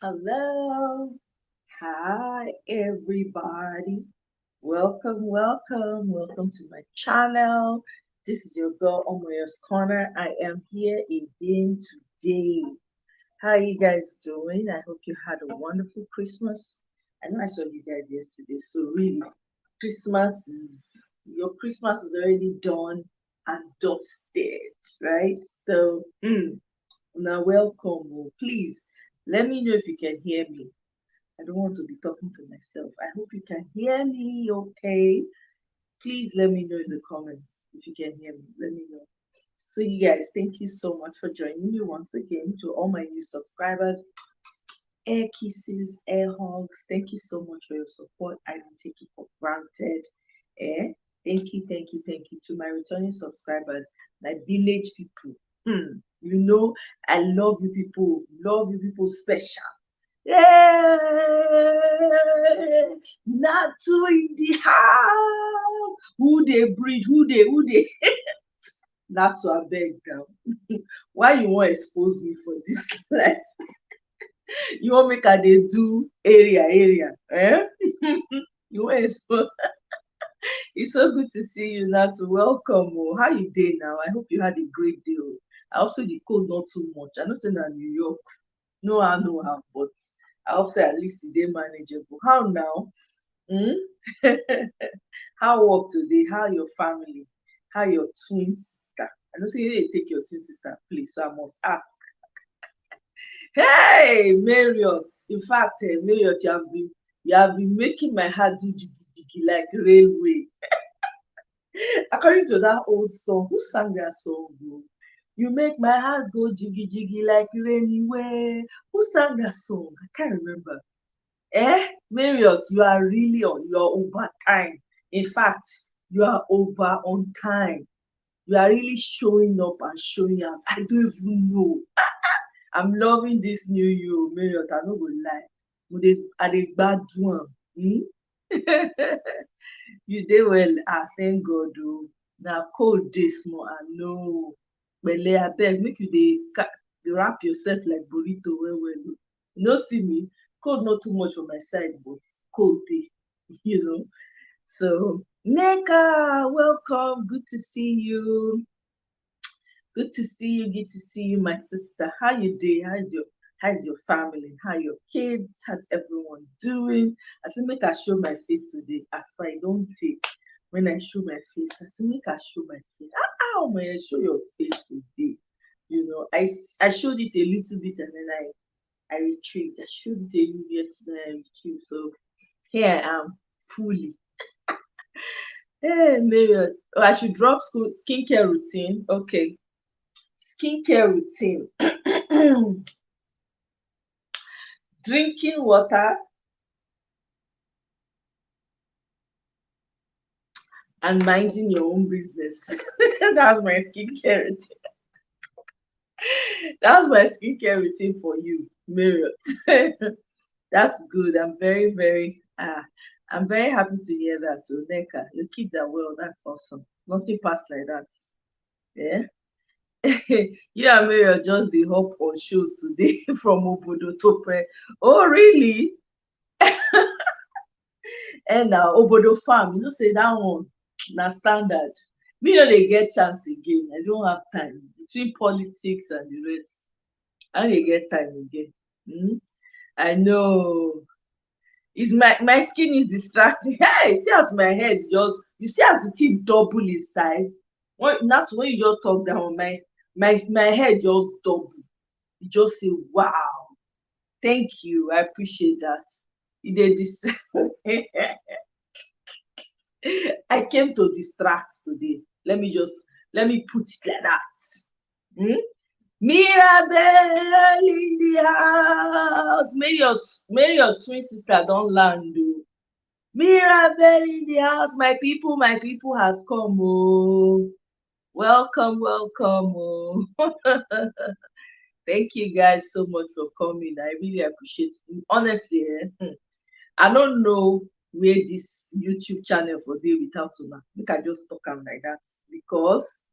Hello. Hi, everybody. Welcome to my channel. This is your girl Omoyo's Corner. I am here again today. How are you guys doing? I hope you had a wonderful Christmas. I know I saw you guys yesterday, so really, your Christmas is already done and dusted, right? So, now welcome. Oh. Please let me know if you can hear me. I don't want to be talking to myself. I hope you can hear me okay. Please let me know in the comments if you can hear me. Let me know. So, you guys, thank you so much for joining me once again. To all my new subscribers, air kisses, air hugs. Thank you so much for your support. I don't take it for granted. Eh? Thank you to my returning subscribers, my village people. You know, I love you people special. Yeah, not two in the house. Who they breed? Who they? Not to abeg down. Why you want expose me for this life? You want make I dey do area? Eh? You want expose? It's so good to see you, Nat. Welcome. Oh, how you day now? I hope you had a great day. Oh. I hope say the cold not too much. I know say na New York. No how, but I hope say at least e dey manageable. How now? Hmm? How work today? How your family? How your twin sister? I know say you dey take your twin sister place, so I must ask. Hey, Marriott. In fact, Marriott, you have been making my heart do jiggy jiggy like railway. According to that old song, who sang that song? Bro? You make my heart go jiggy jiggy like railway. Who sang that song? I can't remember. Marriott, you are over time. In fact, you are over on time. You are really showing up and showing out. I don't even know. I'm loving this new you, Marriott. I no go lie. I dey gbadun am. You dey well? Thank God. Oh, na cold dey small. I know. Pele, abeg, make you dey wrap yourself like burrito well well. Oh. You no see me? Cold not too much for my side, but cold dey. You know. So, Neka, welcome. Good to see you. Good to see you. Good to see you, my sister. How you doing? How's your family? How your kids? How's everyone doing? I say make I show my face today. As far I don't take when I show my face. I say make I show my face. How may I show your face today? I showed it a little bit and then I retrieved. I showed it a little yesterday. I retrieved. So here I am fully. Hey, Marriott. Oh, I should drop skincare routine. Okay. Skincare routine. Drinking water and minding your own business. That's my skincare routine. That's my skincare routine for you, Marriott. That's good. I'm very happy to hear that, Neka. Your kids are well. That's awesome. Nothing passed like that. Yeah. You and Marriott just the hop on shows today from Obodo Tope. Oh, really? And Obodo Farm, say that one na standard. Me no dey get chance again. I don't have time between politics and the rest. I no dey get time again. I know. Is my skin is distracting. Hey, see as my head just you see as the thing double in size. When you just talk that one, my head just double. You just say wow. Thank you. I appreciate that. E dey distract. I came to distract today. Let me put it like that. Hmm? Mirabelle in the house. May your twin sister don't land. Oh. Mirabelle in the house. My people has come. Oh. Welcome. Oh. Thank you guys so much for coming. I really appreciate it. Honestly, I don't know where this YouTube channel for day without una. Make I just talk am like that because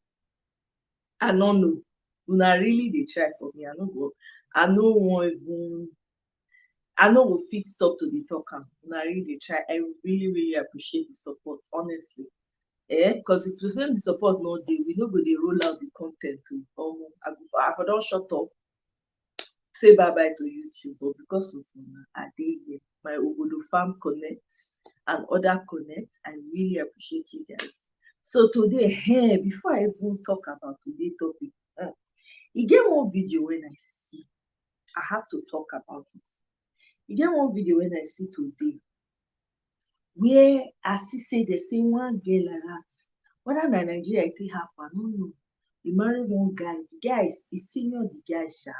I no know. Una really dey try for me. I no wan even. I no go fit stop to dey talk am. Una really dey try. I really, really appreciate the support, honestly. Because if you say the support no dey, we no go dey roll out the con ten t o. I for don shut up, say bye bye to YouTube, but because of una, I dey here. My Obodo Farm Connect and other connect, I really appreciate you guys. So today, before I even talk about today topic, e get one video wey I see. I have to talk about it. E get one video wey I see today where I see say dey say one girl like that, whether na Nigeria e take happen, I no know. E marry one guy. The guy e senior the guy sha.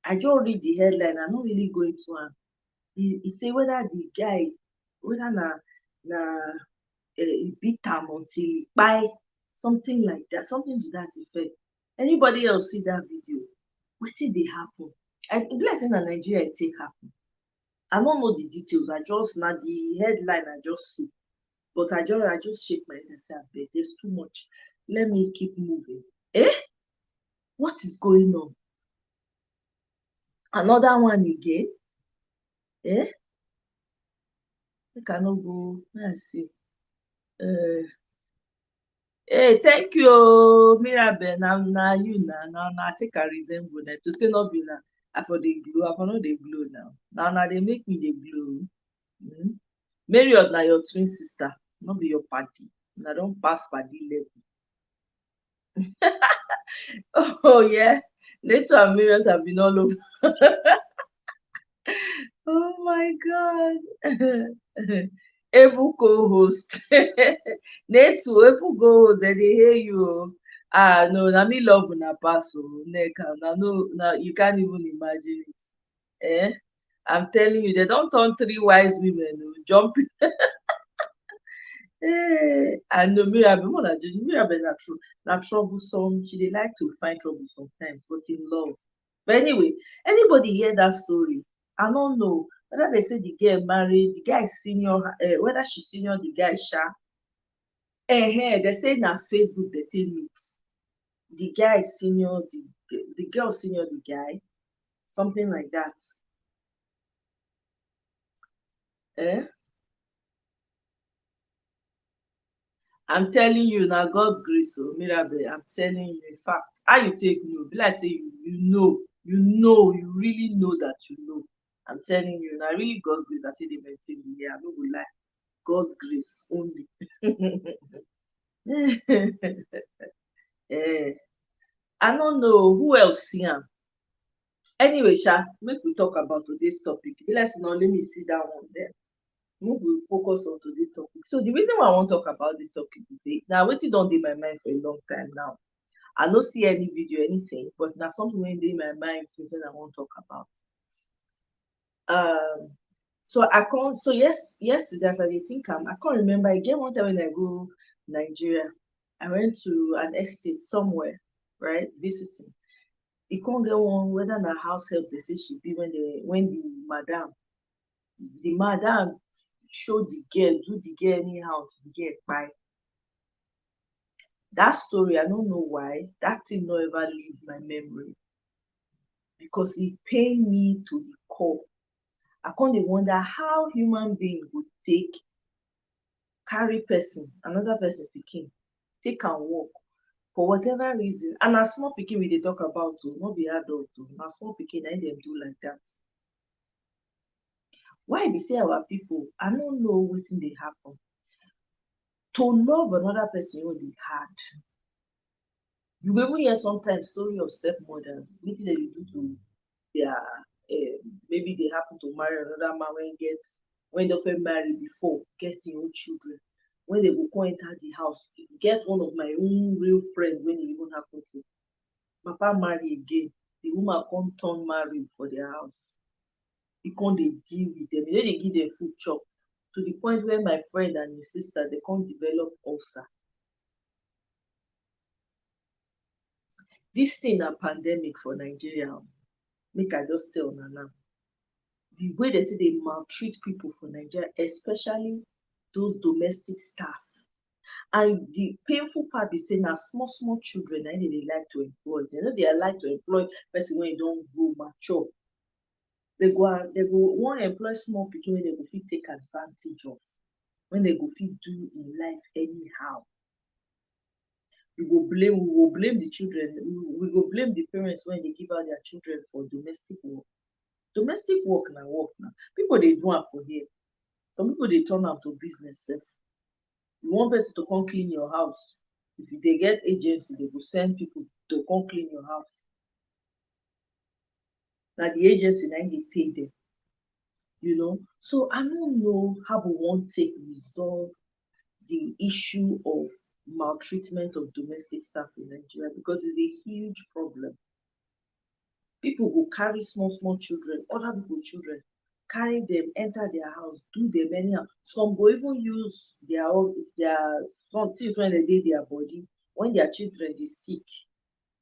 I just read the headline, I no really go into am. E say whether the guy, whether na e beat am until e kpai, something like that, something to that effect. Anybody else see that video? Wetin dey happen? E be like say na Nigeria e take happen. I no know the details. Na the headline I just see. But I just shake my head and say, abeg, there's too much. Let me keep moving. What is going on? Another one again? Make I no go, make I see. Hey, thank you o, Mirabel. Na you na I take I resemble na. To say no be na, I for dey glow, I for no dey glow now. Na una dey make me dey glow. Marriott na your twin sister, no be your paddy. Una don pass paddy level. Oh yeah, Neto and Marriott have been all over. Oh my God. Able co-host. Neto, able co-host, dem dey hear you o. No, na me love una pass o. Nneka, na you can't even imagine it. I'm telling you, they don turn 3 wise women o, jumping. And no, Mirabel na troublesome. She dey like to find trouble sometimes, but in love. But anyway, anybody hear that story? I no know whether they say the girl married, the guy senior, whether she senior the guy sha. They say na Facebook they take meet. The guy senior the girl senior the guy, something like that. I'm telling you, na God's grace o, Mirabel. I'm telling you, in fact, how you take know? Be like say you really know that you know. I'm telling you, na really God's grace I take dey maintain the year. I no go lie, God's grace only. I no know who else see am. Anyway, sha, make we talk about today's topic. Be like say na let me see that one there. Make we focus on today's topic. So the reason why I wan talk about this topic be say na wetin don dey my mind for a long time now. I no see any video, anything, but na something wey dey my mind since when I wan talk about. So yesterday as I dey think am, I can't remember. E get one time when I go Nigeria. I went to an estate somewhere, right, visiting. E come get one, whether na house help dey say she be, when the madam show the girl, do the girl anyhow to the girl kpai. That story, I no know why that thing no ever leave my memory, because e pain me to the core. I come dey wonder how human being go take carry another person pikin, take am work for whatever reason. And na small pikin we dey talk about o, no be adult o. Na small pikin na im dem do like that. Why e be say our people, I no know wetin dey happen. To love another person wey dey hard. You go even hear sometimes story of stepmothers, wetin dem dey do to their maybe they happen to marry another man when don first marry before, get im own children. When they go come enter the house, get one of my own real friend when e even happen to. Papa marry again, the woman come turn marry for their house. E come dey deal with them, e no dey give them food chop, to the point where my friend and his sister they come develop ulcer. This thing na pandemic for Nigeria. Make I just tell una now. The way they say they maltreat people for Nigeria, especially those domestic staff. And the painful part be say na small children na they like to employ. They no dey like to employ person when e don grow mature. They go wan employ small pikin wey dem go fit take advantage of, when dem go fit do in life anyhow. We go blame the children, we go blame the parents when dey give out their children for domestic work. Domestic work na work na, people dey do am for here. Some people dey turn am to business sef. You want person to come clean your house, if you dey get agency, they go send people to come clean your house. Na the agency na im dey pay them. So I no know how we wan take resolve the issue of maltreatment of domestic staff in Nigeria, because it's a huge problem. People go carry small small children, other people children, carry them enter their house, do them anyhow. Some go even use their some things when they dey their body, when their children dey sick,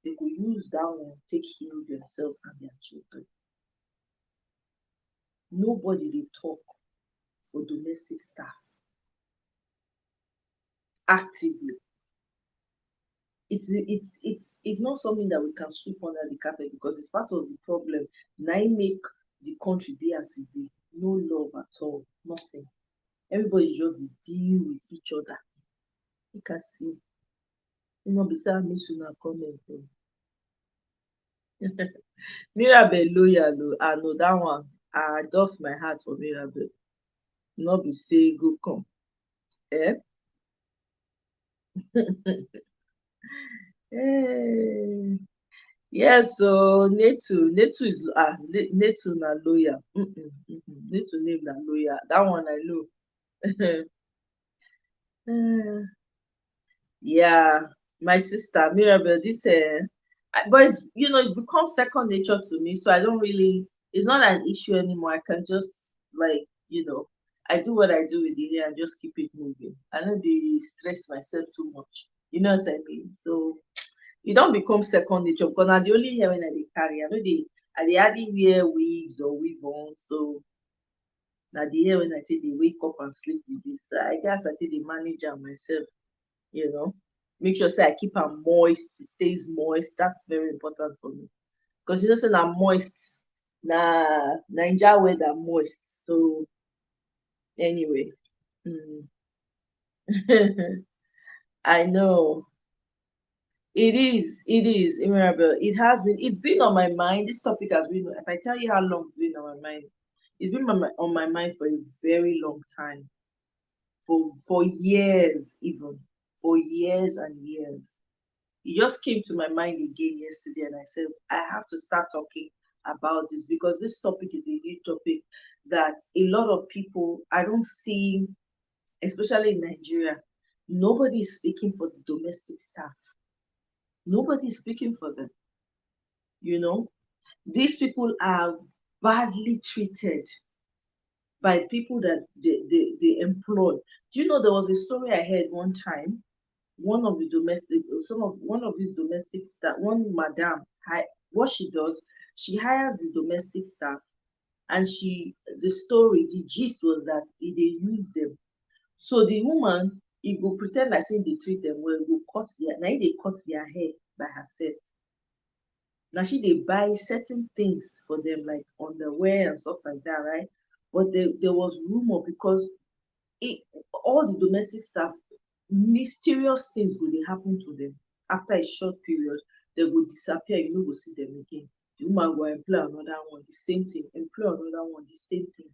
they go use that one take heal themselves and their children. Nobody dey talk for domestic staff actively. It's not something that we can sweep under the carpet, because it's part of the problem. Na im make the country be as e be. No love at all, nothing. Everybody just dey deal with each other. Make I see. No be say I miss una comment o. Mirabel loyal o. I know that one. I doff my heart for Mirabel. No be say go come. Eh? Eh. Yes, so Netu is Netu na lawyer. Netu name na lawyer. That one I know. Yeah, my sister Mirabel, this but it's become second nature to me, so I don't really. It's not an issue anymore. I can just like I do what I do with the hair and just keep it moving. I don't dey stress myself too much. You know what I mean? So e don become second nature, because na the only hair wey I dey carry. I dey hardly wear wigs or weave on, so na the hair when I take dey wake up and sleep with this. I guess I take dey manage am myself. Make sure say I keep am moist, it stays moist. That's very important for me, because say na moist, na Naija weather moist. So anyway, I know. It is, Mirabel. It's been on my mind. This topic has been, if I tell you how long it's been on my mind, it's been on my mind for a very long time. For years, even. For years and years. It just came to my mind again yesterday, and I said, I have to start talking about this, because this topic is a huge topic that a lot of people, I don't see, especially in Nigeria, nobody is speaking for the domestic staff. Nobody is speaking for them. These people are badly treated by people that they employ. Do you know there was a story I heard one time? One of his domestic staff, one madam, what she does, she hires the domestic staff, and the gist was that they use them. So the woman, he go pretend like saying they treat them well, go cut their hair by herself. Now she they buy certain things for them, like underwear and stuff like that, right? But there was rumor, because all the domestic staff, mysterious things go dey happen to them. After a short period, they will disappear. You no go see them again. The woman go employ another one, the same thing. Employ another one, the same thing.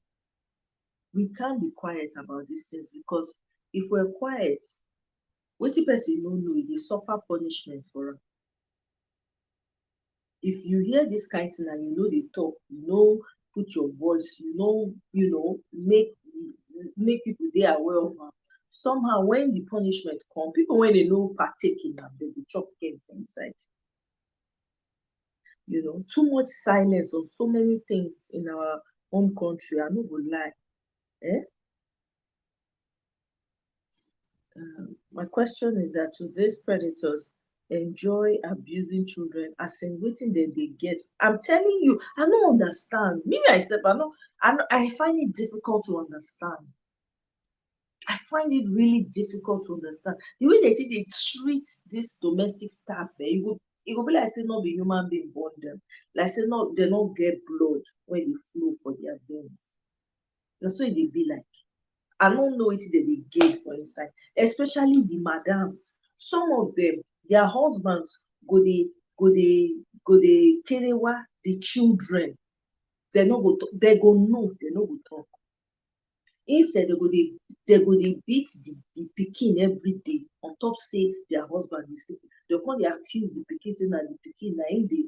We can't be quiet about these things, because if we're quiet, wetin person no know, e dey suffer punishment for am. If you hear this kind thing and you know dey talk, you know put your voice, make people dey aware of am. Somehow when the punishment come, people wey dey no partake in am, dem go chop game for inside. Too much silence on so many things in our home country, I no go lie. My question is that, do these predators enjoy abusing children, as in wetin dem dey get? I'm telling you, I no understand. Me myself, I find it difficult to understand. I find it really difficult to understand the way they treat this domestic staff. E go be like say no be human being born them. Like say no, they no get blood when they flow That's what they be like. I don't know wetin dem dey gain for inside, especially the madams. Some of them, their husbands go dey kerewa the children. They no go they go know, they no go talk. Instead, they go dey beat the pikin every day on top say their husband is sick. They come dey accuse the pikin say na the pikin na im dey.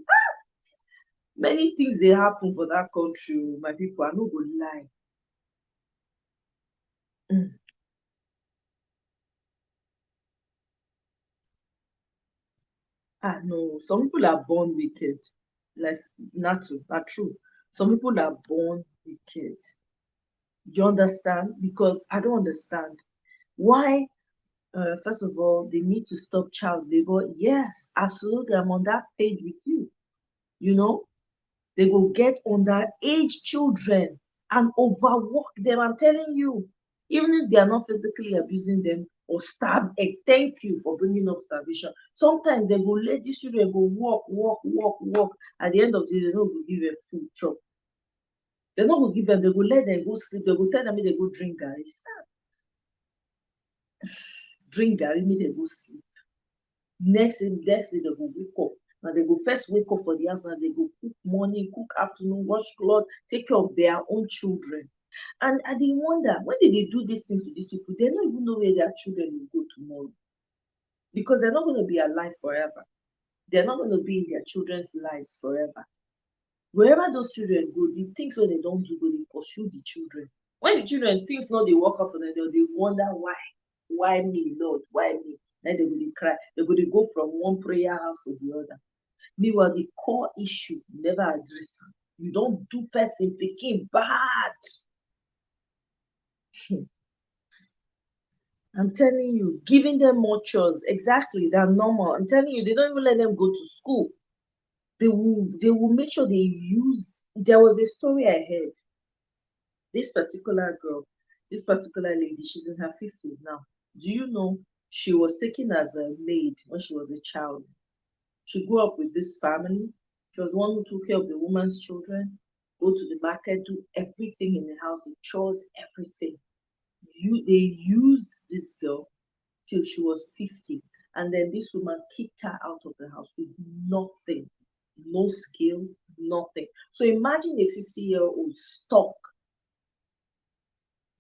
Many things dey happen for that country o, my people. I no go lie. Mm. Ah no, some people are born wicked. Like not true. Some people are born wicked. You understand? Because I don't understand why. First of all, they need to stop child labor. Yes, absolutely. I'm on that page with you. You know, they will get underage children and overwork them. I'm telling you, even if they are not physically abusing them or starve, thank you for bringing up starvation. Sometimes they go let these children go work. At the end of the day, they don't go give them food chop. They not go give them. They go let them go sleep. They go tell them make they go drink garri. Drink garri, make them go sleep. Next day they go wake up. Now they go first wake up for the house. Now they go cook morning, cook afternoon, wash cloth, take care of their own children. And I dey wonder, when did they do these things to these people? They don't even know where their children will go tomorrow, because they're not going to be alive forever. They're not going to be in their children's lives forever. Wherever those children go, the things wey they don't do go dey pursue the children. When the children things no dey work out for them, they wonder why me, Lord, why me? Then they go dey cry. They go dey go from one prayer house to the other. Meanwhile, the core issue never address am. You don do person pikin bad. I'm telling you, giving them more chores exactly than normal. I'm telling you, they don't even let them go to school. They will make sure they use. There was a story I heard. This particular girl, this particular lady, she's in her 50s now. Do you know she was taken as a maid when she was a child? She grew up with this family. She was the one who took care of the woman's children, go to the market, do everything in the house, the chores, everything. They used this girl till she was 50. And then this woman kicked her out of the house with nothing, no skill, nothing. So imagine a 50-year-old stuck.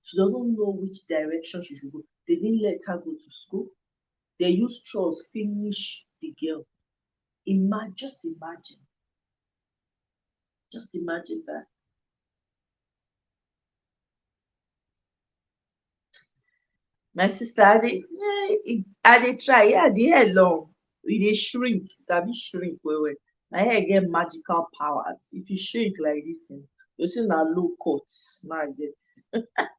She doesn't know which direction she should go. They didn't let her go to school. They used chores finish the girl. Just imagine that. My sister, I dey try. Yeah, the hair long. E dey shrink, sabi shrink well well. My hair get magical powers. If e shrink like this, you see na low cut na I get.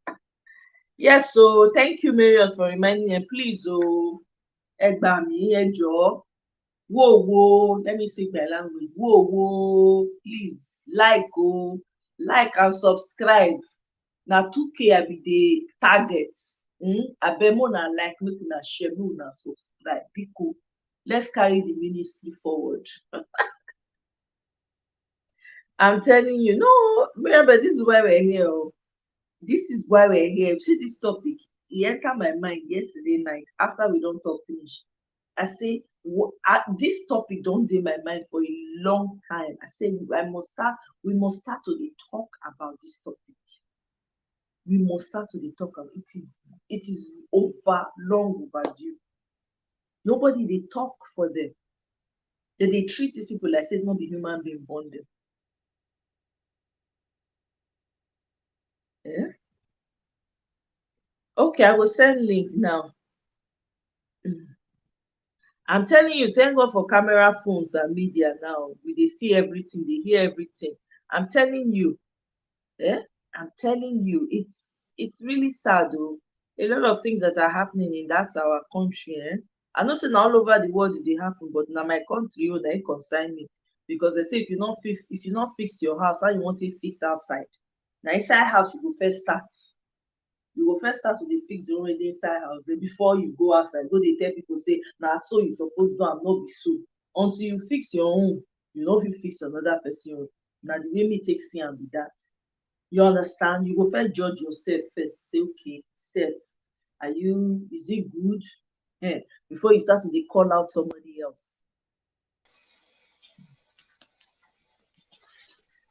Yes, so thank you, Marriott, for reminding me. Please, oh, ẹ gbà mí, ẹ jọ̀ọ́. Whoa, whoa, let me speak my language. Whoa, whoa, please, like and subscribe. Na 2K I be the target. Abeg make una like, make una share, make una subscribe. Biko, let's carry the ministry forward. I'm telling you, no, remember, this is why we're here. This is why we're here. See this topic, e enter my mind yesterday night after we don talk finish. I say, this topic don dey my mind for a long time. I say, we must start to dey talk about this topic. We must start to dey talk about it is long overdue. Nobody dey talk for them. They treat these people like say no be human being born them. Yeah. Okay, I go send link now. I'm telling you, thank God for camera phones and media now. We dey see everything, dey hear everything. I'm telling you, eh? I'm telling you, it's really sad though. A lot of things that are happening in that our country, eh? I know say na all over the world e dey happen, but na my country own na it concern me. Because they say if you not fix your house, how you want to fix outside? Na inside house you go first start. You go first start to dey fix the one wey dey inside house. Then before you go outside, go dey tell people say na so you suppose do am, no be so. Until you fix your own, you no fit fix another person own. Na the way me take see am be that. You understand? You go first judge yourself first. Say, okay, self, is it good? Before you start to dey call out somebody else.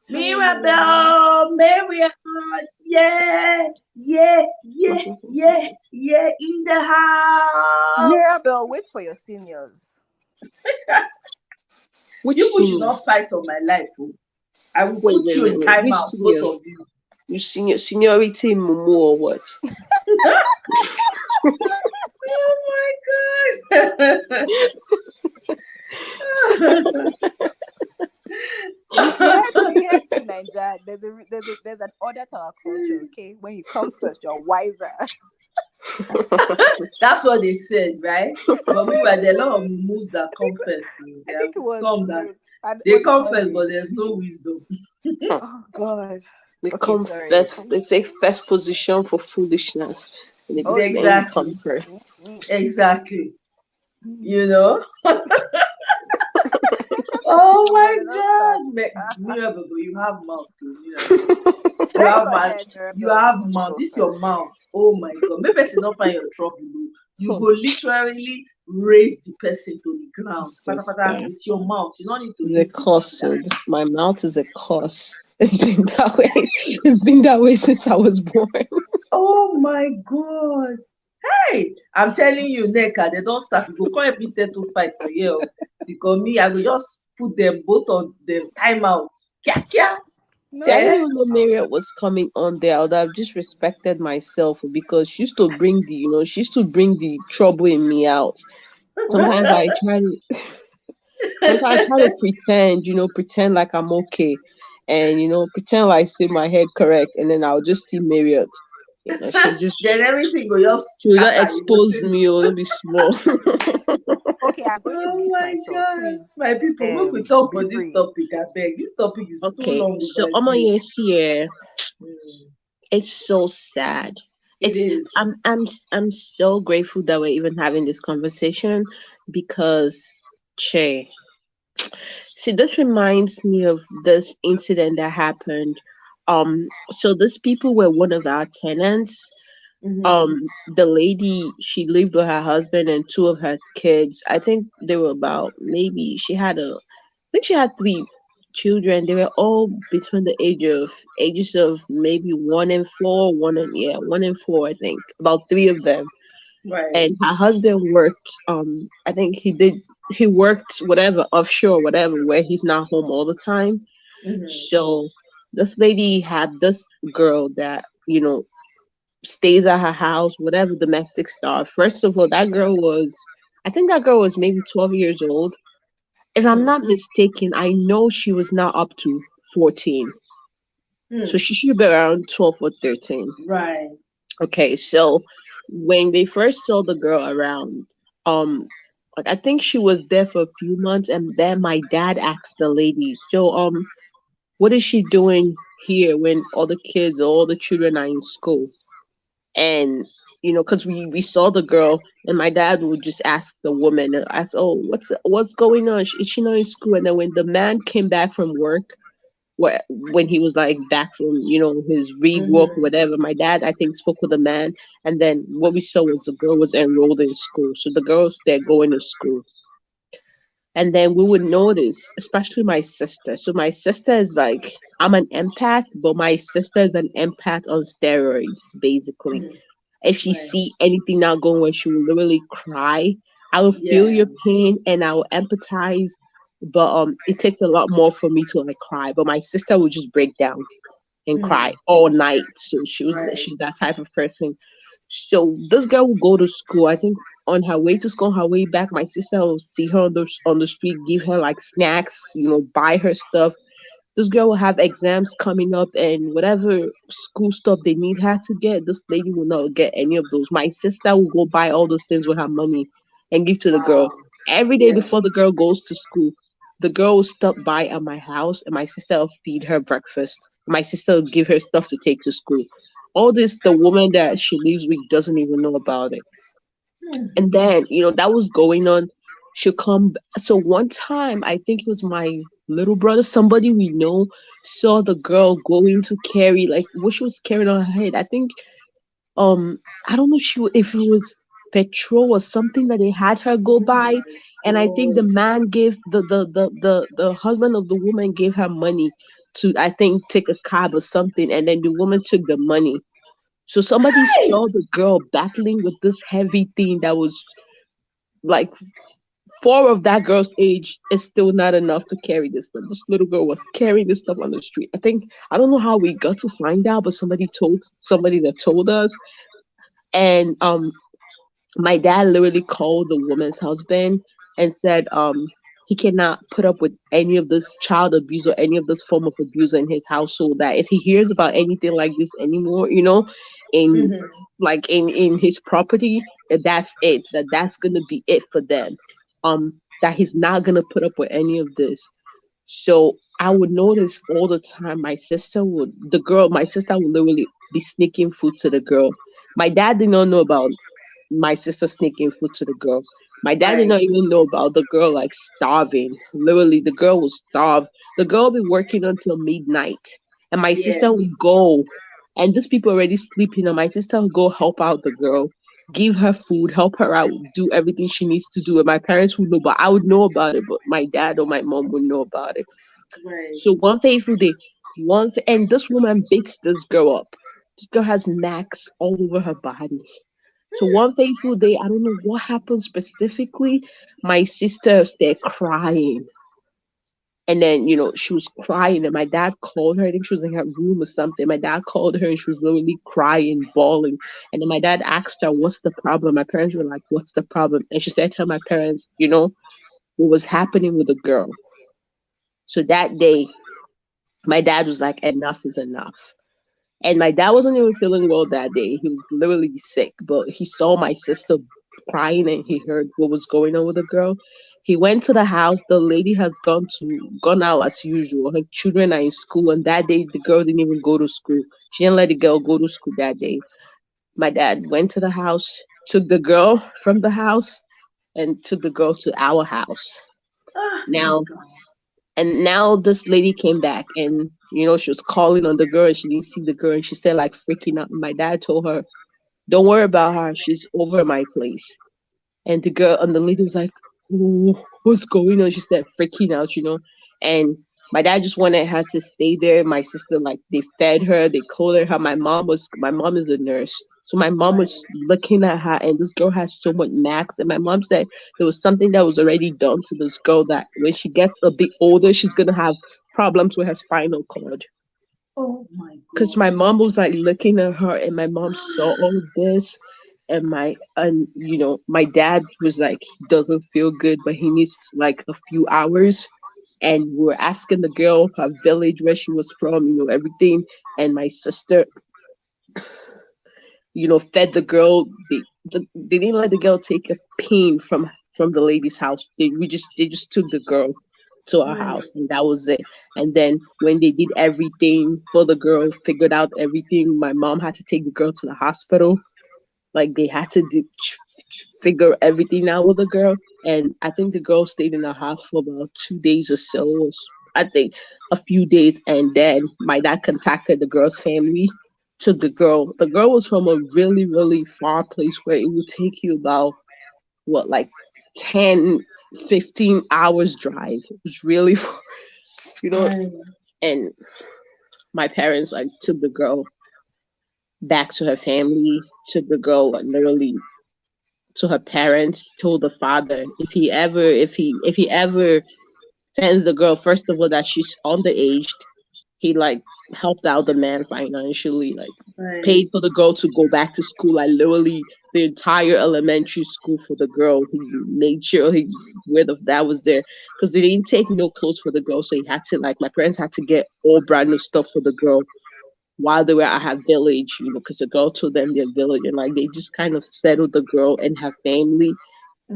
Mirabelle, Marriott, yeah, yeah, yeah, yeah, yeah, in the house. Mirabelle, wait for your seniors. Which You should senior? not fight on my life. Oh. I will Wait, put wait, you wait, in wait. Which timeout, both senior? of you. You seniority in Mumu or what? Oh my god. You head to Nigeria. There's an order to our culture. Okay, when you come first, you're wiser. That's what they said, right? But meanwhile, there are a lot of moves that I come think first. Oh. I There are think it was some that they was it come first, Monday? but there's no wisdom. Oh God. They Okay, come sorry. first. They take first position for foolishness, and Oh then yeah. you come Exactly. first. Exactly. Mm. You know? Take first Oh position, but my they don't start. God. Mirabel, you have mouth too, Mirabel. You Sorry, have go mouth. ahead, You Mirabelle. have Do you mouth. go This your first? mouth. Oh my God. Maybe person not find your trouble. Oh. You go literally raise the person to the ground. Pata pata Sister, with your mouth. You don't need to it's a lift the man curse. So down. my mouth is a curse. It's been that way. It's been that way since I was born. Oh my God. Hey, I'm telling you, Neka, they don't start. You go come help me settle fight for you. Oh. Because me, I go just put them both on them timeouts. Kia kia. See, No I didn't Eh? even know time. Marriott was coming on there. I would have just respected myself because she used to bring she used to bring the trouble in me out. Sometimes I try to, sometimes I try to pretend, pretend like I'm okay, and pretend like I say my head correct, and then I'll just see Marriott. Then everything go She just will not scatter. You go expose say, me or not be small. Okay, I'm going to oh mute my myself. God. Please, My people, make we talk be for this free. topic, I beg. This topic is too Okay, long so overdue. yes, here Mm, it's so sad. it It's is. I'm so grateful that we're even having this conversation because, che, see, this reminds me of this incident that happened. So these people were one of our tenants. Mm-hmm. The lady, she lived with her husband and two of her kids. I think they were about, maybe I think she had three children. They were all between the ages of maybe 1 and 4, 1 and 4, I think. About three of them. Right. And her husband worked, I think he worked whatever, offshore, whatever, where he's not home all the time. Mm-hmm. So this lady had this girl that, stays at her house, whatever, domestic stuff. First of all, I think that girl was maybe 12 years old. If I'm Hmm. not mistaken, I know she was not up to 14. So Hmm. she should be around 12 or 13. Right. Okay, so when they first saw the girl around, um, like I think she was there for a few months, and then my dad asked the lady, so what is she doing here when all the kids, all the children are in school? And because we saw the girl, and my dad would just ask the woman, ask, oh, what's going on? Is she not in school? And then when the man came back from work, when he was like back from his read work Mm-hmm. whatever, my dad I think spoke with the man, and then what we saw was the girl was enrolled in school, so the girls they're going to school. And then we would notice, especially my sister. So my sister is like, I'm an empath, but my sister is an empath on steroids, basically. Hmm. If she Right. see anything not going well, she will literally cry. I will feel Yeah. your pain and I will empathize, but it takes a lot more for me to like cry. But my sister will just break down and Hmm. cry all night. So Right. she's that type of person. So this girl will go to school. I think on her way to school, on her way back, my sister will see her on the street, give her like snacks, buy her stuff. This girl will have exams coming up, and whatever school stuff they need her to get, this lady will not get any of those. My sister will go buy all those things with her money and give to the girl. Wow. Every day Yeah. before the girl goes to school, the girl will stop by at my house and my sister will feed her breakfast. My sister will give her stuff to take to school. All this, the woman that she lives with doesn't even know about it. Hmm. And then, that was going on. she'll come. So one time, I think it was my little brother, somebody we know, saw the girl going to carry like what she was carrying on her head. I think um I don't know if it was petrol or something that they had her go Oh by. my And I think the God. man gave the husband of the woman gave her money to, I think, take a cab or something, and then the woman took the money. So somebody Hey! saw the girl battling with this heavy thing that was like four of that girl's age is still not enough to carry this stuff. This little girl was carrying this stuff on the street. I think, I don't know how we got to find out, but somebody that told us. And my dad literally called the woman's husband and said he cannot put up with any of this child abuse or any of this form of abuse in his household, that if he hears about anything like this anymore, in Mhm. in his property, that's it, that's gonna be it for them. That he's not gonna put up with any of this. So I would notice all the time my sister would literally be sneaking food to the girl. My dad did not know about my sister sneaking food to the girl. My dad did Right. not even know about the girl like starving. Literally, the girl was starved. The girl would be working until midnight, and my sister Yes. would go. And these people already sleeping, and my sister would go help out the girl, give her food, help her out, do everything she needs to do. And my parents would know, but I would know about it, but my dad or my mom would know about it. Right. So one fateful day, and this woman beats this girl up. This girl has marks all over her body. So one fateful day, I don't know what happened specifically. My sister started crying. And then, she was crying, and my dad called her. I think she was in her room or something. My dad called her, and she was literally crying, bawling. And then my dad asked her, "What's the problem?" My parents were like, "What's the problem?" And she started telling my parents, what was happening with the girl. So that day, my dad was like, "Enough is enough." And my dad wasn't even feeling well that day. He was literally sick, but he saw my sister crying and he heard what was going on with the girl. He went to the house. The lady has gone out as usual. Her children are in school, and that day the girl didn't even go to school. She didn't let the girl go to school that day. My dad went to the house, took the girl from the house, and took the girl to our house. Ah, my Now God. now this lady came back, and she was calling on the girl and she didn't see the girl, and she started like freaking out. My dad told her, "Don't worry about her, she's over at my place." And the lady was like, What's going on?" She started freaking out. And my dad just wanted her to stay there. My sister, like, they fed her, they clothed her. My mom is a nurse, so my mom Right. was looking at her, and this girl has so much max. And my mom said there was something that was already done to this girl, that when she gets a bit older, she's gonna have problems with her spinal cord. Oh my Because God. my mom was like looking at her, and my mom saw all of this. And my dad was like, he doesn't feel good, but he needs like a few hours. And we were asking the girl her village, where she was from, everything. And my sister, fed the girl. They didn't let the girl take a pin from the lady's house. They just took the girl to our Right. house, and that was it. And then when they did everything for the girl, figured out everything, my mom had to take the girl to the hospital. Like, they had to figure everything out with the girl. And I think the girl stayed in the house for about 2 days or so. I think a few days. And then my dad contacted the girl's family. Took the girl. The girl was from a really, really far place where it would take you about, what, like 10, 15 hours drive. It was really, you know. Right. And my parents like took the girl back to her family. Took the girl like literally to her parents, told the father if he ever sends the girl, first of all, that she's underaged. He like helped out the man financially, like Right. paid for the girl to go back to school, like literally the entire elementary school for the girl. He made sure he where the dad was there, because they didn't take no clothes for the girl, so he had to, like, my parents had to get all brand new stuff for the girl while they were at her village, because the girl told them their village, and like they just kind of settled the girl and her family,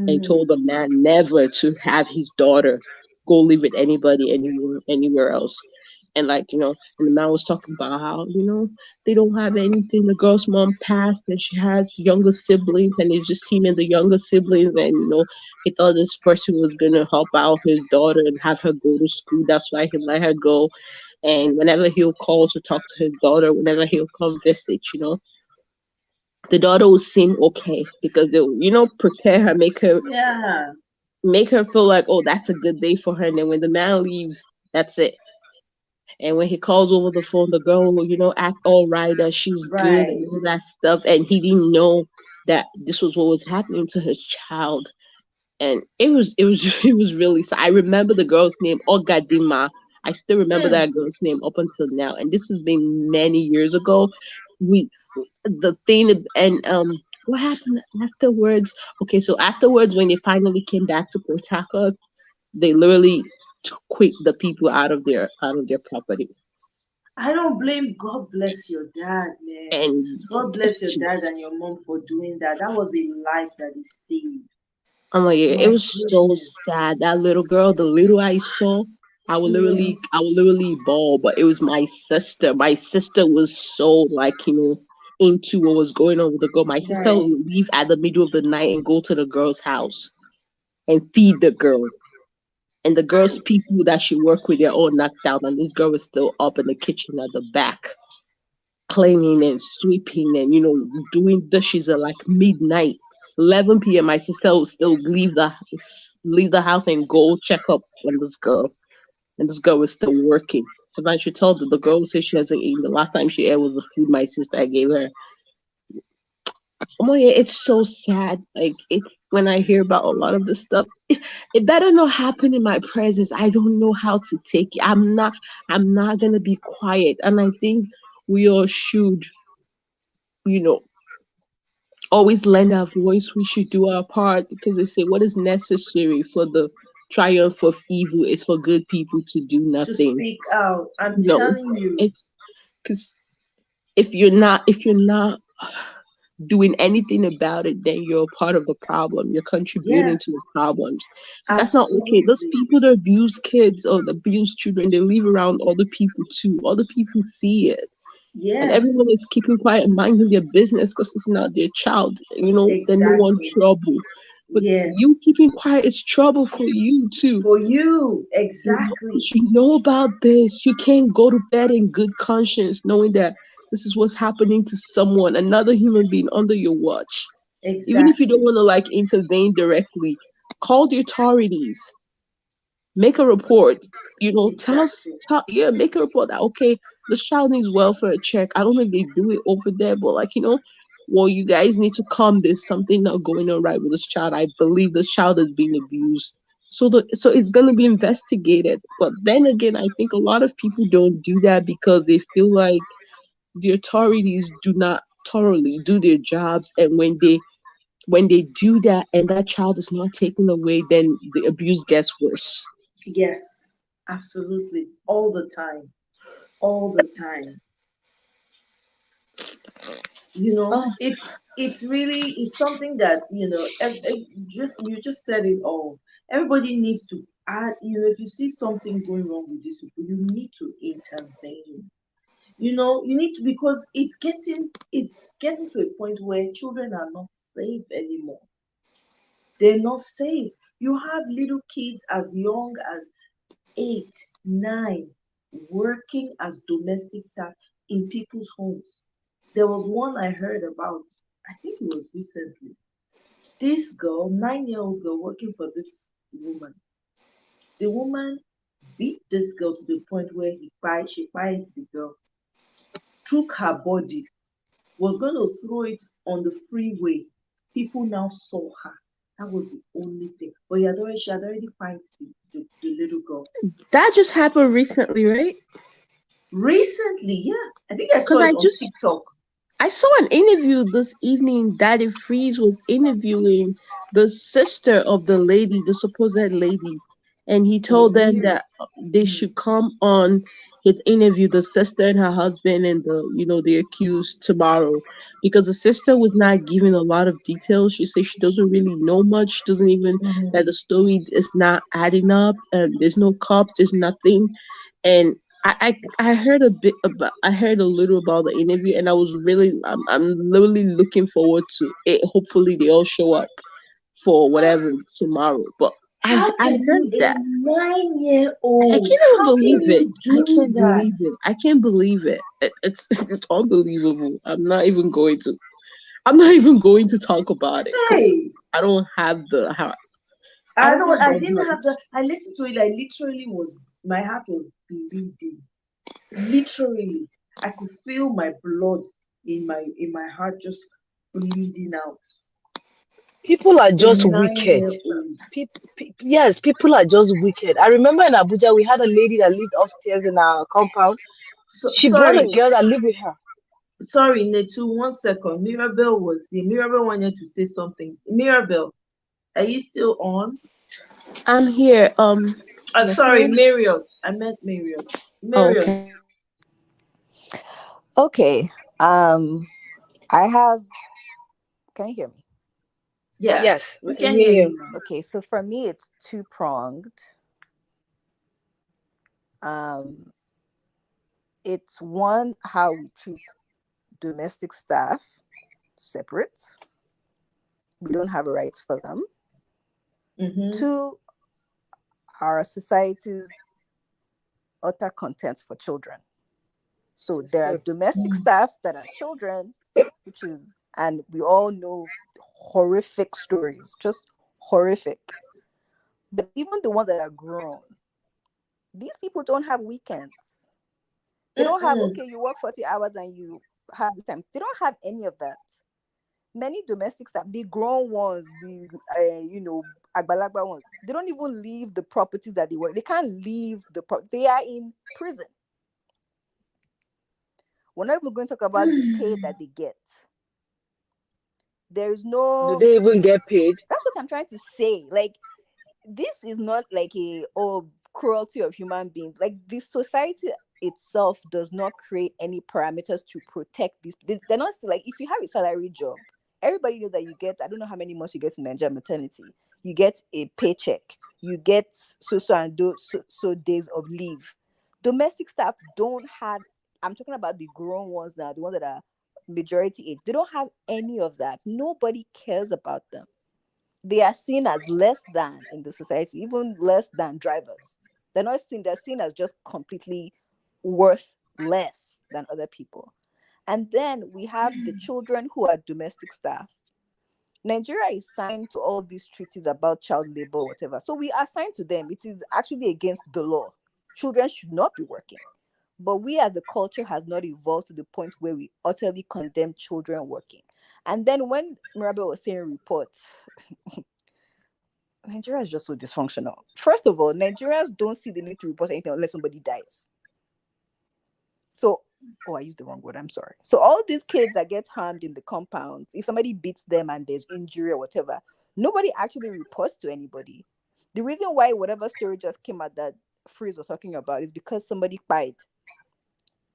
and told Mm. the man never to have his daughter go live with anybody anywhere else. And like, and the man was talking about how, they don't have anything. The girl's mom passed and she has younger siblings, and it's just him and the younger siblings. And, he thought this person was going to help out his daughter and have her go to school. That's why he let her go. And whenever he'll call to talk to his daughter, whenever he'll come visit, the daughter will seem okay because they'll, prepare her, Yeah. make her feel like, oh, that's a good day for her. And then when the man leaves, that's it. And when he calls over the phone, the girl will, act all right, that she's good Right. and all that stuff. And he didn't know that this was what was happening to his child. And it was it was really sad. I remember the girl's name, Ogadima. I still remember Hmm. that girl's name up until now. And this has been many years ago. We the thing and what happened afterwards? Okay, so afterwards when they finally came back to protect us, they literally quit the people out of their property. I don't blame. God bless your dad, man. And God bless it's your dad just, and your mom for doing that. That was a life that is saved. I'm like, yeah, it My was so goodness. sad. That little girl, the little I saw, Mm, I would literally bawl. But it was my sister. My sister was so like, into what was going on with the girl. My sister right. would leave at the middle of the night and go to the girl's house and feed the girl. And the girl's people that she worked with, they're all knocked out, and this girl is still up in the kitchen at the back, cleaning and sweeping and doing dishes at like midnight, 11 p.m. My sister will still leave the house and go check up on this girl, and this girl is still working. Sometimes she told the girl says she hasn't eaten. The last time she ate was the food my sister gave her. Oh my god, it's so sad. Like it's when I hear about a lot of this stuff, it better not happen in my presence. I don't know how to take it. I'm not gonna be quiet. And I think we all should, you know, always lend our voice. We should do our part because they say what is necessary for the triumph of evil is for good people to do To nothing. speak out. I'm No, telling you. it's because if you're not doing anything about it, then you're a part of the problem. You're Yeah, contributing to the problems. Because that's not okay. Those absolutely. people that abuse kids or that abuse children, they live around other people too. Other people see it. And everyone Yes, is keeping quiet and minding their business because it's not their child. Then no one exactly. trouble. But you Yes. keeping quiet is trouble for you too. For you, Because exactly. you know about this. You can't go to bed in good conscience knowing that this is what's happening to someone, another human being under your watch. Even if you don't Exactly. want to like intervene directly, call the authorities, make a report. Exactly. Yeah, make a report that okay, this child needs welfare check. I don't know if they do it over there, but like well, you guys need to come. There's something not going on right with this child. I believe this child is being abused. So it's gonna be investigated. But then again, I think a lot of people don't do that because they feel like the authorities do not thoroughly do their jobs, and when they do that and that child is not taken away, then the abuse gets worse. Yes, absolutely. All the time. All the time. Oh, It's really it's something that just you just said it all. Everybody needs to add, if you see something going wrong with these people, you need to intervene. You need to, because it's getting to a point where children are not safe anymore. They're not safe. You have little kids as young as 8, 9 working as domestic staff in people's homes. There was one I heard about, I think it was recently. This girl, 9-year-old girl working for this woman. The woman beat this girl to the point where she bites the girl, took her body, was going to throw it on the freeway. People now saw her. That was the only thing. But she had already fight the little girl. that just happened recently, right? Recently, yeah. I think I saw Because it I on just TikTok. I saw an interview this evening. Daddy Freeze was interviewing the sister of the lady, the supposed lady, and he Oh, told them really? that they Mm. should come on his interview, the sister and her husband and the accused tomorrow, because the sister was not giving a lot of details. She said she doesn't really know much. She doesn't even Mhm. that the story is not adding up, and there's no cops, there's nothing, and I heard a bit about, I heard a little about the interview, and I was really, I'm literally looking forward to it. Hopefully they all show up for whatever tomorrow. But How I can heard you, a that. I nine-year-old, can't even how can believe it. you I do can't that? believe it. I can't believe it. It's it's unbelievable. I'm not even going to talk about it because Hey, I don't have the how. I don't have I the didn't have the, words. I listened to it, I literally was, my heart was bleeding. Literally, I could feel my blood in my heart just bleeding out. People are A just wicked. 9-year-old. Yes, people are just wicked. I remember in Abuja, we had a lady that lived upstairs in our compound. So, She brought a sorry, girl that lived with her. sorry, Netu, 1 second. Mirabel was here. Mirabel wanted to say something. Mirabel, are you still on? I'm here. Yes, Sorry, ma'am. Marriott. I meant Marriott. Oh, Marriott. okay. Okay. I have. Can you hear me? Yeah, Yes, we we can can hear hear you. you now. Okay. So for me, it's two pronged. Um, it's one how we treat domestic staff separate. We don't have rights for them. Mm-hmm. Two, our society's utter contempt for children. So there are Hmm. domestic staff that are children, which is, and we all know horrific stories, just horrific. But even the ones that are grown, these people don't have weekends. They don't have, Mm-mm. okay, you work 40 hours and you have this time. They don't have any of that. Many domestic staff, the grown ones, the agbalagba ones, they don't even leave the properties that they work. They can't leave they are in prison. We're not even going to talk about the pay that they get. There is Do no, they even get paid? that's what I'm trying to say. Like, this is not like a cruelty of human beings. Like, the society itself does not create any parameters to protect these. They're not like, if you have a salary job, everybody knows that you get, I don't know how many months you get in Nigeria maternity. You get a paycheck. You get so days of leave. Domestic staff don't have. I'm talking about the grown ones now, the ones that are majority age. They don't have any of that. Nobody cares about them. They are seen as less than in the society, even less than drivers. They're seen as just completely worth less than other people. And then we have the children who are domestic staff. Nigeria is signed to all these treaties about child labor, whatever. So we are signed to them. It is actually against the law. Children should not be working. But we as a culture has not evolved to the point where we utterly condemn children working. And then when Mirabel was saying reports, Nigeria is just so dysfunctional. First of all, Nigerians don't see the need to report anything unless somebody dies. So, oh, I used the wrong word. I'm sorry. So all these kids that get harmed in the compounds, if somebody beats them and there's injury or whatever, nobody actually reports to anybody. The reason why whatever story just came out that Freeze was talking about is because somebody died.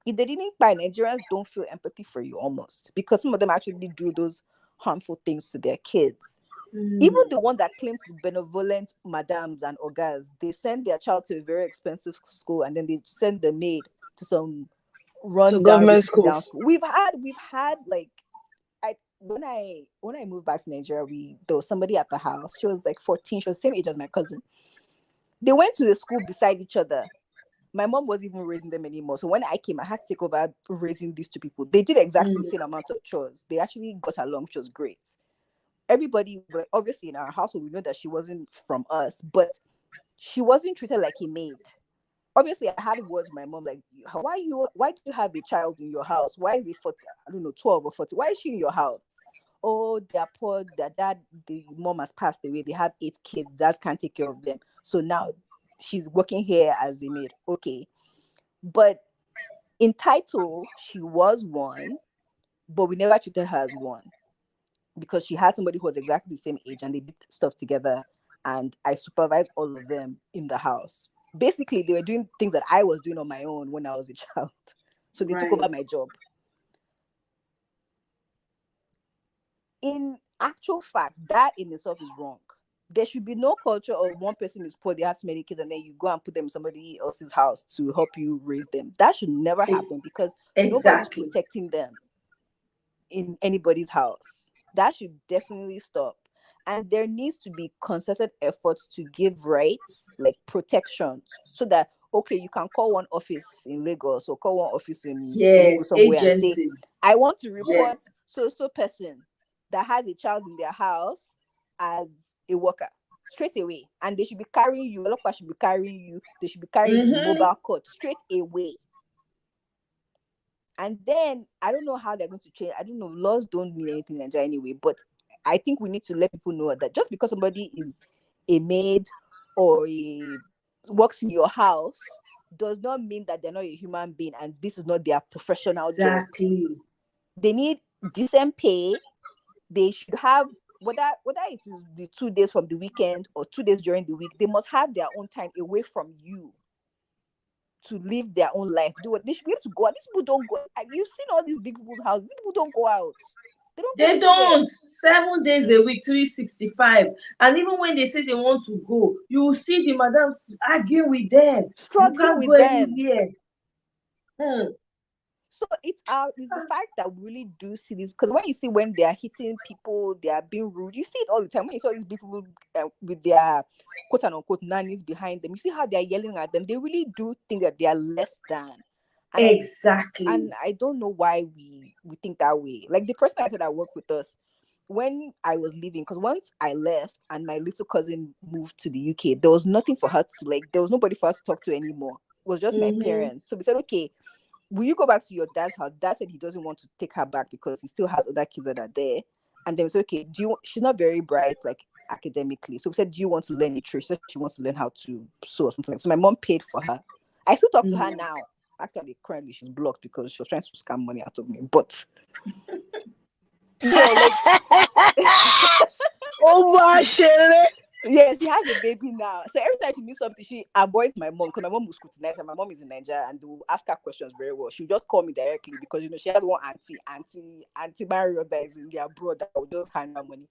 If they didn't buy, Nigerians don't feel empathy for you almost because some of them actually do those harmful things to their kids. Even the one that claim to be benevolent madams and ogas, they send their child to a very expensive school and then they send the maid to some To run down, government rickety down schools. school. We've had like, when I moved back to Nigeria, there was somebody at the house. She was like 14. She was the same age as my cousin. They went to the school beside each other. My mom wasn't even raising them anymore. So when I came, I had to take over raising these two people. They did exactly the same amount of chores. They actually got along, which was great. Everybody, like, obviously in our household, we know that she wasn't from us, but she wasn't treated like a maid. Obviously, I had words with my mom like, why do you have a child in your house? Why is it 40? I don't know, 12 or 40. Why is she in your house? Oh, they're poor, their dad, the mom has passed away. They have 8 kids, dad can't take care of them. So now she's working here as a maid. Okay. But in title, she was one, but we never treated her as one because she had somebody who was exactly the same age and they did stuff together. And I supervised all of them in the house. Basically, they were doing things that I was doing on my own when I was a child. So they took over Right. my job. In actual fact, that in itself is wrong. there should be no culture of one person is poor, they have too many kids, and then you go and put them in somebody else's house to help you raise them. That should never happen Ex- because nobody's exactly. protecting them in anybody's house. That should definitely stop. And there needs to be concerted efforts to give rights, like protections, so that okay, you can call one office in Lagos or call one office in Enugu Yes, somewhere and say, agencies. I want to report Yes. so person that has a child in their house as a worker straight away. And they should be carrying you, Olokpa should be carrying you, they should be carrying you to Mm-hmm. mobile court straight away. And then I don't know how they're going to change. I don't know. Laws don't mean anything in Nigeria anyway. But I think we need to let people know that just because somebody is a maid or works in your house does not mean that they're not a human being and this is not their professional job. Exactly. They need decent pay. They should have whether it is the 2 days from the weekend or 2 days during the week. They must have their own time away from you to live their own life. Do what they should be able to go out. These people don't go. You've seen all these big people's houses. These people don't go out. They don't go They anywhere. don't. 7 days a week, 365. And even when they say they want to go, you will see the madams arguing with them. You Struggling can't go with them. anywhere. Hmm. So it's the fact that we really do see this, because when you see when they are hitting people, they are being rude. You see it all the time. When you saw these big people with their quote unquote nannies behind them, you see how they are yelling at them. They really do think that they are less than. And Exactly. I don't know why we think that way. Like the person I said that worked with us when I was leaving, because once I left and my little cousin moved to the UK, there was nothing for her to there was nobody for us to talk to anymore. It was just my Mm-hmm. parents. So we said, okay, will you go back to your dad's house? Dad said he doesn't want to take her back because he still has other kids that are there. And then we said, okay, she's not very bright, like academically. So we said, do you want to learn a trade? She said she wants to learn how to sew or something. So my mom paid for her. I still talk to her now. Actually, currently she's blocked because she was trying to scam money out of me. But like Oh my shit. yeah, she has a baby now. So every time she needs something, she avoids my mom because my mom will scrutinize her. My mom is in Nigeria and they will ask her questions very well. She'll just call me directly because she has one auntie Mario that is in their abroad that will just hand her money.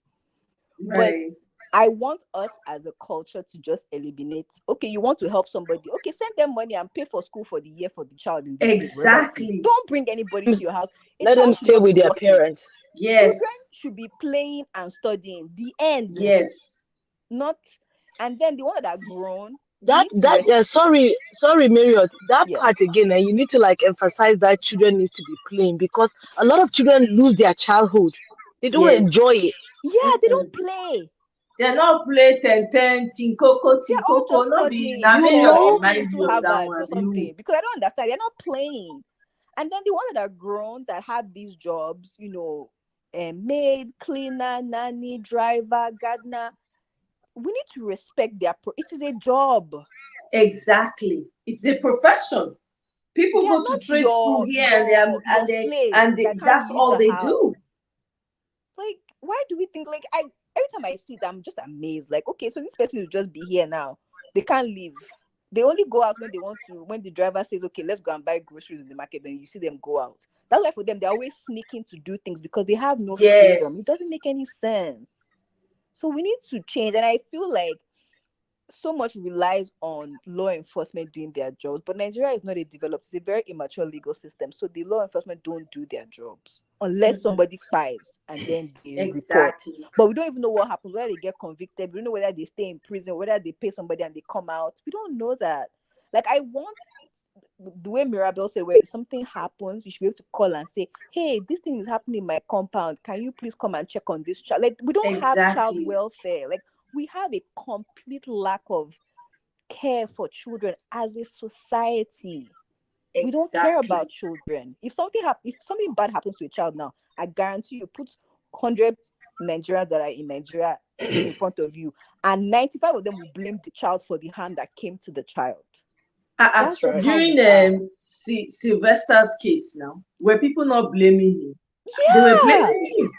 But Right. I want us as a culture to just eliminate. Okay, you want to help somebody? Okay, send them money and pay for school for the year for the child in the UK, wherever it is. Exactly. Don't bring anybody to your house. Let them stay with their parents. Yes. Children should be playing and studying. The end. Yes. Not, and then the one that are grown. Sorry, Marriott. That Yeah. part again, and you need to emphasize that children need to be playing, because a lot of children lose their childhood. They don't Yes. enjoy it. Yeah, they don't play. They're not play 10, tinkoko, They're all just not be studying. na You Marriott know, remind into you of that Harvard one. or something, because I don't understand. They're not playing. And then the ones that are grown that have these jobs, maid, cleaner, nanny, driver, gardener, we need to respect it is a job. Exactly. It's a profession. People They are go to not trade school here and slaves that can't that's leave all the they house. do. Like, why do we think every time I see them, I'm just amazed. Like, okay, so this person will just be here now. They can't leave. They only go out when they want to. When the driver says, "Okay, let's go and buy groceries in the market," then you see them go out. That's why for them, they're always sneaking to do things because they have no freedom. It doesn't make any sense. So we need to change, and I feel like so much relies on law enforcement doing their jobs, but Nigeria is not a developed, it's a very immature legal system. So the law enforcement don't do their jobs unless somebody buys and then they report. But we don't even know what happens, whether they get convicted. We don't know whether they stay in prison, whether they pay somebody and they come out. We don't know that. Like, I want the way Mirabel said, where if something happens, you should be able to call and say, hey, this thing is happening in my compound. Can you please come and check on this child? Like, we don't have child welfare. Like, we have a complete lack of care for children as a society. We don't care about children. If something bad happens to a child now, I guarantee you put 100 Nigerians that are in Nigeria in front of you, and 95 of them will blame the child for the harm that came to the child. That's just during Sylvester's case now, were people not blaming him? Yeah. They were blaming him.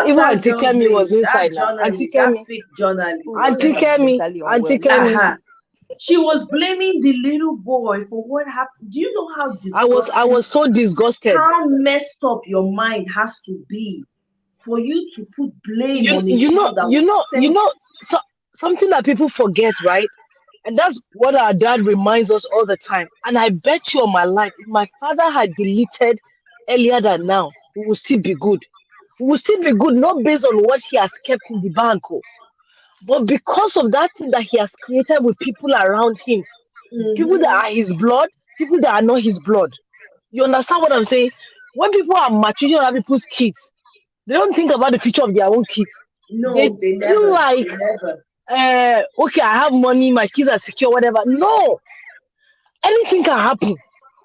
Even Auntie Kemi was inside now. Auntie Kemi, that fake journalist. Auntie Kemi. She was blaming the little boy for what happened. Do you know how disgusting? I was so disgusted. How messed up your mind has to be for you to put blame You on a you know child that you was know you sent. know so, something that people forget, right? And that's what our dad reminds us all the time. And I bet you on my life, if my father had deleted earlier than now, we will still be good. We will still be good, not based on what he has kept in the bank, oh, but because of that thing that he has created with people around him, people that Mm-hmm. are his blood, people that are not his blood. You understand what I'm saying? When people are maltreating other people's kids, they don't think about the future of their own kids. They No, they feel never. like, They never. okay, I have money, my kids are secure, whatever. No, anything can happen.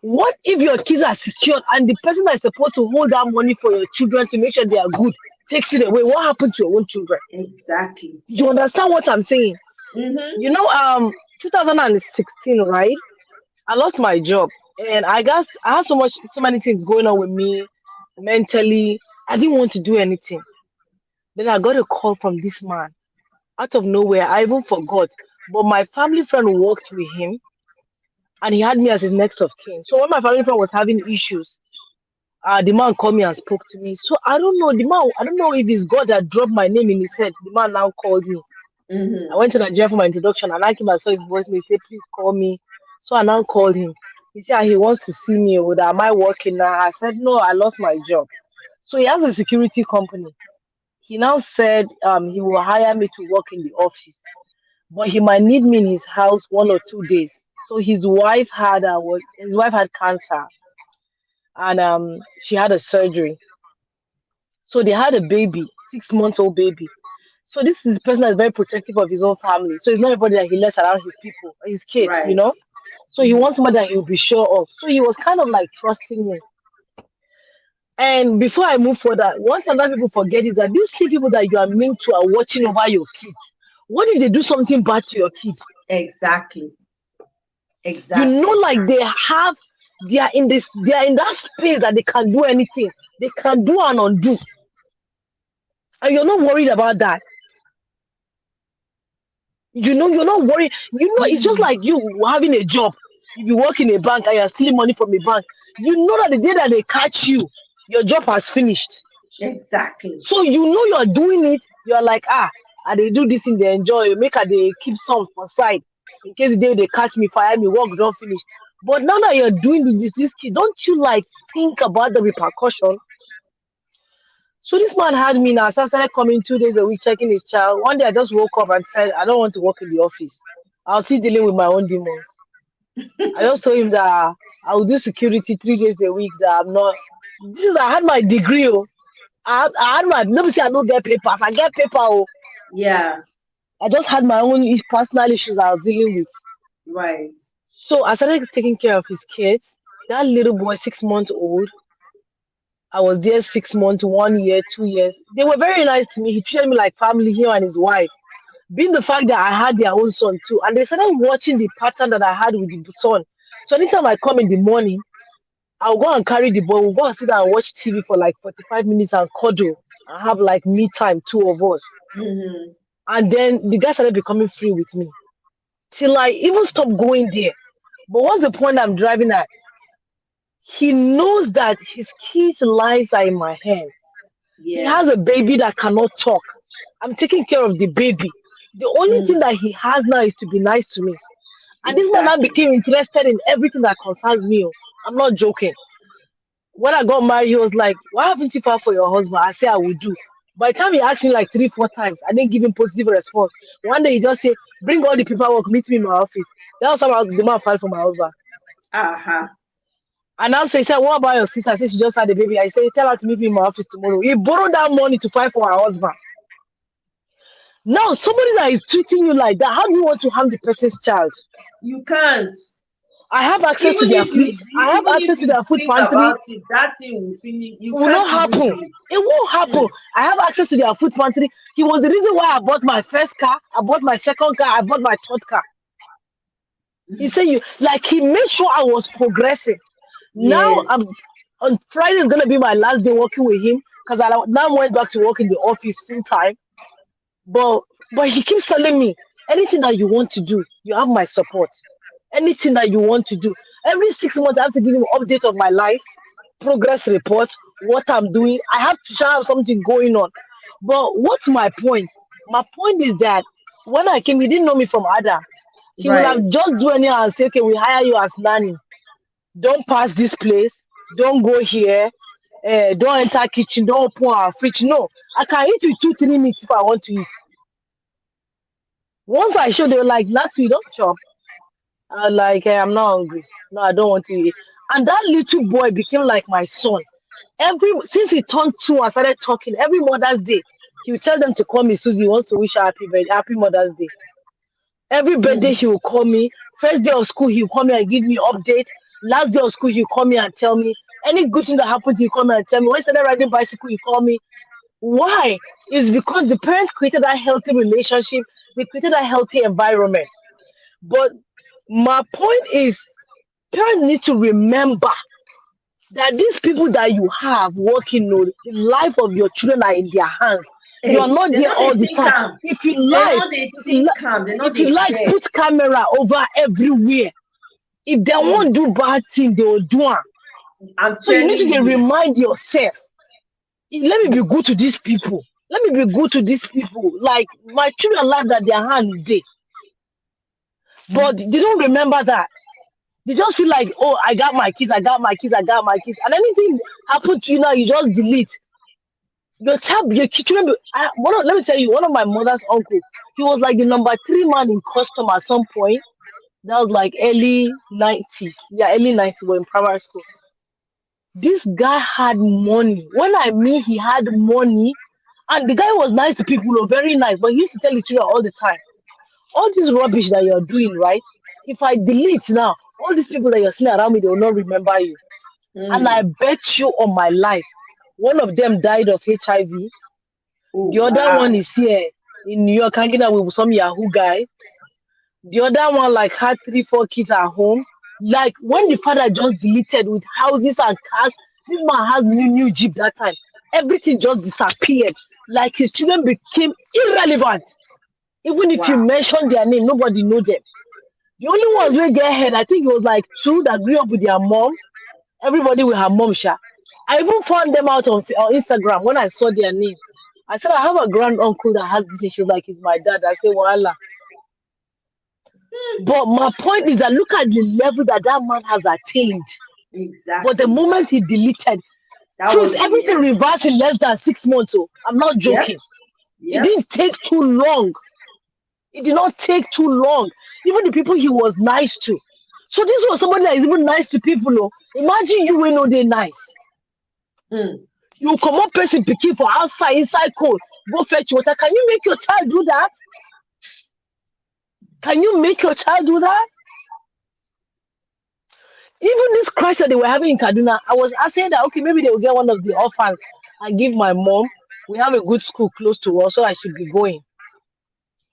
What if your kids are secured and the person that is supposed to hold that money for your children to make sure they are good takes it away? What happened to your own children? Exactly. You understand what I'm saying? Mm-hmm. 2016, right? I lost my job, and I guess I had so many things going on with me mentally. I didn't want to do anything. Then I got a call from this man out of nowhere. I even forgot, but my family friend worked with him, and he had me as his next of kin. So when my family friend was having issues, the man called me and spoke to me. So I don't know the man. I don't know if it's God that dropped my name in his head. The man now called me. I Mm-hmm. went to Nigeria for my introduction, and I came and saw his voice. He said, "Please call me." So I now called him. He said, he wants to see me. Or that am I working now? I said, no, I lost my job. So he has a security company. He now said he will hire me to work in the office, but he might need me in his house 1 or 2 days. So his wife had cancer, and she had a surgery. So they had a baby, 6 months old baby. So this is a person that's very protective of his own family. So it's not everybody that he lets around his people, his kids, you Right. know. So he wants somebody that he'll be sure of. So he was kind of like trusting me. And before I move further, one thing that people forget is that these same people that you are meant to are watching over your kid. What if they do something bad to your kid? Exactly. You know, Exactly. like they are in that space that they can do anything. They can do and undo. And you're not worried about that. You're not worried. It's just like you having a job. If you work in a bank and you're stealing money from a bank, you know that the day that they catch you, your job has finished. Exactly. So you know you're doing it. You're like, and they do this in they enjoy. Make her they keep some for side in case the day they catch me, fire me, work don't finish. But now that you're doing this kid, don't you like think about the repercussion? So this man had me now. So I started coming 2 days a week, checking his child. One day I just woke up and said, I don't want to work in the office. I'll still dealing with my own demons. I just told him that I will do security 3 days a week. That I'm not. This is I had my degree. Oh. I had my. Nobody say I don't get papers. I get paper. Oh. Yeah. I just had my own personal issues I was dealing with. Right. So I started taking care of his kids. That little boy, 6 months old. I was there 6 months, 1 year, 2 years. They were very nice to me. He treated me like family, him and his wife. Being the fact that I had their own son too. And they started watching the pattern that I had with the son. So anytime I come in the morning, I'll go and carry the boy. We'll go and sit down and watch TV for like 45 minutes and cuddle and have like me time, two of us. Mm-hmm. And then the guy started becoming free with me. Till I even stopped going there. But what's the point I'm driving at? He knows that his kids' lives are in my hand. He has a Yes. baby that cannot talk. I'm taking care of the baby. The only thing Mm. that he has now is to be nice to me. And this man now Exactly. became interested in everything that concerns me. Oh. I'm not joking. When I got married, he was like, "Why haven't you filed for your husband?" I said, "I will do." By the time he asked me like 3, 4 times, I didn't give him positive response. One day he just said, "Bring all the paperwork, meet me in my office." That was how the man filed for my husband. Uh-huh. And now say, he said, "What about your sister?" I said, "She just had a baby." I said, "Tell her to meet me in my office tomorrow." He borrowed that money to fight for her husband. Now, somebody that is treating you like that, how do you want to harm the person's child? You can't. I have access to Even their if food. you I have even if access to you their food think pantry. about it, that thing will finish. You Will can't not even happen. do it. It won't Hmm. happen. I have access to their food pantry. He was the reason why I bought my first car. I bought my second car. I bought my third car. He said you like he made sure I was progressing. Now Yes. I'm on Friday is gonna be my last day working with him because I now went back to work in the office full time. But but he keeps telling me anything that you want to do, you have my support. Anything that you want to do. Every 6 months I have to give him an update of my life, progress report, what I'm doing. I have to have something going on. But what's my point? My point is that when I came, he didn't know me from Ada. He will have Right. just do anyhow and say, okay, we hire you as nanny. Don't pass this place. Don't go here. Don't enter kitchen. Don't open our fridge. No, I can eat with 2, 3 minutes if I want to eat. Once I show, they were like, last week, don't chop. I like, I'm not hungry. No, I don't want to eat. And that little boy became like my son. Every since he turned 2 and started talking, every Mother's Day, he would tell them to call me Susie. He wants to wish her happy birthday, happy Mother's Day. Every birthday Mm. he will call me. First day of school, he'll call me and give me update. Last day of school, he'll call me and tell me any good thing that happened. He'll call me and tell me. When he started riding bicycle, he call me. Why? It's because the parents created that healthy relationship. They created a healthy environment. But my point is, parents need to remember that these people that you have working on the life of your children are in their hands. You are not They there know they all the think time. calm. If you They like, know they if you think like, calm. They know if you they like, care. put camera over everywhere. If they Mm. won't do bad thing, they will do it. I'm So you need to telling dey you. remind yourself, let me be good to these people. Let me be good to these people. Like my children life that their hand day, but they don't remember that. They just feel like, oh, I got my kids, I got my kids, I got my kids, and anything happen to you now, you just delete. Your child, your children. Let me tell you, one of my mother's uncle, he was like the number 3 man in custom at some point. That was like early 90s. Yeah, early 90s. We're in primary school. This guy had money. When I mean he had money, and the guy was nice to people, very nice, but he used to tell the children all the time, all this rubbish that you're doing, right? If I delete now, all these people that you're seeing around me, they will not remember you. And I Mm. bet you on my life, one of them died of HIV. Oh The other one wow. is here in New York hanging out with some Yahoo guy. The other one like had 3, 4 kids at home. Like when the father just deleted with houses and cars, this man has new jeep that time. Everything just disappeared. Like his children became irrelevant. Even if you Wow. mention their name, nobody know them. The only ones Mm. who get ahead, I think it was like 2 that grew up with their mom. Everybody with her mom, sha. I even found them out on Instagram when I saw their name. I said, I have a grand uncle that has this. And she was like, he's my dad. I said, Voila. But my point is that look at the level that that man has attained. But the Exactly. moment he deleted, That since was the everything end. reversed in less than 6 months, oh, I'm not Yep. joking. It Yep. didn't take too long. It did not take too long. Even the people he was nice to. So this was somebody that is even nice to people. Oh. Imagine you when no they nice. Mm. You come up person picking for outside, inside cold, go fetch water. Can you make your child do that? Can you make your child do that? Even this crisis that they were having in Kaduna, I was asking that okay, maybe they will get one of the orphans and give my mom. We have a good school close to us, so I should be going.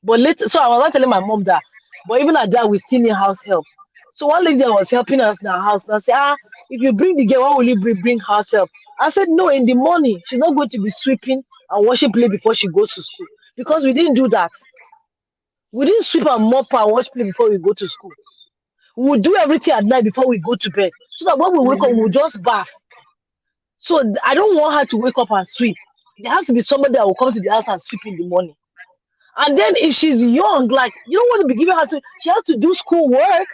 But later, so I was not telling my mom that. But even at that, we still need house help. So one lady that was helping us in our house, and I said, if you bring the girl, why will you bring house help? I said, no, in the morning, she's not going to be sweeping and washing plate before she goes to school. Because we didn't do that. We didn't sweep and mop and wash plate before we go to school. We would do everything at night before we go to bed. So that when we wake up, we'll Mm-hmm. just bath. So I don't want her to wake up and sweep. There has to be somebody that will come to the house and sweep in the morning. And then if she's young, like you don't want to be giving her to, she has to do school work.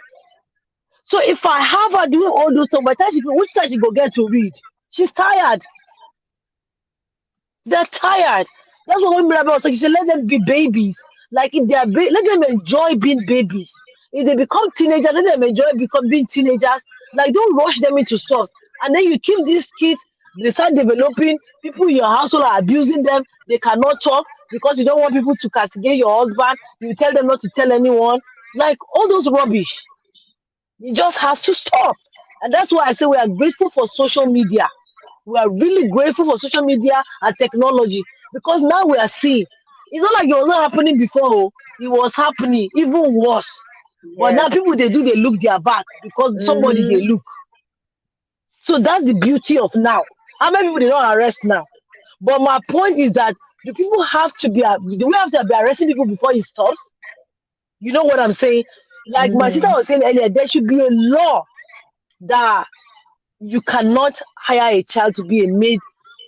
So if I have her doing all those stuff, by the time which time she go get to read? She's tired. They're tired. That's what when Mirabel was like. She said, let them be babies. Like if they're let them enjoy being babies. If they become teenagers, let them enjoy being teenagers. Like don't rush them into stuff. And then you keep these kids, they start developing. People in your household are abusing them. They cannot talk because you don't want people to castigate your husband. You tell them not to tell anyone. Like all those rubbish. It just has to stop. And that's why I say we are grateful for social media. We are really grateful for social media and technology because now we are seeing. It's not like it was not happening before. Oh. It was happening even worse. But now people Yes. they look their back because somebody they Mm-hmm. look. So that's the beauty of now. How many people they don't arrest now? But my point is that do we have to be arresting people before it stops? You know what I'm saying? Like my sister Mm-hmm. was saying earlier, there should be a law that You cannot hire a child to be a maid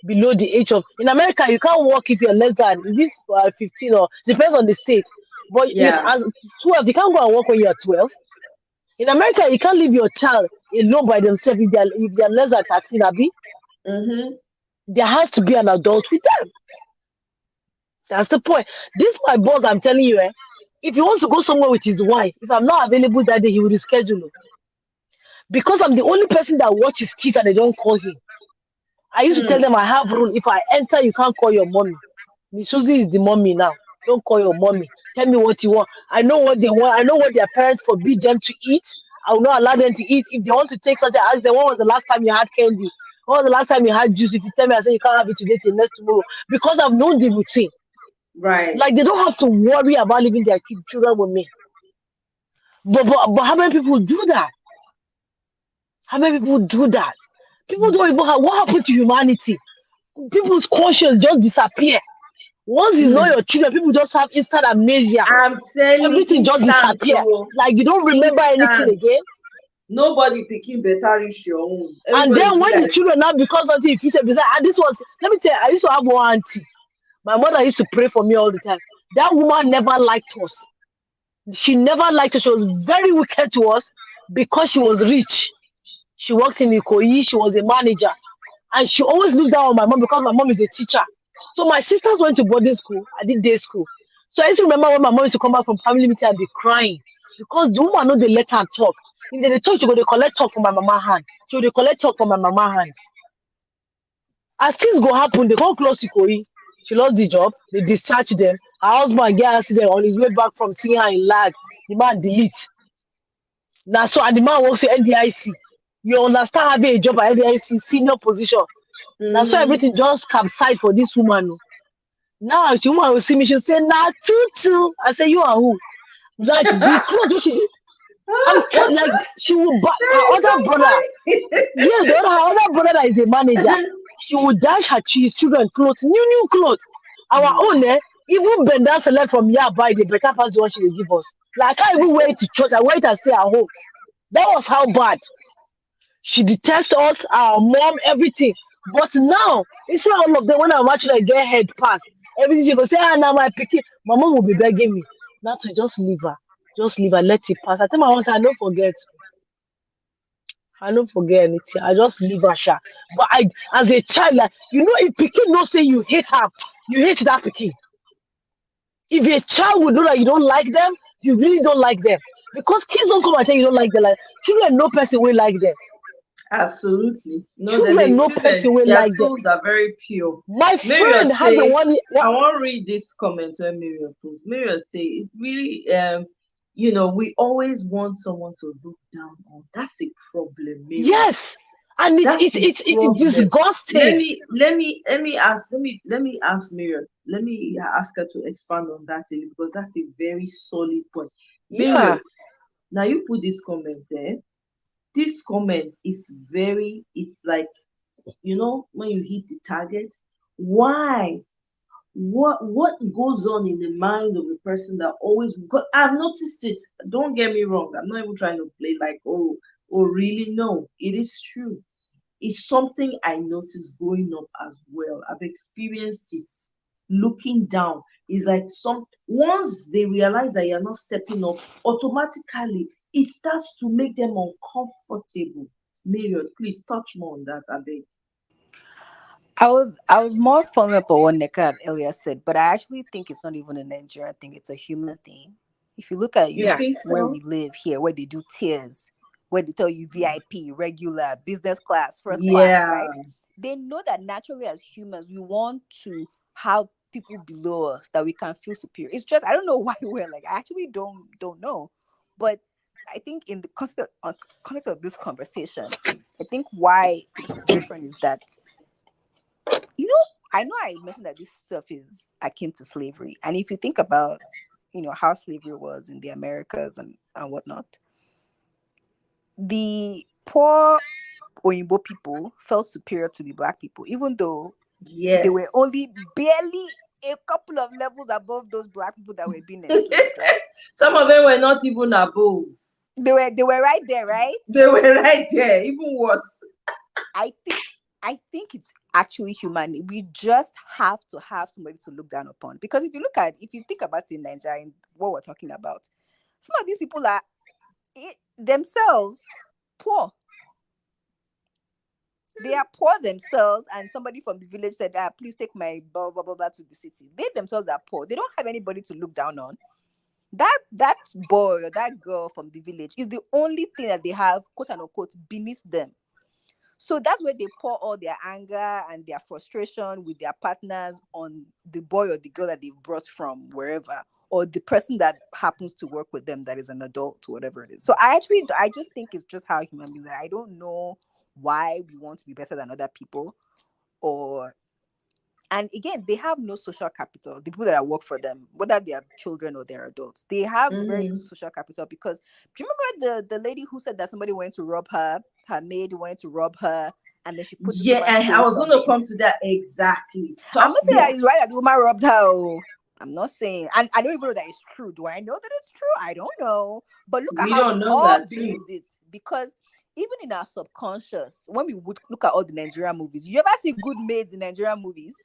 below the age of. In America, you can't work if you're less than, is it 15, or depends on the state. But you Yeah. as 12, you can't go and work when you're 12. In America, you can't leave your child alone by themselves if they're less than 13, Abby. Mm-hmm. There has to be an adult with them. That's the point. This my boss, I'm telling you, if he wants to go somewhere with his wife, if I'm not available that day, he will reschedule. Because I'm the only person that watches kids and they don't call him. I used to tell Hmm. them I have rule. If I enter, you can't call your mommy. Miss Susie is the mommy now. Don't call your mommy. Tell me what you want. I know what they want. I know what their parents forbid them to eat. I will not allow them to eat. If they want to take something, I ask them, when was the last time you had candy? When was the last time you had juice? If you tell me, I say you can't have it today till next tomorrow. Because I've known the routine. Right. Like they don't have to worry about leaving their children with me. But how many people do that? How many people do that? People don't even have what happened to humanity. People's conscience just disappear. Once it's not Hmm. your children, people just have instant amnesia. I'm telling you, Everything just instant, disappear. oh, Like you don't remember anything instant. again. Nobody picking better reach your own. And Everybody then be when the like, children now because something if you say beside, and this was let me tell you, I used to have one auntie. My mother used to pray for me all the time. That woman never liked us. She never liked us. She was very wicked to us because she was rich. She worked in Ikoyi. She was a manager. And she always looked down on my mom because my mom is a teacher. So my sisters went to boarding school. I did day school. So I used to remember when my mom used to come back from family meeting and be crying because the woman know they let her talk. If they dey talk, she go they collect talk from my mama hand. She go dey collect talk from my mama hand. As things go happen, they come close Ikoyi. She lost the job. They discharge them. Her husband get accident on his way back from seeing her in lag. The man delete. Now so and the man works with NDIC. You understand having a job at NDIC senior position. Now so mm-hmm. everything just capsized for this woman. Oh. Now the woman will see me, she'll say, nah, tutu. I say, you are who? Like the clothes wey she like she will buy her That is other brother. so Yeah, her other brother that is a manager. funny. She will dash his children clothes, new clothes. Our Hmm. own, even Benda select from here buy the better pass the one she will give us. Like I can't even wear it to church. I wear it and stay at home. That was how bad. She detests us, our mom, everything. But now, instead of all of them, when I'm actually get head pass, everything she go say, ah, now my picking, my mom will be begging me. Now to just leave her. Just leave her, let it pass. I tell my mom, say, I don't forget. I don't forget anything. I just leave her, sha. But I, as a child, like, if picking no say you hate her, you hate that picking. If a child would know that you don't like them, you really don't like them. Because kids don't come and tell you don't like them. Like, children, no person will like them. Absolutely. No, that Children, the no person children, will their like them. souls are very pure. My Myriad friend has a say, one. I want to read this comment when Myriad post. Myriad say, it really, we always want someone to look down on. That's a problem, Myriad. Yes, and it's That's it's a it's it's problem. Let disgusting. me let me ask Myriad. Let me ask her to expand on that a little because that's a very solid point. Yeah. Myriad, now you put this comment there. This comment is very, it's like, when you hit the target. Why? What goes on in the mind of a person that always, because I've noticed it. Don't get me wrong. I'm not even trying to play like, oh really. No, it is true. It's something I noticed growing up as well. I've experienced it. Looking down is like some once they realize that you're not stepping up, automatically it starts to make them uncomfortable. Myriad, please touch more on that, I beg. I was more following up on what Nneka had earlier said, but I actually think it's not even a Nigerian thing, it's a human thing. If you look at, You Yeah. think where so? we live here, where they do tiers, where they tell you VIP, regular, business class, first class, Yeah. right? They know that naturally as humans, we want to have people below us that we can feel superior. It's just I don't know why we're like I actually don't know. But I think in the context of this conversation, I think why it's different is that you know, I know I mentioned that this stuff is akin to slavery. And if you think about, how slavery was in the Americas and whatnot, the poor Oyinbo people felt superior to the black people, even though they were Yes. only barely a couple of levels above those black people that were being enslaved, right? Some of them were not even above. They were right there, right? They were right there, even worse. I think I think it's actually human. We just have to have somebody to look down upon. Because if you think about it in Nigeria and what we're talking about, some of these people are themselves poor. They are poor themselves, and somebody from the village said, please take my blah blah blah blah to the city. They themselves are poor. They don't have anybody to look down on. That boy or that girl from the village is the only thing that they have, quote unquote, beneath them. So that's where they pour all their anger and their frustration with their partners on the boy or the girl that they've brought from wherever, or the person that happens to work with them that is an adult, or whatever it is. So I just think it's just how human beings are. I don't know why we want to be better than other people, or and again, they have no social capital. The people that work for them, whether they are children or they're adults, they have very little Mm-hmm. social capital. Because do you remember the lady who said that somebody went to rob her, her maid wanted to rob her, and then she put this Yeah, woman's and I face was on gonna the come to that exactly. I'm Talk, not saying that yeah. it's right that the woman robbed her. Oh. I'm not saying, and I don't even know that it's true. Do I know that it's true? I don't know. But look at We how we don't know all that too. believed it. Because even in our subconscious, when we would look at all the Nigerian movies, you ever see good maids in Nigerian movies?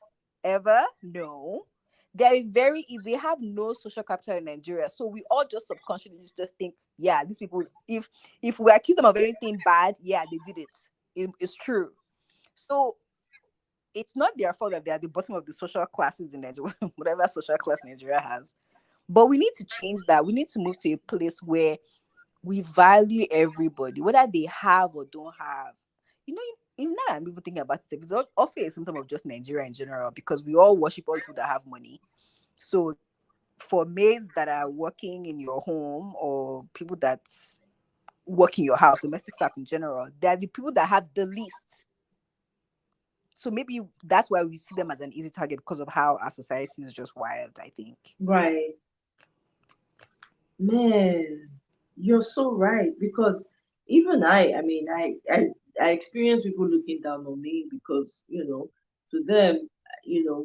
Ever? No. They're very easy. They have no social capital in Nigeria. So we all just subconsciously just think, yeah, these people, if we accuse them of anything bad, yeah, they did it. It's true. So it's not their fault that they are the bottom of the social classes in Nigeria, whatever social class Nigeria has. But we need to change that. We need to move to a place where we value everybody, whether they have or don't have. You know, even now I'm even thinking about it, it's also a symptom of just Nigeria in general, because we all worship all people that have money. So for maids that are working in your home, or people that work in your house, domestic staff in general, they're the people that have the least. So maybe that's why we see them as an easy target, because of how our society is just wired, I think. Right. Man, you're so right because even I mean, I experience people looking down on me because, to them,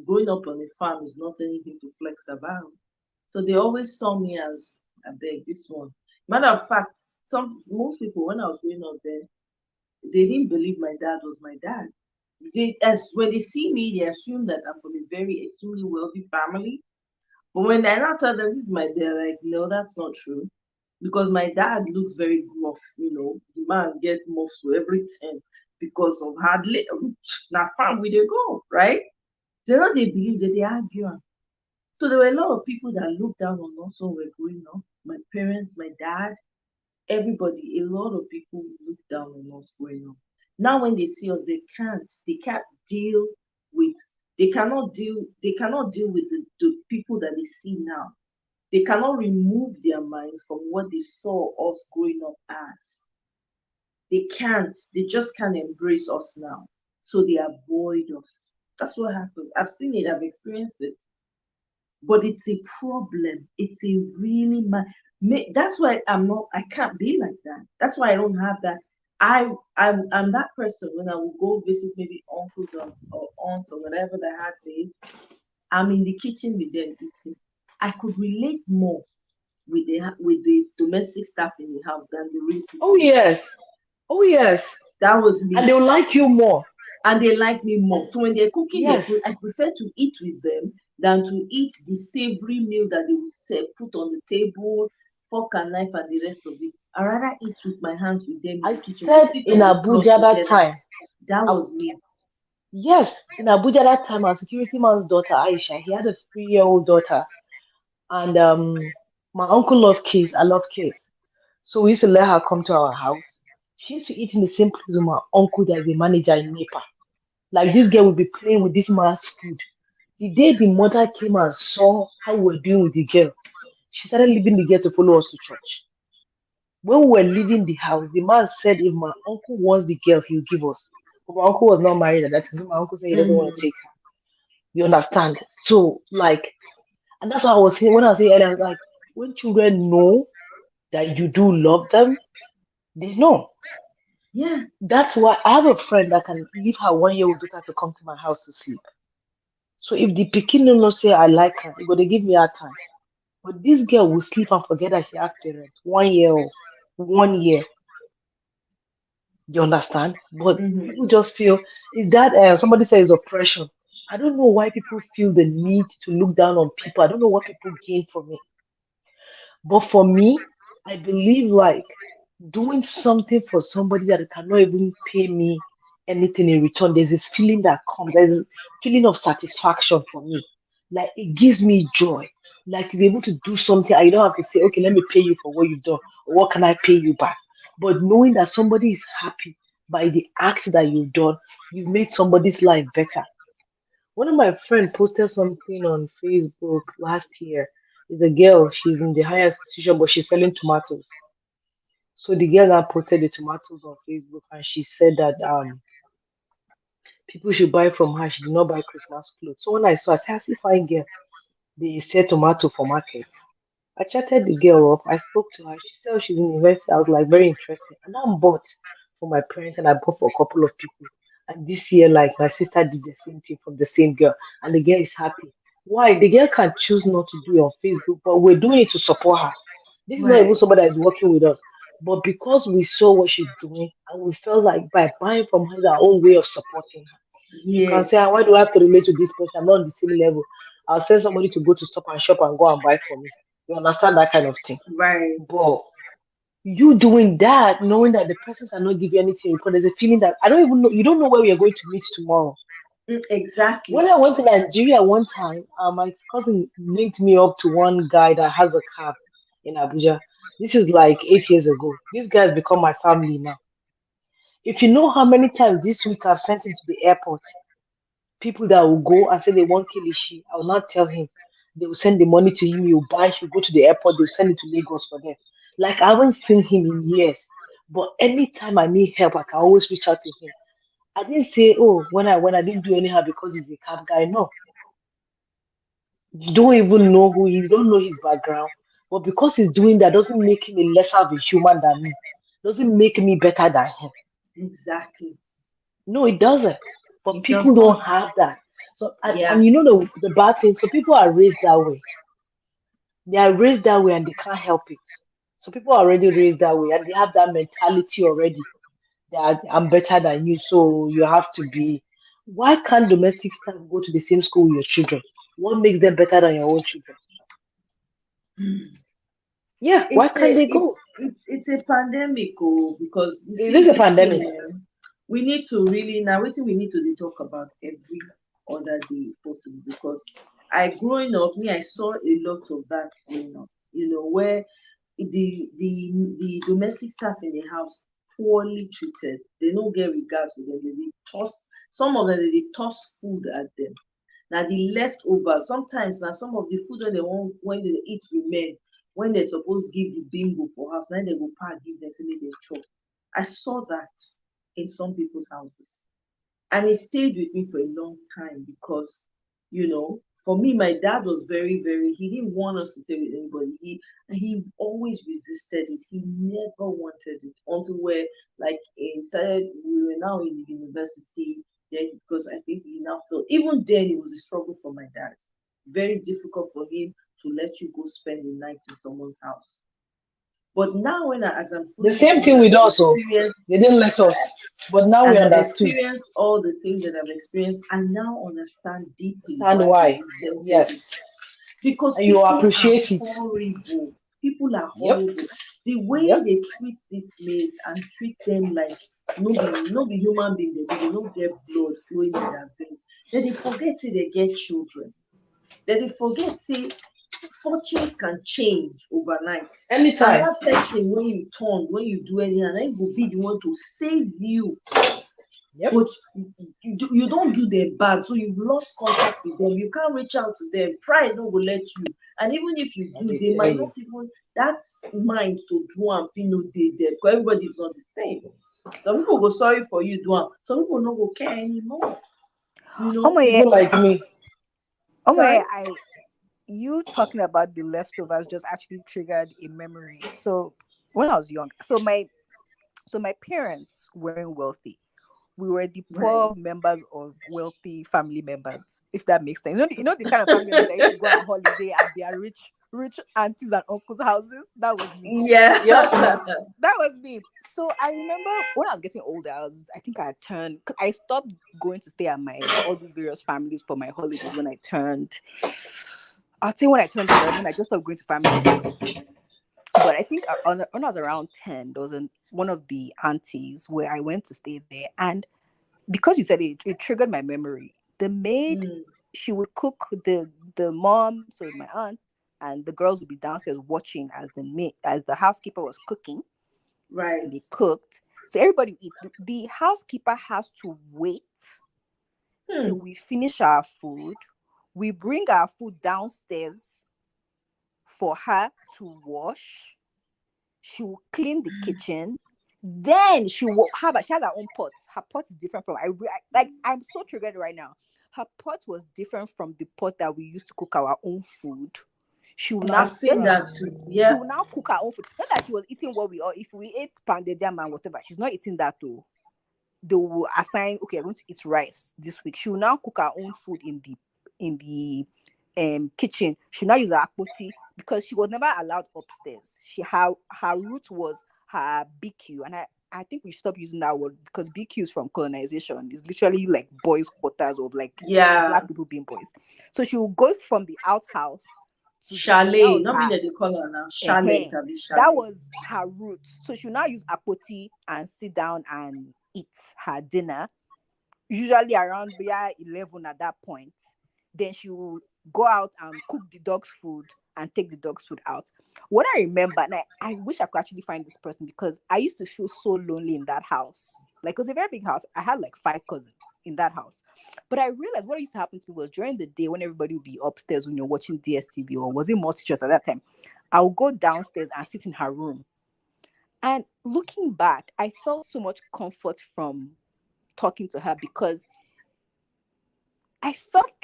growing up on a farm is not anything to flex about. So they always saw me as, I beg this one. Matter of fact, most people when I was growing up there, they didn't believe my dad was my dad. As when they see me, they assume that I'm from a very extremely wealthy family. But when I now tell them this is my dad, like, no, that's not true. Because my dad looks very gruff, the man get muscle everything because of hard labor. Now farm we they go, right? They believe that they argue. So there were a lot of people that looked down on us when we were growing up. My parents, my dad, everybody, a lot of people look down on us growing up. Now when they see us, they can't deal with they cannot deal with the people that they see now. They cannot remove their mind from what they saw us growing up as. They just can't embrace us now. So they avoid us. That's what happens. I've seen it, I've experienced it. But it's a problem. It's a really that's why I can't be like that. That's why I don't have that. I'm that person when I will go visit maybe uncles or aunts or whatever that had kids. I'm in the kitchen with them eating. I could relate more with the domestic staff in the house than the real Oh people. yes. Oh yes. That was And me. they'll like you more. And they like me more. So when they're cooking their Yes. food, I prefer to eat with them than to eat the savory meal that they will put on the table, fork and knife and the rest of it. I rather eat with my hands with them in I the kitchen. We said sit in on the floor Abuja that together. time. That I, was me. yes, in Abuja that time, our security man's daughter Aisha, he had a 3-year-old daughter, and my uncle loved kids. I love kids, so we used to let her come to our house. She used to eat in the same place with my uncle that is a manager in NEPA. Like this girl would be playing with this man's food. The day the mother came and saw how we were doing with the girl, she started leaving the girl to follow us to church. When we were leaving the house, the man said if my uncle wants the girl, he'll give us. But my uncle was not married at that time, so my uncle said he doesn't want to Hmm. take her. You understand? So, like, and that's what I was saying when I was saying earlier, I was like, when children know that you do love them, they know. Yeah. That's why I have a friend that can leave her 1-year-old daughter to come to my house to sleep. So if the pikin no know say I like her, they go to give me her time. But this girl will sleep and forget that she has parents. 1 year old, 1 year. You understand? But Mm-hmm. people just feel is that somebody says oppression. I don't know why people feel the need to look down on people. I don't know what people gain from it. But for me, I believe like doing something for somebody that cannot even pay me anything in return, there's a feeling that comes. There's a feeling of satisfaction for me. Like it gives me joy. Like to be able to do something, I don't have to say, okay, let me pay you for what you've done, or what can I pay you back? But knowing that somebody is happy by the act that you've done, you've made somebody's life better. One of my friend posted something on Facebook last year. Is a girl, she's in the higher institution, but she's selling tomatoes. So the girl now posted the tomatoes on Facebook and she said that people should buy from her. She did not buy Christmas clothes. So when I saw, I said, I see fine girl, they sell tomato for market. I chatted the girl up. I spoke to her. She said oh, she's in university. I was like very interested. And I bought for my parents and I bought for a couple of people. And this year, like my sister did the same thing from the same girl. And the girl is happy. Why? The girl can choose not to do it on Facebook, but we're doing it to support her. This is not even Right. somebody that is working with us. But because we saw what she's doing and we felt like by buying from her is our own way of supporting her. You can say, "Ah, why Yes. do I have to relate to this person? I'm not on the same level. I'll send somebody to go to stop and shop and go and buy for me. You understand that kind of thing. Right. But you doing that, knowing that the person cannot give you anything in return, there's a feeling that I don't even know, you don't know where we are going to meet tomorrow. Exactly. When I went to Nigeria one time, my cousin linked me up to one guy that has a cab in Abuja. This is like 8 years ago. This guy has become my family now. If you know how many times this week I've sent him to the airport, people that will go and say they want Kilishi, I will not tell him. They will send the money to him. He'll buy. He'll go to the airport. They'll send it to Lagos for them. Like I haven't seen him in years, but anytime I need help, I can always reach out to him. I didn't say, oh, when I didn't do anyhow because he's a cab guy. No, you don't even know who he. You don't know his background, but because he's doing that doesn't make him a lesser of a human than me. Doesn't make me better than him. Exactly. No, it doesn't. But It people does not. don't have that. So and Yeah. you know the bad thing. So people are raised that way. They are raised that way and they can't help it. So people are already raised that way and they have that mentality already that I'm better than you, so you have to be. Why can't domestic staff go to the same school with your children? What makes them better than your own children? Yeah, why it's can't a they it's go? it's a pandemic, oh, because you Is see this a this thing, pandemic? we need to really now wetin we need to dey talk about every other day if possible, because I growing up, me, I saw a lot of that growing up, where the domestic staff in the house poorly treated. They no get regard for them. They dey toss, some of them they dey toss food at them. Na the leftover, sometimes na some of the food wey dem wan when they eat remain, when they suppose give the bingo for house, na im dem go pack give them say make dem chop. I saw that in some people's houses, and it stayed with me for a long time because, for me, my dad was very, very, he didn't want us to stay with anybody. He always resisted it. He never wanted it until where, like, started, we were now in the university. Then, because I think he now felt, even then, it was a struggle for my dad. Very difficult for him to let you go spend the night in someone's house. But now, as I'm The fully same grown thing and with I've us, oh. experienced They didn't let us. But now we understood. all the things that I've experienced, I now understand deeply Understand why they why. resented it. Yes. Because And you people are appreciate it. horrible. People are Yep. horrible. The way Yep. they treat these maids and treat them like no be human being, they don't get blood flowing in their veins. Then they forget say they get children. Then they forget say fortunes can change overnight. And Anytime. that person, when you do anything, and then go be the one to save you, Yep. but you don't do them bad, so you've lost contact with them, you can't reach out to them, pride no go let you. And even if you And do, they they tell might not you. even, that mind to do am fit no dey there, because everybody is not the same. Some people go sorry for you do am, some people no go care anymore, you Oh know my, People like me. oh sorry. my, I you talking about the leftovers just actually triggered a memory. So when I was young, so my parents weren't wealthy. We were the Right. poor members of wealthy family members, if that makes sense. You know the kind of family members that used to go on holiday and they are rich rich aunties and uncles' houses. That was me. Yeah. Yep. That was me. So I remember when I was getting older, I think I turned, cause I stopped going to stay at my all these various families for my holidays when I turned. I'll say when I turned 11, I just stopped going to family dates. But I think when I was around 10, there was one of the aunties where I went to stay there, and because you said it, it triggered my memory. The maid, Mm, she would cook, the mom, so my aunt, and the girls would be downstairs watching as the housekeeper was cooking, and right. they cooked. So everybody would eat. The housekeeper has to wait till Hmm. we finish our food. We bring our food downstairs for her to wash. She will clean the kitchen. Then she will have she has her own pot. Her pot is different from like I'm so triggered right now. Her pot was different from the pot that we used to cook our own food. She will I've now seen that too. she Yeah. will now cook her own food. Not that she was eating what we all if we ate pounded jam and whatever, she's not eating that too. They will assign, okay, I'm going to eat rice this week. She will now cook her own food in the kitchen. She now use her akpoti because she was never allowed upstairs. Her root was her BQ, and I think we should stop using that word because BQ is from colonization. It's literally like boys' quarters of like Yeah. black people being boys. So she will go from the outhouse to the kitchen. That Chalet. was Not being her. that they call her now. Chalet. It be That chalet. was her route. So she'll now use apoti and sit down and eat her dinner, usually around 11 at that point. Then she will go out and cook the dog's food and take the dog's food out. What I remember, and I wish I could actually find this person because I used to feel so lonely in that house. Like it was a very big house. I had like 5 cousins in that house. But I realized what used to happen to me was during the day when everybody would be upstairs when you're watching DSTV or was it multi-choice at that time, I would go downstairs and sit in her room. And looking back, I felt so much comfort from talking to her because I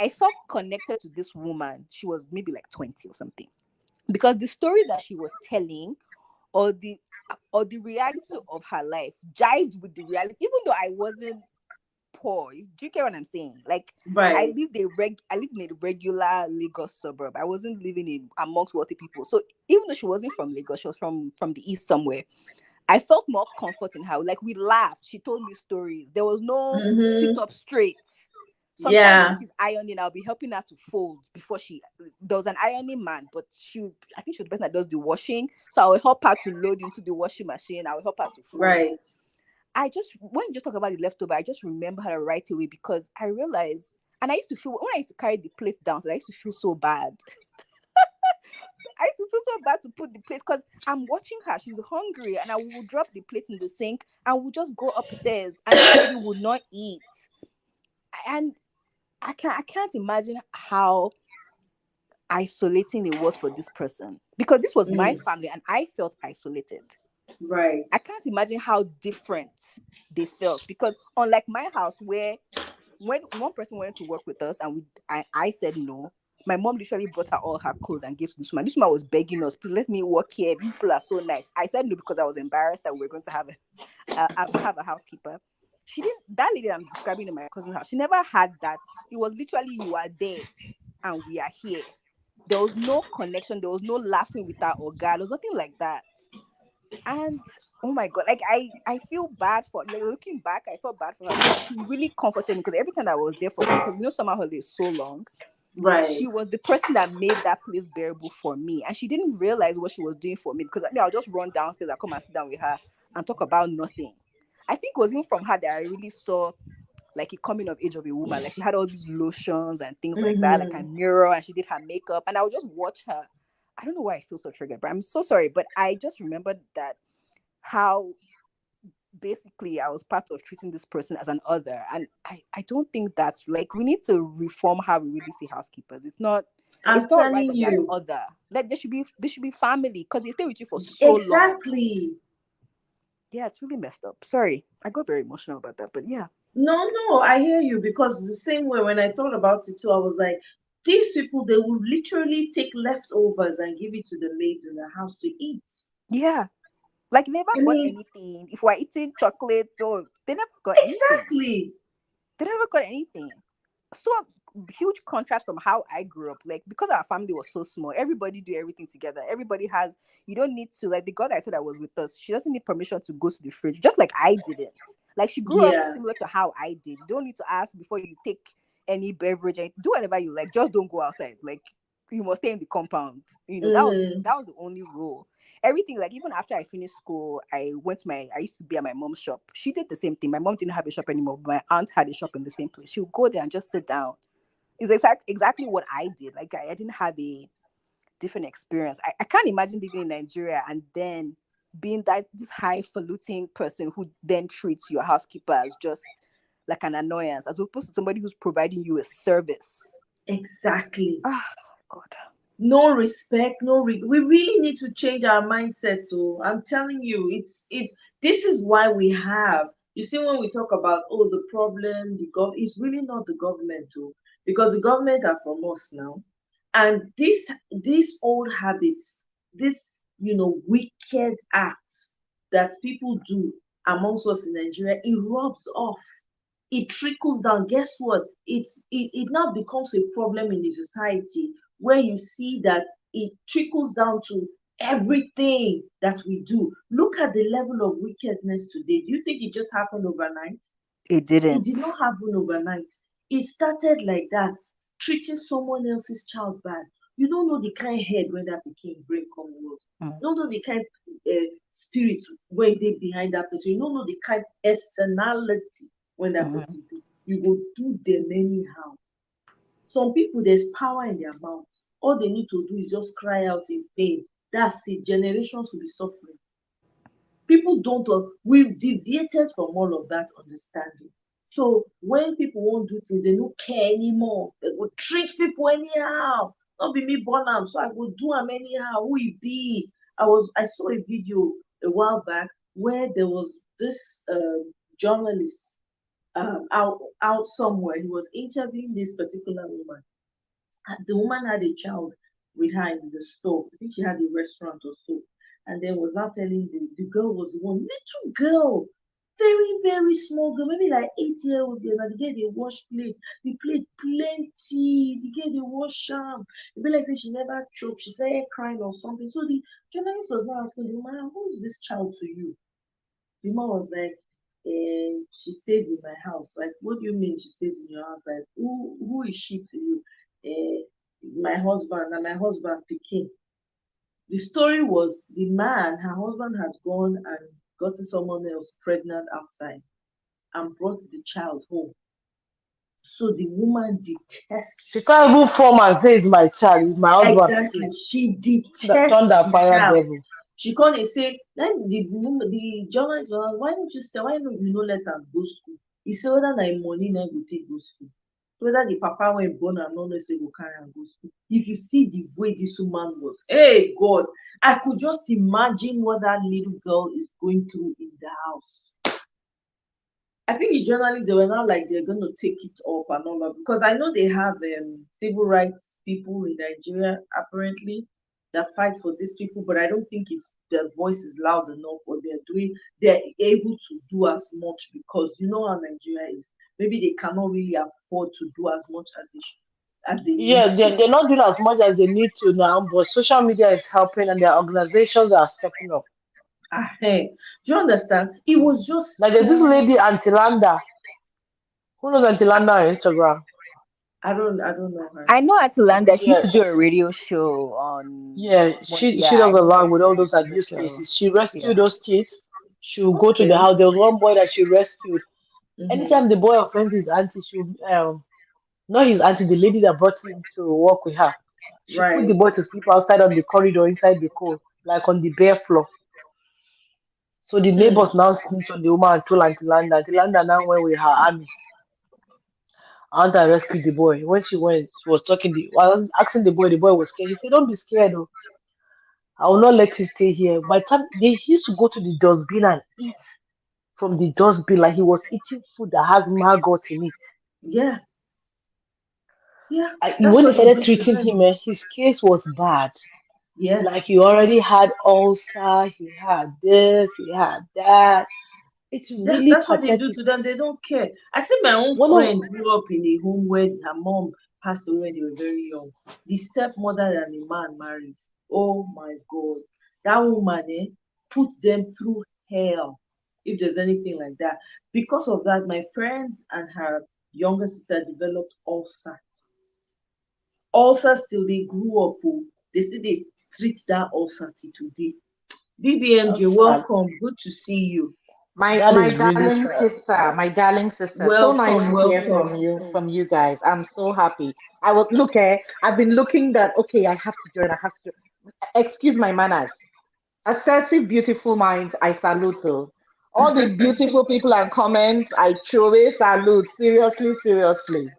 felt connected to this woman. She was maybe like 20 or something. Because the story that she was telling or the reality of her life jived with the reality, even though I wasn't poor. Do you get what I'm saying? Like Right. I lived in a regular Lagos suburb. I wasn't living in amongst wealthy people. So even though she wasn't from Lagos, she was from the east somewhere. I felt more comfort in her. Like we laughed. She told me stories. There was no sit Mm-hmm. up straight. Sometimes when Yeah. she's ironing, I'll be helping her to fold before she. There was an ironing man, but I think she's the person that does the washing. So I will help her to load into the washing machine. I will help her to fold. Right. When you just talk about the leftover, I just remember her right away because I realized, and I used to feel when I used to carry the plate down, so I used to feel so bad. I used to feel so bad to put the plate because I'm watching her. She's hungry, and I will drop the plate in the sink, and we'll just go upstairs, and this lady would not eat. And I can't imagine how isolating it was for this person because this was my Mm, family, and I felt isolated. right. I can't imagine how different they felt because unlike my house where when one person wanted to work with us and I said no, my mom literally brought her all her clothes and gave to this woman. This woman was begging us, please let me work here. You people are so nice. I said no because I was embarrassed that we were going to have a housekeeper. She didn't. That lady I'm describing in my cousin's house, she never had that. It was literally you are there and we are here. There was no connection. There was no laughing with her or God. There was nothing like that. And oh my god, like I feel bad for like looking back, I felt bad for her because she really comforted me because every time I was there for because summer holiday is so long. Right. She was the person that made that place bearable for me, and she didn't realize what she was doing for me because I'll just run downstairs, I come and sit down with her and talk about nothing. I think it was even from her that I really saw like a coming of age of a woman. Like she had all these lotions and things like that, like a Mm-hmm. mirror, and she did her makeup, and I would just watch her. I don't know why I feel so triggered, but I'm so sorry. But I just remembered that how basically I was part of treating this person as an other. And I don't think that's like we need to reform how we really see housekeepers. I'm It's not right telling that they're you. other. Like they should be family because they stay with you for so long. Exactly. Yeah, it's really messed up. Sorry. I got very emotional about that, but yeah. No, no, I hear you because the same way when I thought about it too, I was like, these people, they will literally take leftovers and give it to the maids in the house to eat. Yeah. Like they never I got mean, anything. If we're eating chocolates or they never got anything. exactly. They never got anything. So huge contrast from how I grew up. Like, because our family was so small, everybody do everything together. Everybody has, you don't need to, like, the girl that I said that was with us, she doesn't need permission to go to the fridge, just like I didn't. Like, she grew up Yeah. similar to how I did. You don't need to ask before you take any beverage, and do whatever you like. Just don't go outside. Like, you must stay in the compound. That was Mm-hmm. the only rule. Everything, like, even after I finished school, I used to be at my mom's shop. She did the same thing. My mom didn't have a shop anymore, but my aunt had a shop in the same place. She would go there and just sit down. It's exactly what I did. Like, I didn't have a different experience. I can't imagine living in Nigeria and then being that this highfalutin person who then treats your housekeeper as just like an annoyance, as opposed to somebody who's providing you a service. Exactly. Ah, God. No respect, we really need to change our mindset. So I'm telling you, it's this is why we have, you see, when we talk about, oh, the problem, it's really not the government too, because the government are from us now. And these old habits, this, wicked acts that people do amongst us in Nigeria, it rubs off, it trickles down. Guess what? It now becomes a problem in the society, where you see that it trickles down to everything that we do. Look at the level of wickedness today. Do you think it just happened overnight? It It did didn't. not happen overnight. It started like that, treating someone else's child bad. You don't know the kind head when that became brain come world. Mm, You don't know the kind spirit when they behind that person. You don't know the kind personality when that mhm, person do. You go do them anyhow. Some people, there's power in their mouth. All they need to do is just cry out in pain. That's it. Generations will be suffering. People don't, we've deviated from all of that understanding. So when people won't do things, they don't care anymore. They will treat people anyhow. Not be me born am, so I go do them anyhow. Who it be? I saw a video a while back where there was this journalist, out somewhere. He was interviewing this particular woman. The woman had a child with her in the store. I think she had a restaurant or so. And then was not telling the girl was the one, little girl, very, very small girl, maybe like 8 year old girl. And the girl they wash plate, the plate plenty, the girl they wash It be like say she never choked, she started crying or something. So the journalist was not asking the woman, who is this child to you? The man was like, she stays in my house. Like, what do you mean she stays in your house? Like, who is she to you? My husband, and my husband picking. The story was the man, her husband had gone and gotten someone else pregnant outside and brought the child home. So the woman She detests, can't even form and say it's my child, it's my husband exactly, picking. she The detests thunder the fire child. devil. She come and say, then the journalist was like, why don't you say, why don't you no let am go school? He say whether na im money na im go take go school, whether the papa wey born am no know say go carry am go school. If you see the way this woman was, hey God, I could just imagine what that little girl is going through in the house. I think the journalists, they were not like they're going to take it up and all that, because I know they have civil rights people in Nigeria apparently that fight for these people, but I don't think it's their voice is loud enough, or they're able to do as much, because you know how Nigeria is. Maybe they cannot really afford to do as much as they need Yeah, to. they're not doing as much as they need to now, but social media is helping and their organizations are stepping up. Hey, do you understand? It was Like just there's this so. lady, Auntie Landa. Who knows Auntie Landa on Instagram? I don't know her. I know Atlanta. She used Yeah, to do a radio show on yeah, one. she Yeah, does I a know her. lot with She all used to those do abuse radio. cases. She rescued Yeah. those kids. She will go to the Okay. house. There was one boy that she rescued. Mm-hmm. Anytime the boy offends his auntie, she will, not his auntie, the lady that brought him to work with her. She put the Right. boy to sleep outside on the corridor inside the cold, like on the bare floor. So the Hmm. neighbors now snitched on the woman and told Auntie Landa. Auntie Landa now went with her army and rescued the boy. When she went, she was talking. I was asking the boy was scared. She said, "Don't be scared, though. I will not let you stay here." By the time they used to go to the dustbin and eat from the dustbin, like he was eating food that has maggot in it. Yeah. Yeah. That's When they what they started do to treating them. him, his case was bad. Yeah. Like he already had ulcer, he had this, he had that. It's really That's what they do pathetic. to them. They don't care. I see my own One of friend grew up in a home where her mom passed away when they were very young. The stepmother that the man married. Oh my God. That woman put them through hell, if there's anything like that. Because of that, my friends and her younger sister developed ulcer. Ulcer still they grew up. Oh, they still they treat that ulcer till today. BBMJ, That's sad. welcome. Good to see you. My that my is really darling sad. sister, my darling sister. So nice Welcome, to hear welcome. from you guys. I'm so happy. I will look. I've been looking that. Okay, I have to join. I have to. Excuse my manners. Assertive, beautiful minds. I salute you. All the beautiful people and comments. I truly salute. Seriously, seriously.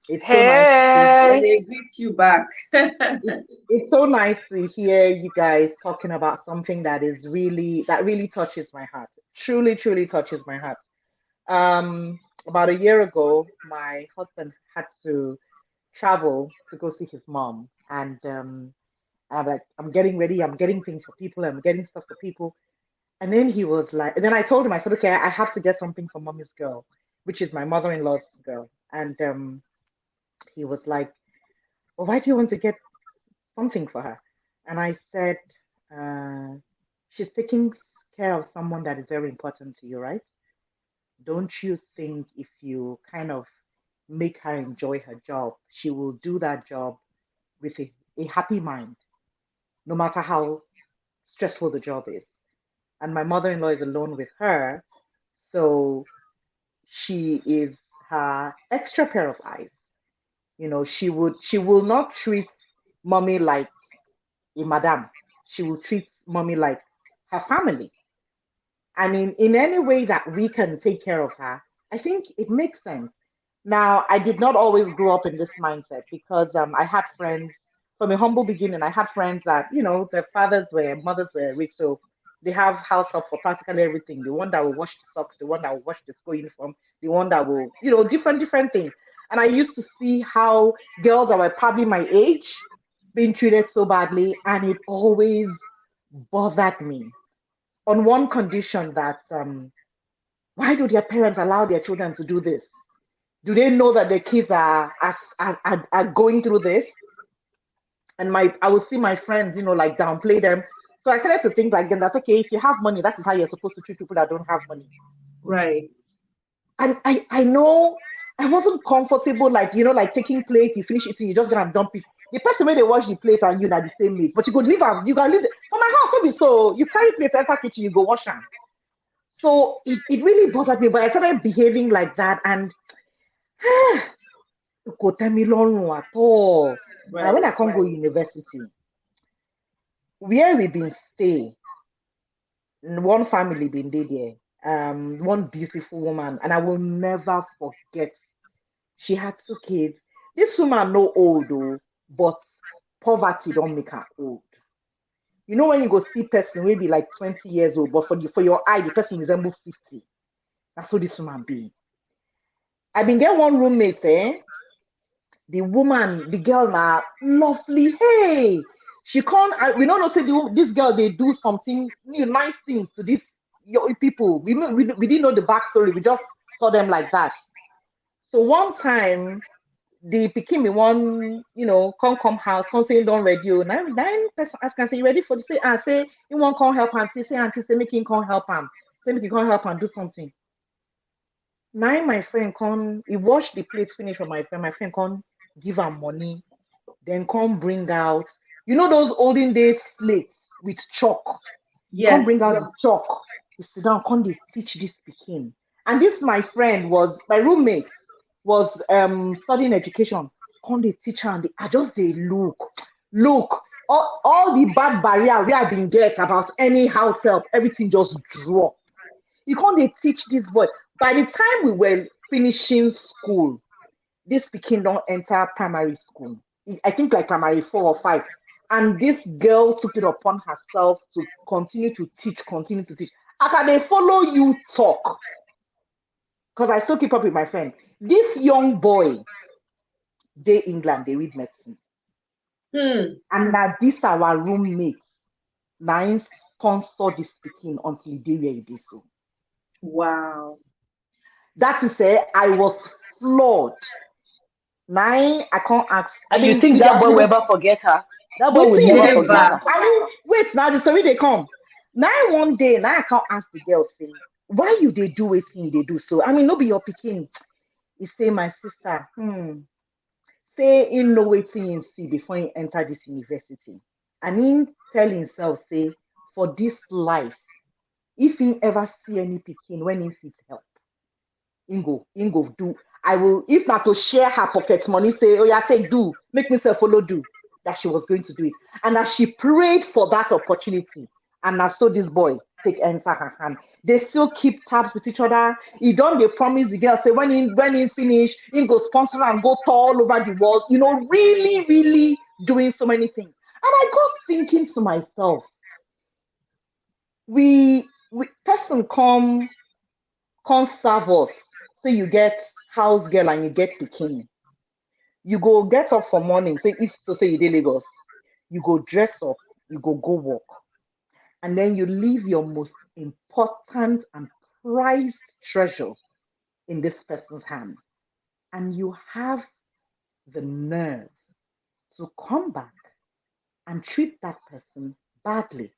It's so nice to see. And Hey, they greet you back. It's so nice to hear you guys talking about something that really touches my heart. Truly, truly touches my heart. About a year ago, my husband had to travel to go see his mom, and I'm like, I'm getting ready, I'm getting things for people, I'm getting stuff for people, and then he was like, and then I told him, I said, okay, I have to get something for mommy's girl, which is my mother-in-law's girl, and he was like, well, why do you want to get something for her? And I said, uh, she's taking care of someone that is very important to you, right? Don't you think if you kind of make her enjoy her job, she will do that job with a happy mind, no matter how stressful the job is? And my mother in law is alone with her, so she is her extra pair of eyes. You know, she will not treat mommy like a madam. She will treat mommy like her family. I mean, in any way that we can take care of her, I think it makes sense. Now, I did not always grow up in this mindset because I had friends from a humble beginning. I had friends that, their fathers were, mothers were rich, so they have house help for practically everything. The one that will wash the socks, the one that will wash the school uniform, the one that will, different things. And I used to see how girls that were probably my age being treated so badly, and it always bothered me on one condition that why do their parents allow their children to do this? Do they know that their kids are going through this? And I will see my friends, like downplay them. So I started to think like then that's okay. If you have money, that is how you're supposed to treat people that don't have money. Right. And I know I wasn't comfortable, like like taking plates, you finish eating, you just gonna dump it. The person where they wash the plate and you are the same mate, but you could leave them, you can leave it. For my house, maybe so you carry plates enter kitchen, you go wash them. So it really bothered me, but I started behaving like that, and it could tell me long at all. Now, when Right. I can't go university, where we been stay, one family been there, one beautiful woman, and I will never forget. She had two kids. This woman no old though, but poverty don't make her old. You know when you go see person maybe like 20 years old, but for your eye, the person resemble 50. That's what this woman be. I been get one roommate, the woman, the girl now, lovely. Hey, she come. We don't know say this girl they do something nice things to these people. We didn't know the backstory. We just saw them like that. So one time the pikin me one, come house, come say don't ready. Oh. Nine person ask and say you ready for this? Say say you want come help auntie. Say auntie say make him come help him. Say make him come help and do something. Now my friend come, he washed the plate finish for my friend. My friend come give her money, then come bring out, those olden days slates with chalk. He come bring out Yes. the chalk. He sit down, come they teach this pikin. And this my friend was my roommate was studying education. Come they teach her and I just they look. All the bad barrier we have been get about any house help, everything just drop. You can't they teach this boy. By the time we were finishing school, this pikin don't enter primary school. I think like primary 4 or 5. And this girl took it upon herself to continue to teach, continue to teach. After they follow you talk, because I still keep up with my friend. This young boy, they England, they read medicine. Hmm. And now this our roommate, now sponsor this speaking until the day where it is so. Wow. That is I was floored. Nine, I can't ask. I And you mean, think if that there's boy will no ever forget her? That boy will waiting never again, forget sir. Never. her. I mean, wait, now the story they come. Now one day, now I can't ask the girl say, why you they do waiting they do so? I mean, no be your picking. He say, my sister, say in no waiting in see before he enter this university. And him tell himself, say, for this life, if he ever see any picking when he fit help, Ingo do. I will, if not to share her pocket money, say, oh yeah, take do, make myself follow do. That she was going to do it. And as she prayed for that opportunity, and as so this boy take enter her hand, they still keep tabs with each other. He don't they promise the girl, say when he finish, he go sponsor and go tour all over the world, really, really doing so many things. And I got thinking to myself, we person come serve us. Say you get house girl and you get bikini. You go get up for morning. Say if to say you dey Lagos, you go dress up, you go work, and then you leave your most important and prized treasure in this person's hand, and you have the nerve to come back and treat that person badly.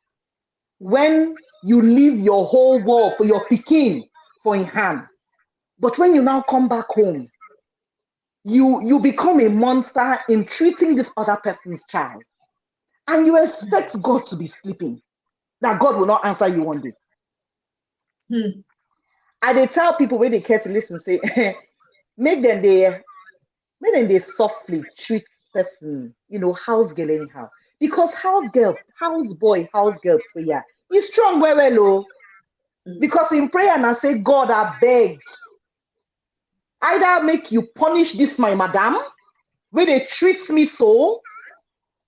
When you leave your whole world for your pikin for in hand, but when you now come back home, you become a monster in treating this other person's child, and you expect God to be sleeping, that God will not answer you one day. Hmm. I they tell people when they care to listen, say make them they make them they softly treat person, house girl anyhow. Because house girl prayer is strong well, oh. Hmm. Because in prayer and I say, God, I beg, either make you punish this my madam, where they treat me so,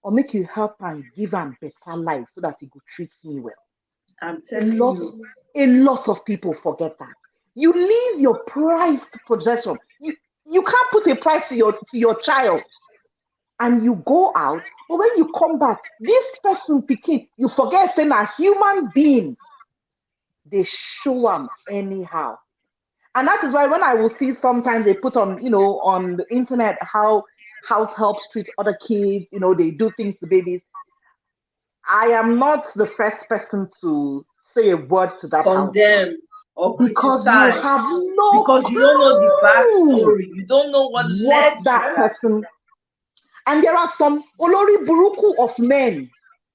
or make you help and give am better life so that he could treat me well. I'm A telling lot, you. a lot of people forget that. You leave your prized possession. You can't put a price to your child, and you go out. But when you come back, this person picking, you forget saying a human being. They show them anyhow. And that is why when I will see sometimes they put on the internet how house helps treat other kids, they do things to babies. I am not the first person to say a word to that house help, Condemn or because you have criticize no because you don't know the clue backstory. You don't know what what led to that that. person. And there are some olori buruku of men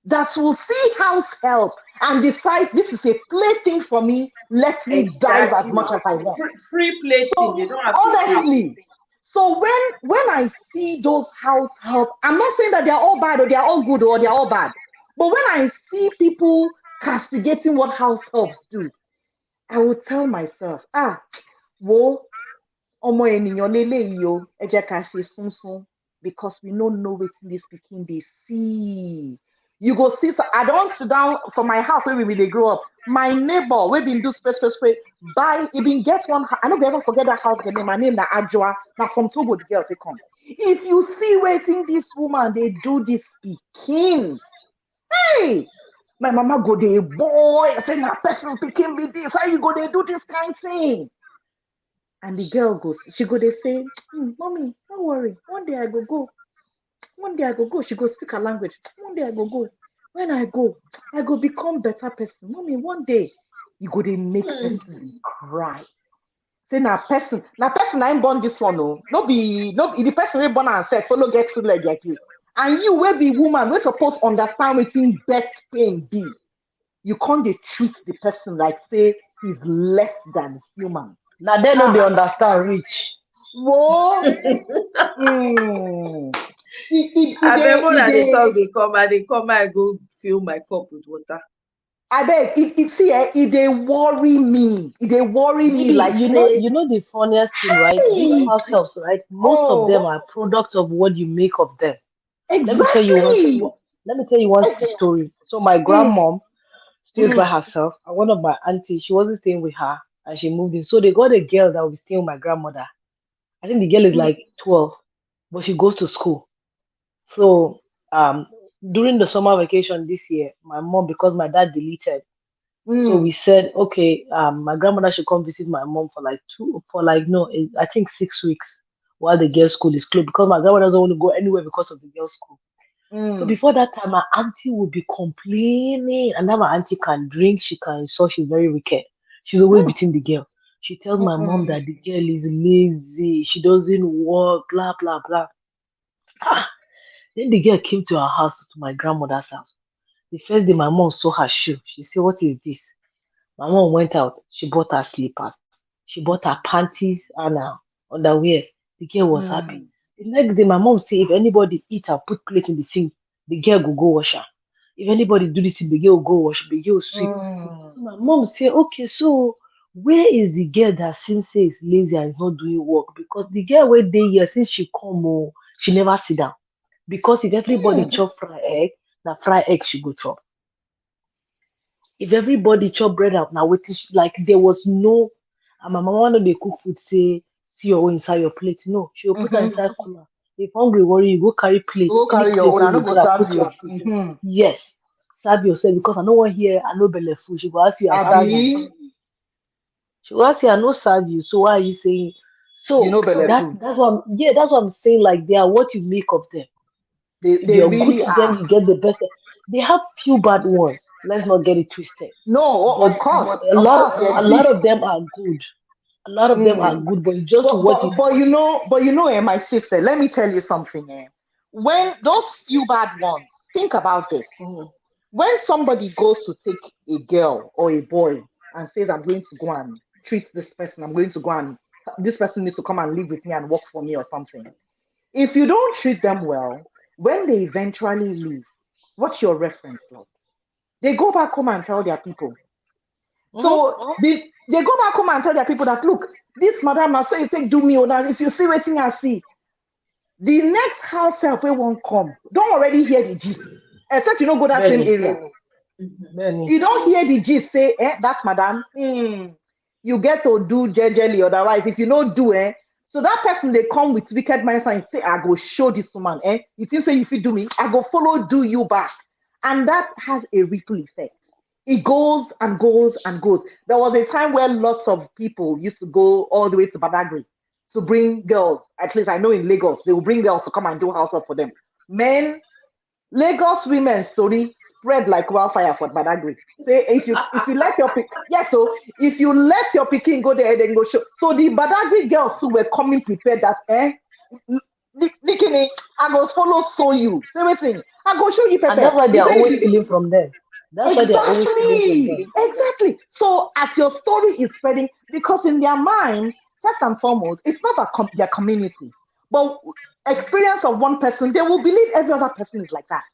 that will see house help and decide this is a plaything for me. Let me dive as Exactly. much as I want. Free plating. They So don't have to pay. honestly, so when I see those house help, I'm not saying that they're all bad or they're all good or they're all bad. But when I see people castigating what house helps do, I will tell myself, wo ọmọ ènìyàn leléyìí o, ẹ jẹ́ ká ṣe sunsun, because we no know wetin dis pikin dey see. You go see, I don sit down for my house wey we bin dey grow up. My neighbor wey bin do spray buy, e bin get one. I no go ever forget that house girl name. Her name na Ajua. Na from Togo the girl take come. If you see wetin dis woman dey do dis pikin, hey, my mama go dey boy. I say na person pikin be dis. How you go dey do dis kind thing? And the girl goes, she go, they say, mommy, don't worry. One day I go go. One day I go go. She go speak her language. One day I go go. When I go become better person. Mommy, one day you go they make Hmm. person dey cry. Say na person I'm born this one. No be the person we born and said follow get two leg like you. And you will be woman, we supposed understand wetin birth pain be. You can't dey treat the person like say he's less than human. Now they know they Ah, understand rich. whoa. Mm. I remember that they talk, They, they come, I go fill my cup with water. I beg, they worry me. They worry me Baby, like you know, say, you know the funniest thing, right? These hey, house helps, right? Most of them oh, are product of what you make of them. Let me tell you one. exactly. Let me tell you one story. So my Mm, grandmom stays by mm, herself, and one of my aunties, she wasn't staying with her, and she moved in. So they got a girl that will be staying with my grandmother. I think the girl is mm, like 12, but she goes to school. So during the summer vacation this year, my mom, because my dad deleted, So we Mm. said, okay, my grandmother should come visit my mom for like no, I think 6 weeks while the girls' school is closed because my grandmother doesn't want to go anywhere because of the girls' school. So Mm. before that time, my auntie would be complaining, and now my auntie can drink, she can insult, she's very wicked. She's always Mm. beating the girl. She tells my mom Mm. that the girl is lazy, she doesn't work, blah blah blah. Ah, then the girl came to our house, to my grandmother's house. The first day my mom saw her shoe, she said, "What is this?" My mom went out. She bought her slippers. She bought her panties and her underwears. The girl was happy. Mm. The next day, my mom said if anybody eat and put plate in the sink, the girl will go wash her. If anybody do this, the girl will go wash, the girl will sweep. Mm. So my mom said, okay, so where is the girl that seems say is lazy and is not doing work? Because the girl where they here since she come, oh, she never sit down. Because if everybody Mm. chop fried egg, now fried egg she go chop. If everybody chop bread out now wetin like there was no and my mama no dey cook food say see your own inside your plate. No, she will put am Mm-hmm. inside cooler. If hungry worry you go carry plate, Go any carry your plate own. wey I you no dey go put am serve put your you. food. Mm-hmm. Yes, serve yourself because I no wan hear I no belle full. She go ask you I serve you. Abi, She go ask you I no serve you. So why are you saying? you So know belle that food. that's what I'm, yeah, that's what I'm saying. Like they are what you make of them. If They you're good really to them, are. you get the best. They have few bad ones. Let's not get it twisted. No, But of course, they a lot exist. of them are good. A lot of them are Mm. good, but it's just what you make of them. My sister, let me tell you something. When those few bad ones, think about this. Mhm. When somebody goes to take a girl or a boy and says, "I'm going to go and treat this person. I'm going to go and this person needs to come and live with me and work for me or something." If you don't treat them well, when they eventually leave, what's your reference like? They go back home and tell their people. Mhm. So they go back home and tell their people that look, this madam na so you take do me, or that if you see waiting I see, the next house help we won't come. Don't already hear the gist. Except you don't go that same Benny, area. Mhm. Benny. You don't hear the gist say, that's madam. You get to do jejely, otherwise, if you don't do so that person they come with wicked minds and say, I go show this woman, you think say if you do me, I go follow do you back. And that has a ripple effect. It goes and goes and goes. There was a time where lots of people used to go all the way to Badagry to bring girls. At least I know in Lagos, they will bring girls to come and do house work for them. Men, Lagos women story spread like wildfire for Badagry. Say if you let your yes, so if you let your pikin go there, then go show. So the Badagry girls too were coming prepared that Dikini, I go follow show you. Say everything. I go show you And Pepe. that's why they You are say always it is stealing from them. That's why they are always stealing from exactly, them. exactly. So as your story is spreading, because in their mind, first and foremost, it's not their community, but experience of one person, they will believe every other person is like that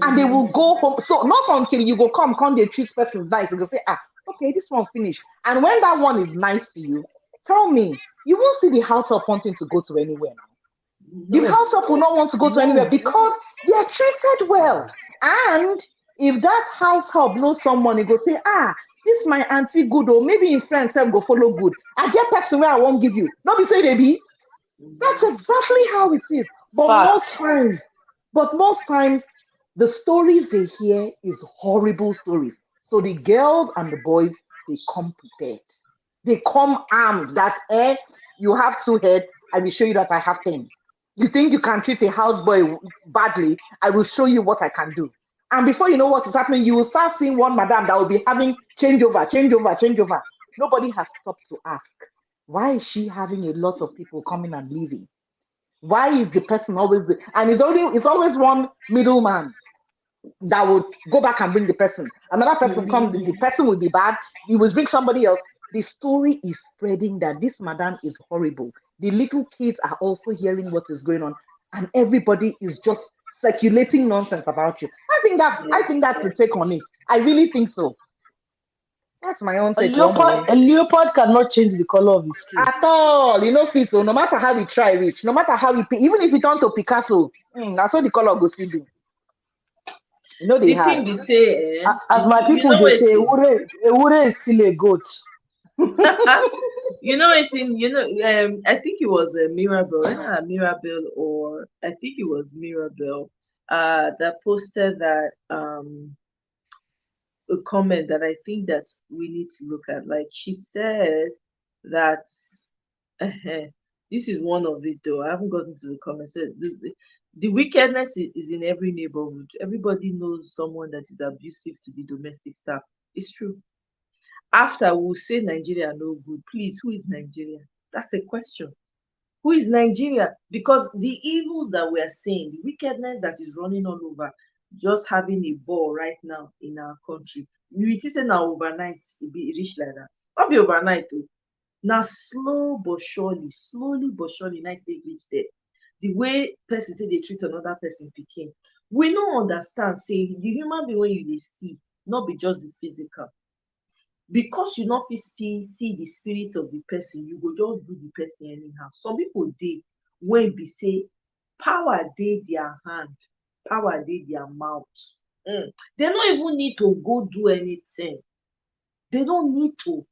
and they will Mhm. go home. So not until you go come they treat person nice. You go say, okay, this one finish. And when that one is nice to you, tell me, you won't see the house help wanting to go to anywhere now. The No, house help will not want to go to anywhere no. because they are treated well. And if that house help knows someone, he go say, this my auntie good, or maybe in friends self go follow good. I get person where I won't give you. Not be say they be. That's Mhm. exactly how it is. Facts. But most times, the stories they hear is horrible stories. So the girls and the boys, they come prepared. They come armed that, you have two heads. I will show you that I have 10. You think you can treat a houseboy badly? I will show you what I can do. And before you know what is happening, you will start seeing one madam that will be having changeover, changeover, changeover. Nobody has stopped to ask, why is she having a lot of people coming and leaving? Why is the person always and it's always one middleman that would go back and bring the person. Another person comes, the person will be bad, he will bring somebody else. The story is spreading that this madam is horrible. The little kids are also hearing what is going on, and everybody is just circulating nonsense about you. I think that's Yes. the take on it. I really think so. That's my own take, Romo. A leopard cannot change the color of his skin. At all, fit. So no matter how we try reach, no matter how we even if we turn to Picasso, that's what the color go see do. They The thing hard. be say, As my you people know they say, wetin. ewure is still a goat. You know wetin. I think it was Mirabel, whether Mirabel or I think it was Mirabel, that posted that a comment that I think that we need to look at. Like she said that this is one of it though. I haven't gotten to the comment. Said the wickedness is in every neighborhood. Everybody knows someone that is abusive to the domestic staff. It's true. After we'll say Nigeria no good. Please, who is Nigeria? That's a question. Who is Nigeria? Because the evils that we are seeing, the wickedness that is running all over, just having a ball right now in our country. We say now overnight, it be reach like that. Not be overnight too. Now slowly but surely, night they reach there. The way person say they treat another person picking. We don't understand. Say the human being when you they see, not be just the physical. Because you not fit see the spirit of the person, you go just do the person anyhow. Some people dey when be say power dey their hand, power dey their mouth. They don't even need to go do anything. They don't need to.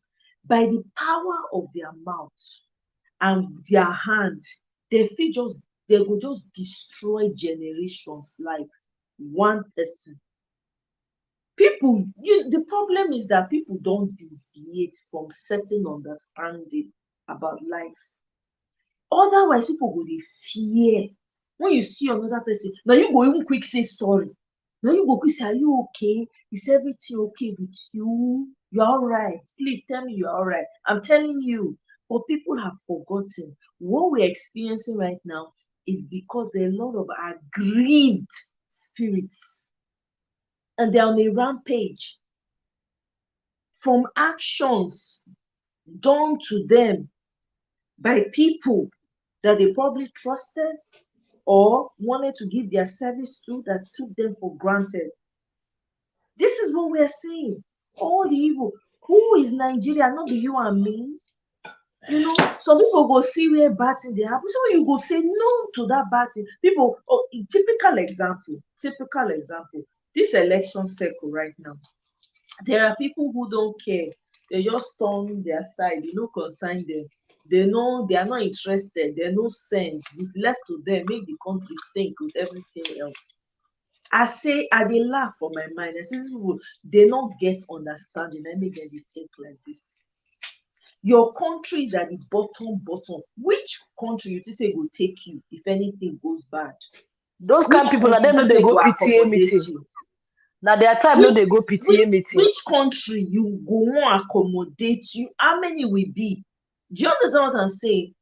By the power of their mouth and their hand, they go just destroy generations life. One person. People, the problem is that people don't deviate from certain understanding about life. Otherwise, people go dey fear. When you see another person, now you go even quick say sorry. Now you go quick say, are you okay? Is everything okay with you? You're all right. Please tell me you're all right. I'm telling you. But people have forgotten what we're experiencing right now is because there are a lot of aggrieved spirits and they're on a rampage from actions done to them by people that they probably trusted or wanted to give their service to that took them for granted. This is what we're seeing. All the evil. Who is Nigeria? Not be you and me. Some people go see where bad thing they happen. Some you go say no to that bad thing. People, typical example. This election circle right now. There are people who don't care. They just turn their side. They no concern them. They know they are not interested. They no send. It's left to them. Make the country sink with everything else. I dey laugh for my mind. I say these people they not get understanding. I make them dey think like this. Your country is at the bottom. Which country you think say go take you if anything goes bad? Those kind Which of people, na country them you no think dey say go go PTA accommodate meeting. you? Na their time no Which dey go PTA meeting. which country you go wan accommodate you? How many will be? Do you understand what I'm saying?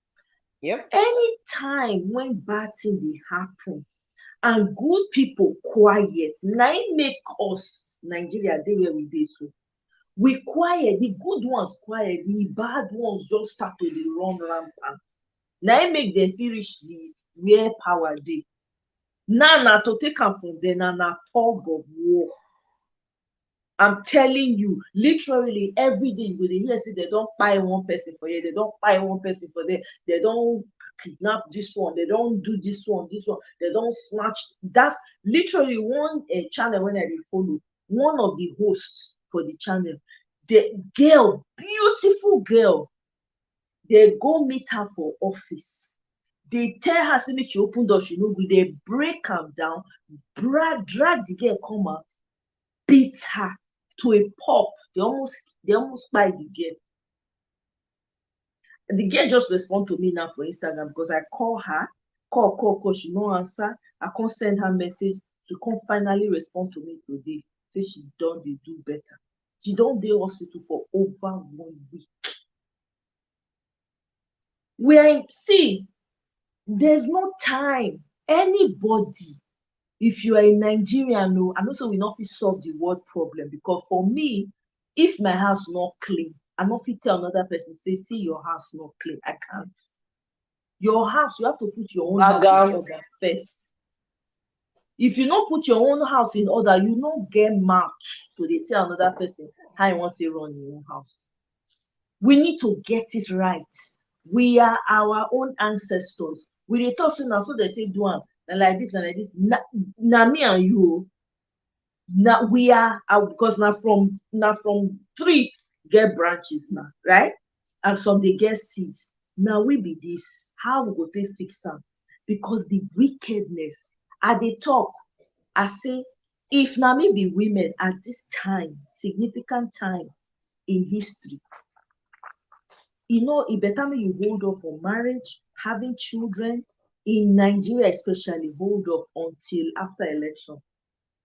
Yep. Anytime when bad thing dey happen and good people quiet, na im make us Nigeria dey where we dey so. We quiet, the good ones quiet, the bad ones just start to dey run rampant. Na im make dem fit reach the where power dey. Now na to take am from there na tug of war. I'm telling you, literally every day you go dey hear say they don kpai one person for here, they don kpai one person for there, they don kidnap this one, they don do this one, they don snatch. That's literally one channel when I dey follow. One of the hosts for the channel, the girl, beautiful girl, they go meet her for office. They tell her say make she open door, she no gree. They break am down, drag the girl come out, beat her to a pulp. They almost kpai the girl. The girl just respond to me now for Instagram because I call her, call, she no answer. I can't send her message. She can't finally respond to me today. Say she don dey do better. She don dey hospital for over 1 week. See, there's no time. Anybody, if you are a Nigerian, no, I know so we not fit solve the world problem because for me, if my house not clean, I not fit tell another person say, see your house not clean. I can't. Your house, you have to put your own house in order first. If you not put your own house in order, you not get mouth to dey tell another person how you want to run your own house. We need to get it right. We are our own ancestors. We dey talk say na so they take do am, na like this. Na me and you. Now we are because now from tree get branches now, right? And some they get seeds. Now we be this. How we go take fix am? Because the wickedness, I dey talk, I say If na me be women at this time, significant time in history, e better make you hold off on marriage, having children in Nigeria, especially hold off until after election.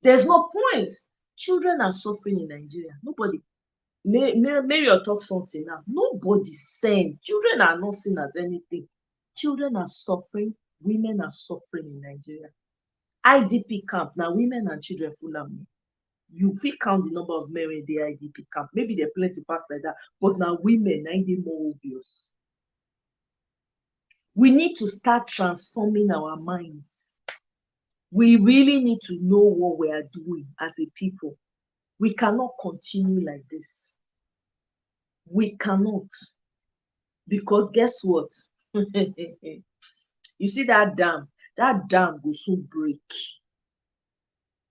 There's no point. Children are suffering in Nigeria. Nobody, Mary talk something now. Nobody saying children are not seen as anything. Children are suffering. Women are suffering in Nigeria. IDP camp now, women and children full am. You fit count the number of men in the IDP camp. Maybe there plenty pass like that, but now women na dey more obvious. We need to start transforming our minds. We really need to know what we are doing as a people. We cannot continue like this. We cannot. Because guess what? You see that dam go soon break.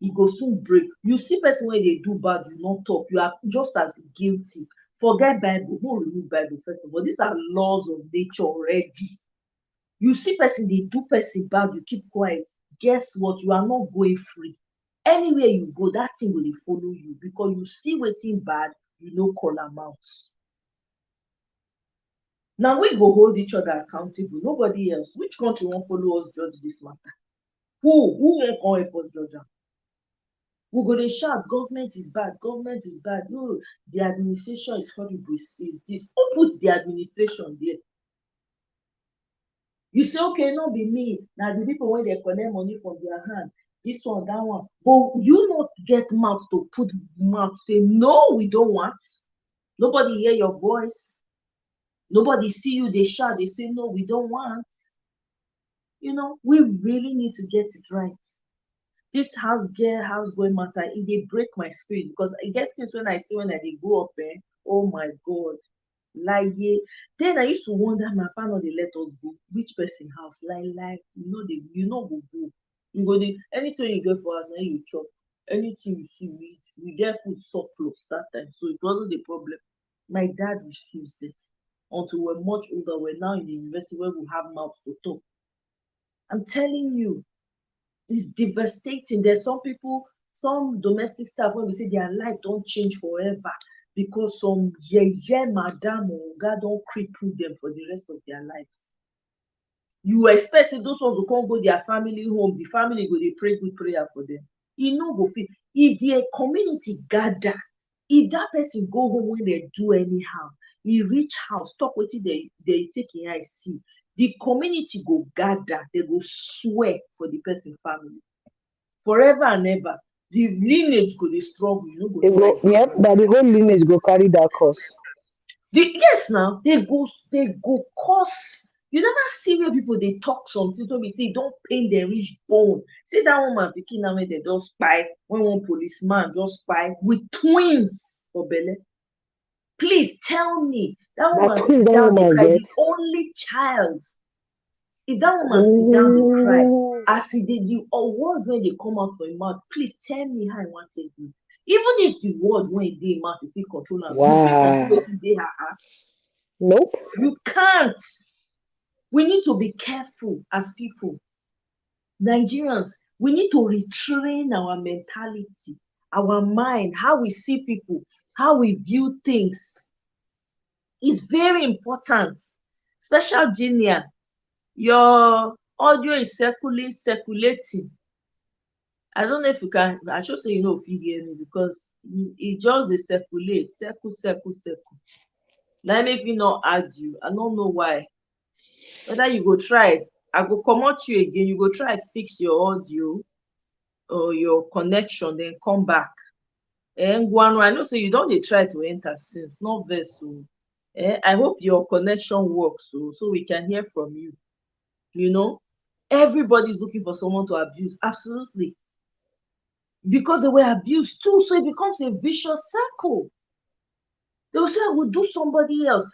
E go soon break. You see person wey dey do bad, you not talk, you are just as guilty. Forget Bible, no remove Bible first of all. These are laws of nature already. You see person dey do person bad, you keep quiet. Guess what? You are not going free. Anywhere you go, that thing will follow you because you see wetin bad, you no call am out. Now we go hold each other accountable, nobody else. Which country wan follow us judge this matter? Who wan come help us judge am? We go dey shout, government is bad, government is bad. Oh, the administration is horrible, is this. Who put the administration there? You say, okay, no be me, na the people wey dey collect money from their hand, this one, that one. But you not get mouth to put mouth say, no, we don't want. Nobody hear your voice. Nobody see you, they shout, they say, no, we don't want. We really need to get it right. This house girl, house boy matter, they break my spirit because I get things when I see when I dey go up, oh my God. Like, then I used to wonder, my papa no dey let us go. Which person house? Like, you know go go. You go dey anything you get for us, now you chop. Anything you see, we get food surplus that time, so it wasn't the problem. My dad refused it until we're much older. We're now in the university where we have mouths to talk. I'm telling you, it's devastating. There's some people, some domestic staff, when we say their life don't change forever because some madam or oga don't cripple them for the rest of their lives. You expect those ones who can't go their family home, the family go they pray good prayer for them. You know, go fit. If the community gather, if that person go home when they do anyhow, he reach house, talk with it, they take in eye see. The community go gather, they go swear for the person family. Forever and ever. The lineage go dey struggle, you know go know why. Yep, that the whole lineage go carry that curse. Yes, now they go curse. You never see where people they talk something so we say don't pain them reach bone. See that woman pikin now when they just spy when one policeman just spy with twins for belle. Please tell me that woman That twins sit that down dey woman cry, get. the only child. If that woman sit down dey cry, Oh, as e dey the word wey dey come out for im mouth, please tell me how I wan take do. Even if the word wey dey im mouth e fit control am, you fit control wow. wetin dey her heart? Nope. You can't. We need to be careful as people. Nigerians, we need to retrain our mentality, our mind, how we see people, how we view things. It's very important. Special genius, your audio is circulating. I don't know if you can. I should say you know if you hear me because it just dey circulate, circle. Na make me not add you. I don't know why. Whether you go try, I go comot you again. You go try fix your audio or your connection, then come back. Ngwanu, I know say you don dey try to enter since, not vex o. I hope your connection works so we can hear from you. You know, everybody's looking for someone to abuse. Absolutely. Because they were abused too, so it becomes a vicious circle. They will say, I will do somebody else.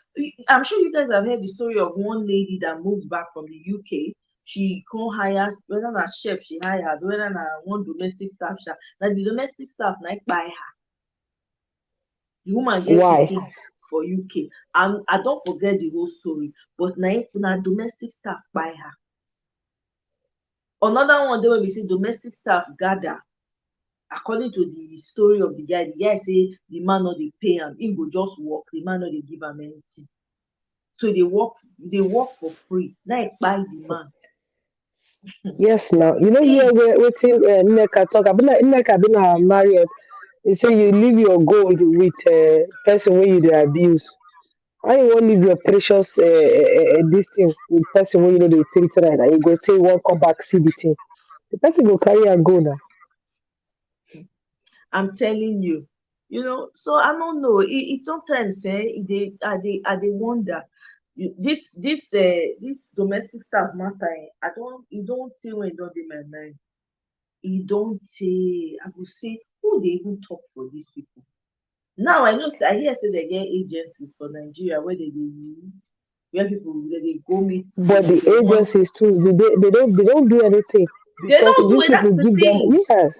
I'm sure you guys have heard the story of one lady that moved back from the UK. She can't hire, whether na chef she hired, whether na one domestic staff, na the domestic staff na buy her. The woman get Why? pikin for UK. And I don't forget the whole story, but na domestic staff buy her. Another one, they will be say domestic staff gather according to the story of the guy say the man no dey pay am, him go just work, the man no dey give am anything. So they work for free. Now e kpai the man. Yes, now you know here See, we're waiting. Nneka talk. Nneka been married. They say you leave your gold with person when you dey abuse. How you want leave your precious this thing with person when you know they treat right, and you go say you want come back see the thing. The person go carry and go now. I'm telling you, so I don't know. It sometimes I dey wonder. This domestic staff matter. E don't tey when e don dey my mind. E don't tey. I go say, who dey even talk for these people? Now I know say I hear say they get agencies for Nigeria where they dey use, where people they go meet, But the they want. agencies too, they don't do anything They because don't do these it. That's people the give them thing. yes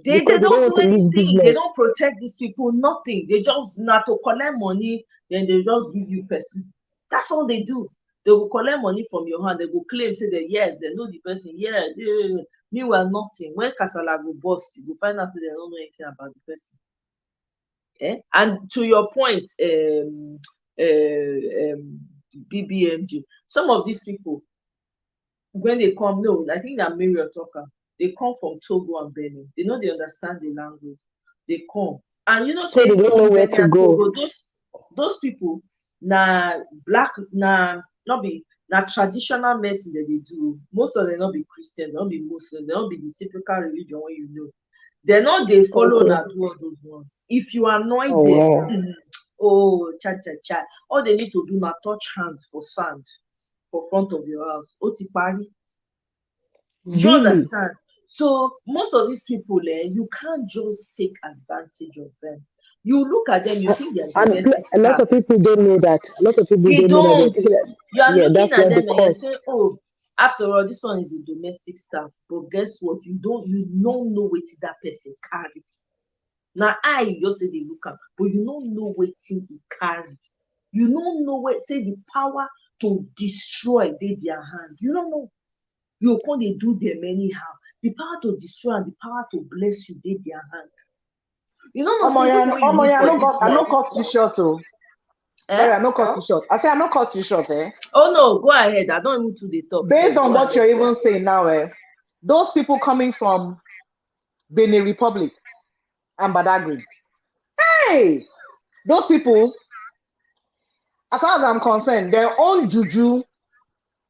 They because they don't don't want do to lose anything. They business. don't protect these people. Nothing. They just not to collect money. Then they just give you person. That's all they do. They will collect money from your hand. They will claim say that yes, they know the person. Yeah. Meanwhile, nothing. When Kasala go bust, you go find out say they don't know anything about the person. And to your point, BBMG, some of these people when they come, no, I think that Mary talker, they come from Togo and Benin. They know they understand the language. They come. And So they say don't know Togo, where Benin, to and go. Togo, those people na black na not be na traditional medicine that they do. Most of them not be Christians, not be Muslims, they not be the typical religion where you know. They're not they follow Okay. na do all those ones. If you annoy Oh them, wow. oh cha cha cha, all they need to do na touch hands for sand for front of your house. Otipari. Do you Really? understand? So most of these people, you can't just take advantage of them. You look at them, you Uh, think they're And domestic a lot staff. of people don't know that. A lot of people They don't know that. They're don't. thinking that You are yeah, looking that's at what they them and you're cause. saying, oh, after all, this one is a domestic staff. But guess what? You don't know what that person carry. Now I just say they look up, but you don't know what he carry. You don't know what say the power to destroy they their hand. You don't know. You come dey do them anyhow. The power to destroy and the power to bless you dey their hand. You no know say people wey you Omo, meet I for no this got, I no life, cut you short, oh. eh? Sorry, I no cut you short. I say I no cut you short, eh. Oh no, go ahead. I don't even too dey talk Based sef. on Go what ahead. you're even saying now, those people coming from Benin Republic and Badagry, hey, those people, as far as I'm concerned, their own juju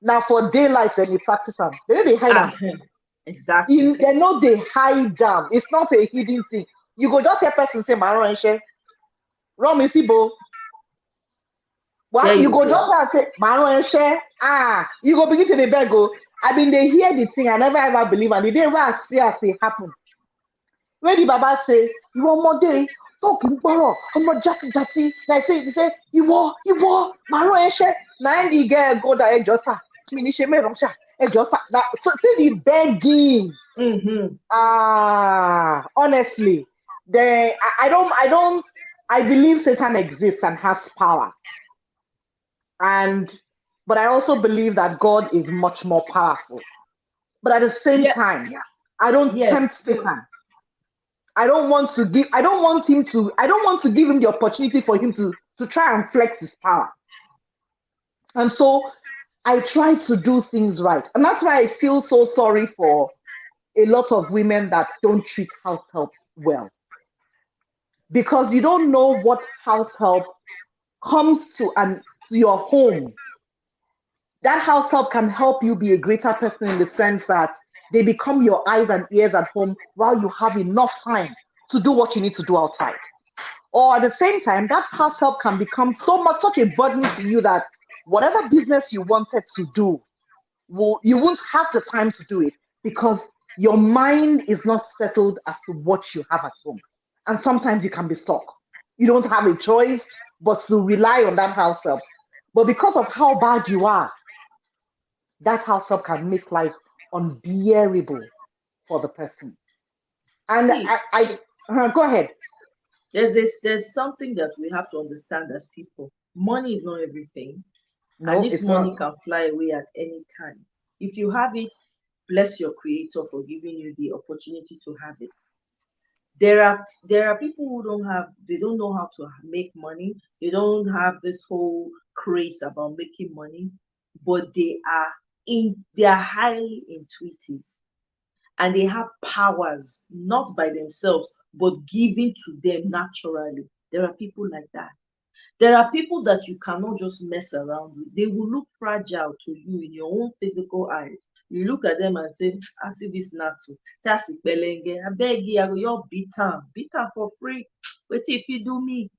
now for daylight when they practice them. They don't dey hide them. Exactly. They know they hide them. It's not a hidden thing. You go just hear person say, "Maro Enche, Rom Isibo." There What you you go go. just hear say, "Maro Enche." Ah, you go begin to the beg go. I mean, they hear the thing. I never ever believe, and the day where I see as it happen. When the Baba say, you want more day, talk in borrow, I'm not jatty jatty. Like say, they say, you want, Maro Eshe. Now the girl go that a jossa. Minishe me romsha, a jossa. That so see the begging. Mm-hmm. Ah, honestly, I believe Satan exists and has power. And, but I also believe that God is much more powerful. But at the same Yeah, time, I don't yeah. tempt Satan. I don't want to give him the opportunity for him to try and flex his power. And so I try to do things right. And that's why I feel so sorry for a lot of women that don't treat house help well. Because you don't know what house help comes to your home. That house help can help you be a greater person in the sense that they become your eyes and ears at home while you have enough time to do what you need to do outside. Or at the same time, that house help can become so much such a burden to you that whatever business you wanted to do, you won't have the time to do it because your mind is not settled as to what you have at home. And sometimes you can be stuck. You don't have a choice but to rely on that house help. But because of how bad you are, that house help can make life unbearable for the person. And See, go ahead. there's something that we have to understand as people. Money is not everything, and No, this it's money not. can fly away at any time. If you have it, bless your creator for giving you the opportunity to have it. There are people who they don't know how to make money. They don't have this whole craze about making money, but they are highly intuitive, and they have powers not by themselves but given to them naturally. There are people like that. There are people that you cannot just mess around with. They will look fragile to you in your own physical eyes. You look at them and say, I see this natu. Say, I see belenge. I beg you, I go, you're beat am for free. Wait if you do me.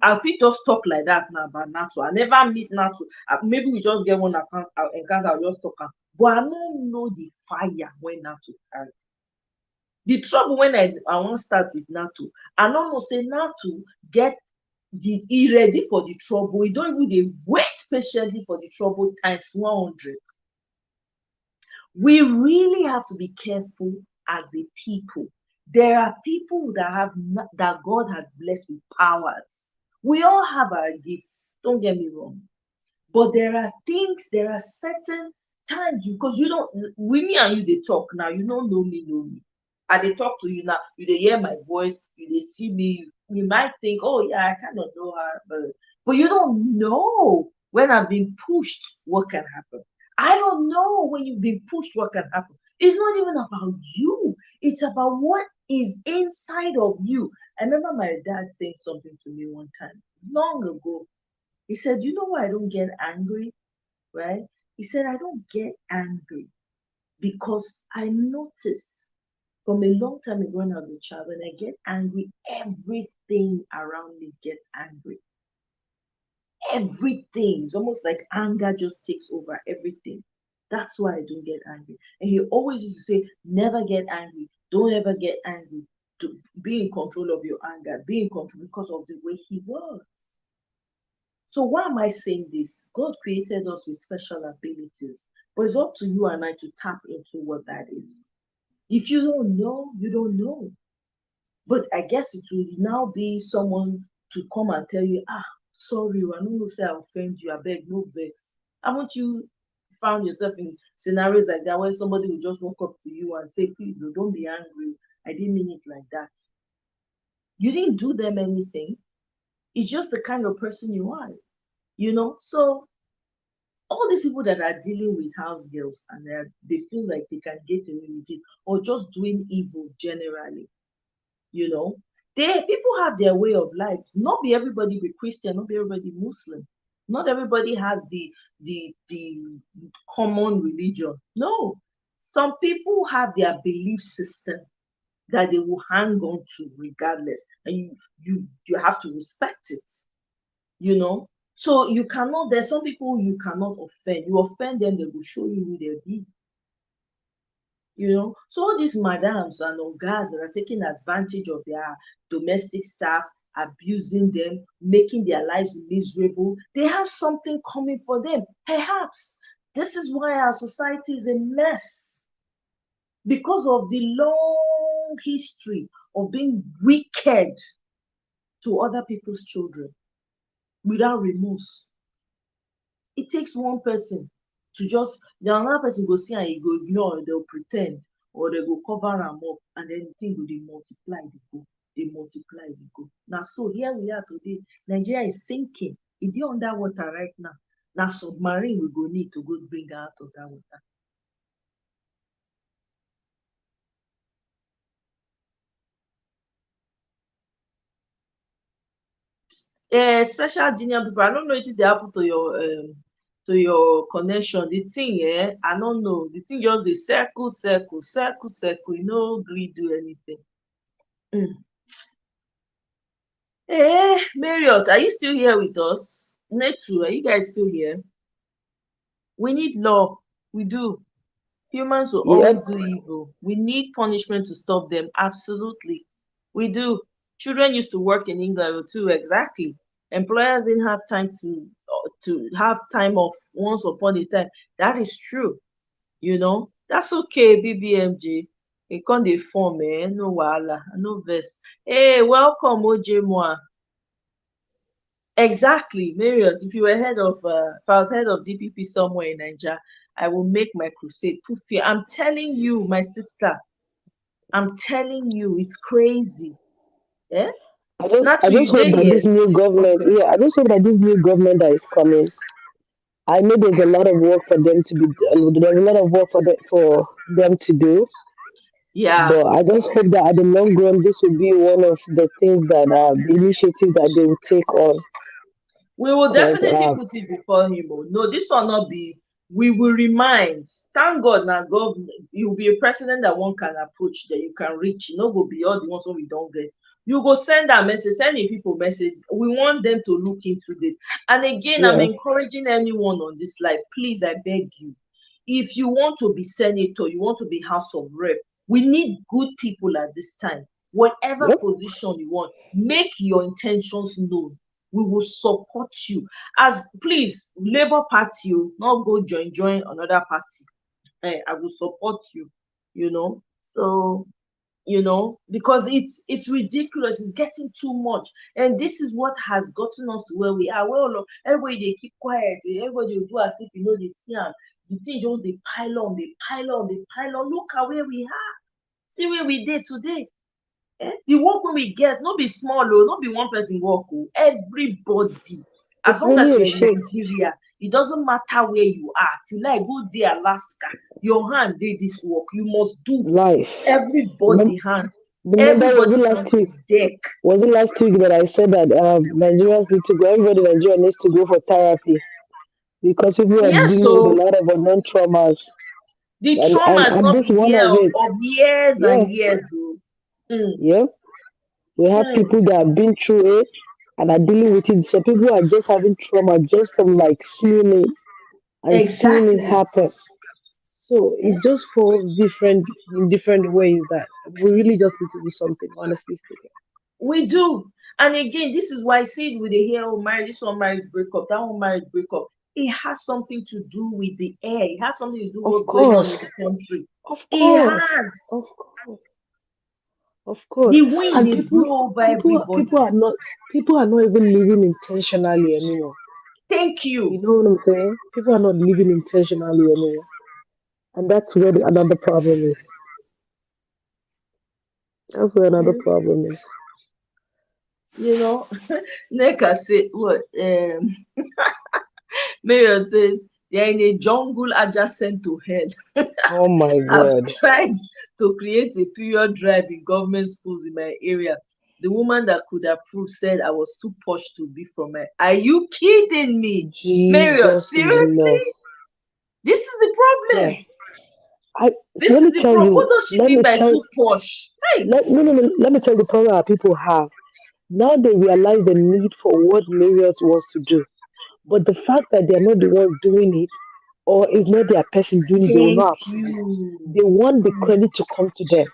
I fit just talk like that now about Natu. I never meet Natu. Maybe we just get one account encounter, I'll just talk am. But I don't know the fire when Natu carry. The trouble when I wan start with Natu, I no know say Natu get he ready for the trouble. He don't even dey wait patiently for the trouble times 100. We really have to be careful as a people. There are people that God has blessed with powers. We all have our gifts, don't get me wrong. But there are certain times because you don't, with me and you they talk now, you don't know me. I they talk to you now, you they hear my voice, you they see me, you might think, oh yeah, I kind of know her, but you don't know when I've been pushed, what can happen. I don't know when you've been pushed, what can happen. It's not even about you, it's about what is inside of you. I remember my dad saying something to me one time, long ago. He said, you know why I don't get angry? Right? He said, I don't get angry because I noticed from a long time ago when I was a child, when I get angry, everything around me gets angry. Everything. It's almost like anger just takes over everything. That's why I don't get angry. And he always used to say, never get angry. Don't ever get angry. To be in control of your anger, be in control because of the way he was. So why am I saying this? God created us with special abilities, but it's up to you and I to tap into what that is. If you don't know, you don't know. But I guess it will now be someone to come and tell you, sorry, I don't know say I offend you, I beg, no vex. Haven't you found yourself in scenarios like that where somebody will just walk up to you and say, please, don't be angry. I didn't mean it like that. You didn't do them anything. It's just the kind of person you are, So all these people that are dealing with house girls and they feel like they can get away with it or just doing evil generally, you know, people have their way of life. Not be everybody be Christian, not be everybody Muslim. Not everybody has the common religion. No. Some people have their belief system that they will hang on to regardless. And you have to respect it, you know. So you cannot, there's some people you cannot offend. You offend them, they will show you who they be. So all these madams and ogas that are taking advantage of their domestic staff, abusing them, making their lives miserable, they have something coming for them. Perhaps this is why our society is a mess, because of the long history of being wicked to other people's children without remorse. It takes one person to just, the another person go see and he go ignore, or they'll pretend, or they go cover them up, and then the thing go dey multiply dey go. Now so here we are today. Nigeria is sinking. E dey underwater right now. Now submarine we go need to go bring her out of that water. Special junior people, I don't know wetin dey happen to your connection. The thing, I don't know. The thing just dey circle, e no gree do anything. Marriott, are you still here with us? Netu, are you guys still here? We need law. We do. Humans will Yep. always do evil. We need punishment to stop them. Absolutely. We do. Children used to work in England too, exactly. Employers didn't have time to have time off once upon a time. That is true. That's okay, BBMJ. E come dey form, no wahala, no vex. Hey, welcome, Ojemwa. Exactly, Marriott. If I was head of DPP somewhere in Nigeria, I will make my crusade. Put fear. I'm telling you, my sister, I'm telling you, it's crazy. Eh? I Not to just you hope there that here. this new government, Okay. yeah, I just hope that this new government that is coming. I know there's a lot of work for them to be. There's a lot of work for them to do, Yeah. but I just hope that at the long run, this will be one of the things that the initiative that they will take on. We will Cause definitely put it before him. Oh. No, this will not be. We will remind. Thank God now, God, you will be a president that one can approach, that you can reach. You know, go be all the ones when we don't get. You go send that message, send the people message. We want them to look into this. And again, I'm yeah, encouraging anyone on this life, please, I beg you. If you want to be senator, you want to be House of Rep, we need good people at this time. Whatever yep, position you want, make your intentions known. We will support you. As please, Labour Party, oh, not go join another party. I will support you, you know. So, because it's ridiculous, it's getting too much. And this is what has gotten us to where we are. Well, everybody they keep quiet, everybody will do as if they see am. The thing just they pile on, they pile on, they pile on. Look at where we are. See where we did today. The work wey we get no be small oh, no be one person work oh, everybody. As it's long as really a you're in shame. Nigeria, it doesn't matter where you are. If you like go dey Alaska, your hand dey this work, you must do. Life. Everybody hand, Remember, everybody's hand on deck. was it last week that I said that Nigerians need to go, everybody in Nigeria needs to go for therapy because people are Yes, dealing with a so lot of unknown traumas. the And, trauma is and not this be one here of it, of years yeah, and years oh. Hmm. yeah. We have Hmm. people that have been through it and are dealing with it. So people are just having trauma just from like seeing it and seeing it Exactly. happen. So Eh? it just falls different in different ways that we really just need to do something, honestly speaking. We do. And again, this is why see we dey hear oh marriage, this one marriage break up, that one marriage break up. It has something to do with the air. It has something to do with Of what's going on in course, the country. of It course, has. of course, of course. The wind And they blow over people everybody. are not even living intentionally anymore. Thank You you. know what I'm saying? People are not living intentionally anymore. And that's where another problem is. That's where another You, problem is. you know, Neka say what Mayor says they're in a jungle adjacent to hell. Oh my I've God. tried to create a period drive in government schools in my area. The woman that could approve said I was too posh to be from my. Are you kidding me? Marriott, Jesus is seriously? enough. This is the Yeah. problem. I This let is me the tell problem. you, What does she let mean me by tell too posh? Hey, let no no no let me tell you the problem our people have. Now they realize the need for what Marriott wants to do. But the fact that they're not the ones doing it, or it's not their person doing it, they will thank not approve. you. They want the Hmm. credit to come to them.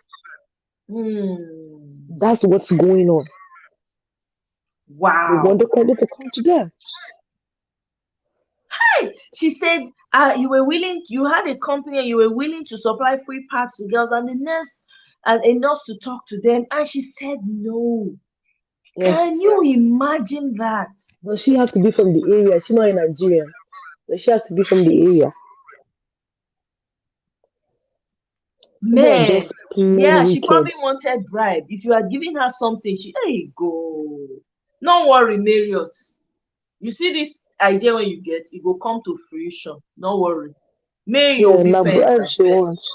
Hmm. That's what's going on. They want Wow. the credit to come to them. She said, you were willing, you had a company and you were willing to supply free parts to girls and the nurse and a nurse to talk to them. And she said no. Yeah. Can you imagine that? But she has to be from the area. She's not in Nigeria. But she has to be from the area. People are Man, just plain yeah, she wicked. probably wanted bribe. If you had given her something, there you go. Don't worry, Marriott. You see this idea when you get, it will come to fruition. Don't worry. May you Yeah, be now first bribe and she first. wants.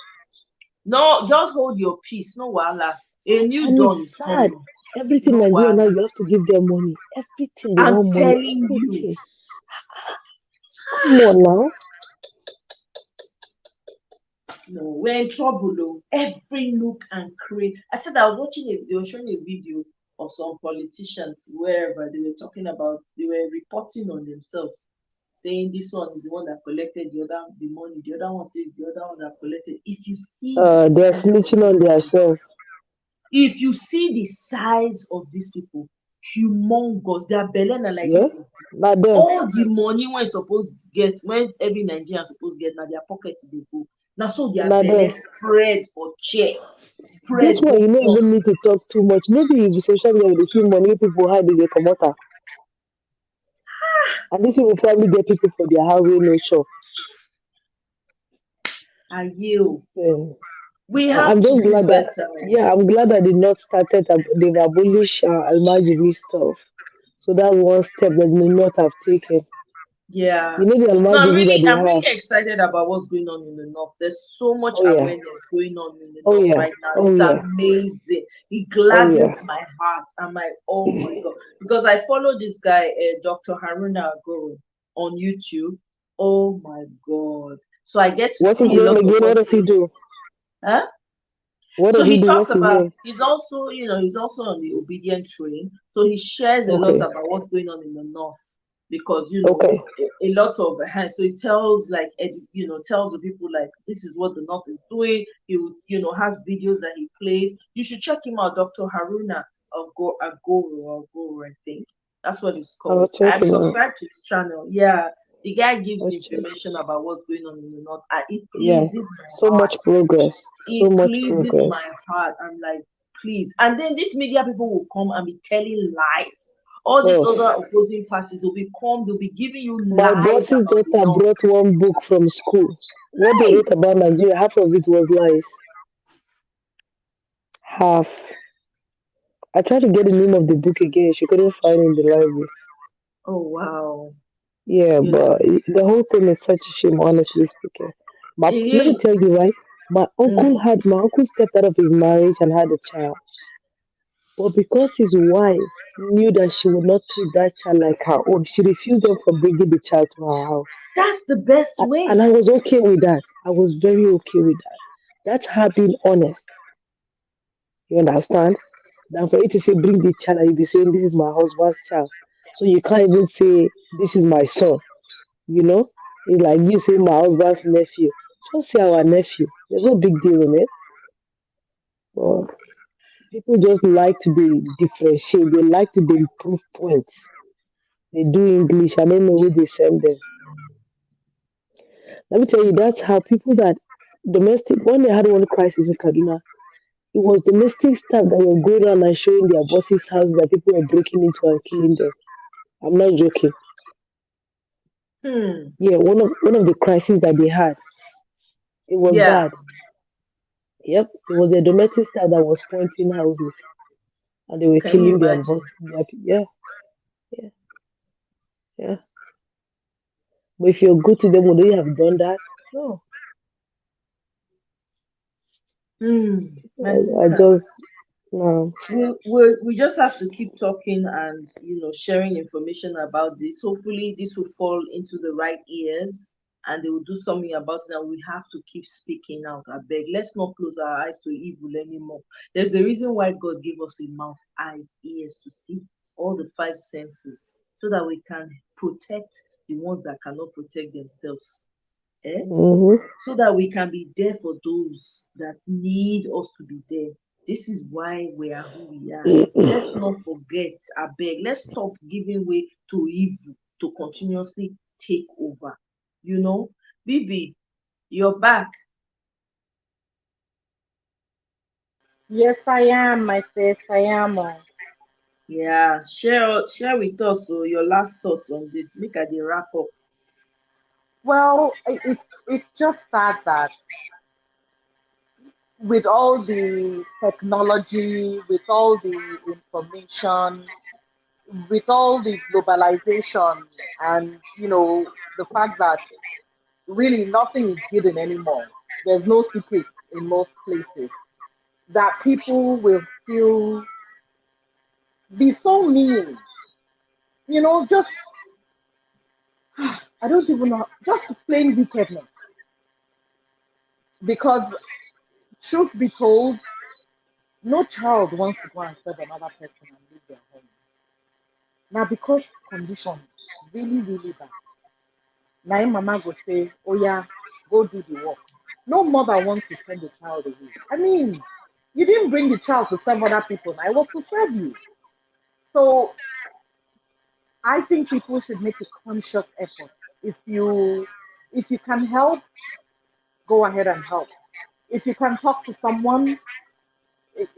No, just hold your peace. No wahala. A new And dawn it's is sad. coming. Everything No Nigeria now, wahala. you have to give them money. Everything they I'm want money. telling you. Everything. Come on now. No, we're in trouble though. Every nook and cranny. I said I was watching it, they were showing a video of some politicians wherever they were talking about, they were reporting on themselves, saying this one is the one that collected the money, the other one says the other one that collected. If you see the They're size of snitching these on people, themselves. if you see the size of these people, humongous, their belle na like Yeah? this. Not them. All the money when supposed get, when every Nigerian supposed get, na their pocket dey go. Na so their Not belle them. spread for chair, This spread one, go you don't front. even need to talk too much. Maybe if social media, they see money, people hide, they come out. And this will probably get people for their house, we no sure. Aye o. Yeah. We have I'm to just do glad that, better. yeah, I'm glad that they not started, they've abolished Almajiri stuff. So that's one step that they may not have taken. Yeah. You know the No, Almajiri that they I'm have? really excited about what's going on in the north. There's so much Oh yeah, awareness going on in the oh north yeah, right now. oh It's yeah, amazing. It oh yeah. gladdens my heart. I'm like, oh my god, because I follow this guy, Dr. Haruna Agoro, on YouTube. Oh my god! So I get to What's his see a name lot of again? What what's does he going do? on. Huh? What So does he he do? talks What's his about, name? he's also, he's also on the obedient train. So he shares a lot Okay, about what's going on in the north because okay. a lot of so he tells like tells the people like this is what the north is doing. He would, has videos that he plays. You should check him out, Dr. Haruna Agoro, I think that's what it's I'll called. check I'm him out. subscribed to his channel. Yeah, the guy gives I'll check. information about what's going on in the north. It Yeah, pleases so my heart. much progress. So It much pleases progress. my heart. I'm like, please. And then these media people will come and be telling lies. All these Oh, other opposing parties will be they'll be giving you my lies boss's about the daughter north. brought one book from school. What they Hey, wrote about Nigeria, half of it was lies. Half. I tried to get the name of the book again. She couldn't find it in the library. oh wow, Yeah, you know, but the whole thing is such a shame, honestly speaking. But it let me tell is. you, right? Mm. My uncle stepped out of his marriage and had a child. But because his wife knew that she would not treat that child like her own, she refused them from bringing the child to her house. That's the best And way. I was okay with that. I was very okay with that. That's her being honest. You understand? Than for you to say, bring the child, and you be saying, this is my husband's child. So you can't even say, this is my son. You know? It's like you saying, my husband's nephew. Just say our nephew. There's no big deal in it. But people just like to be differentiate. They like to be proof points. They do English. I don't know who they send them. Let me tell you, that's how people that domestic, when they had one crisis in Kaduna, it was domestic staff that were going around and showing their bosses' houses that people were breaking into and killing them. I'm not joking. Hmm. Yeah, one of the crises that they had, it was Yeah. bad. Yep, it was a domestic staff that was pointing houses and they were Can you killing imagine? yeah, yeah, yeah. But if you're good to them, would they have done that? No. Hmm. My I just sisters. no. We just have to keep talking and sharing information about this. Hopefully this will fall into the right ears and they will do something about it, and we have to keep speaking out. I beg, let's not close our eyes to evil anymore. There's a reason why God gave us a mouth, eyes, ears to see, all the five senses, so that we can protect the ones that cannot protect themselves. Eh? Mm-hmm. So that we can be there for those that need us to be there. This is why we are who we are. Let's not forget, I beg, let's stop giving way to evil to continuously take over. You know, Bibi, you're back. Yes, I am, my sis. I am. Yeah, share with us your last thoughts on this. Make I dey wrap up. Well, it's just sad that with all the technology, with all the information, with all the globalization, and the fact that really nothing is hidden anymore. There's no secrets in most places. That people will still be so mean. Just I don't even know, just plain wickedness. Because truth be told, no child wants to go and serve another person and leave their home. Now, because conditions really, really bad, now mama go say, oh yeah, go do the work. No mother wants to send the child away. I mean, you didn't bring the child to serve other people. Now it was to serve you. So I think people should make a conscious effort. If you if you can help, go ahead and help. If you can talk to someone,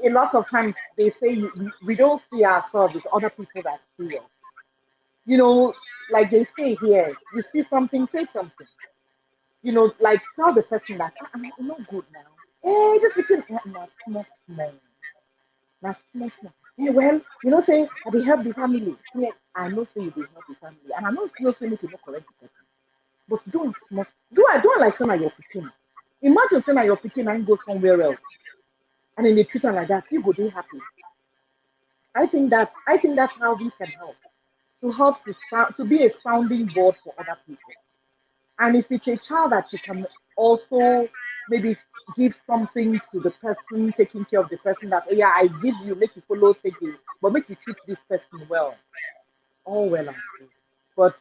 a lot of times they say we don't see ourselves with other people that see us. You know, like they say here, you see something, say something. Like tell the person that I'm not good now. Hey, this became na small small. Na small small. Hey, well, say I dey help the family. Yeah, I know say you dey help the family. And I know say make you no correct the person. But do am small. Do I like say na your pikin. Imagine say na your pikin and go somewhere else and then they treat am like that. You go dey happy. I think that's how we can help to be a sounding board for other people. And if it's a child that you can also maybe give something to the person taking care of the person that, oh yeah, I give you, make you follow, take it, but make you treat this person well, all well and good. But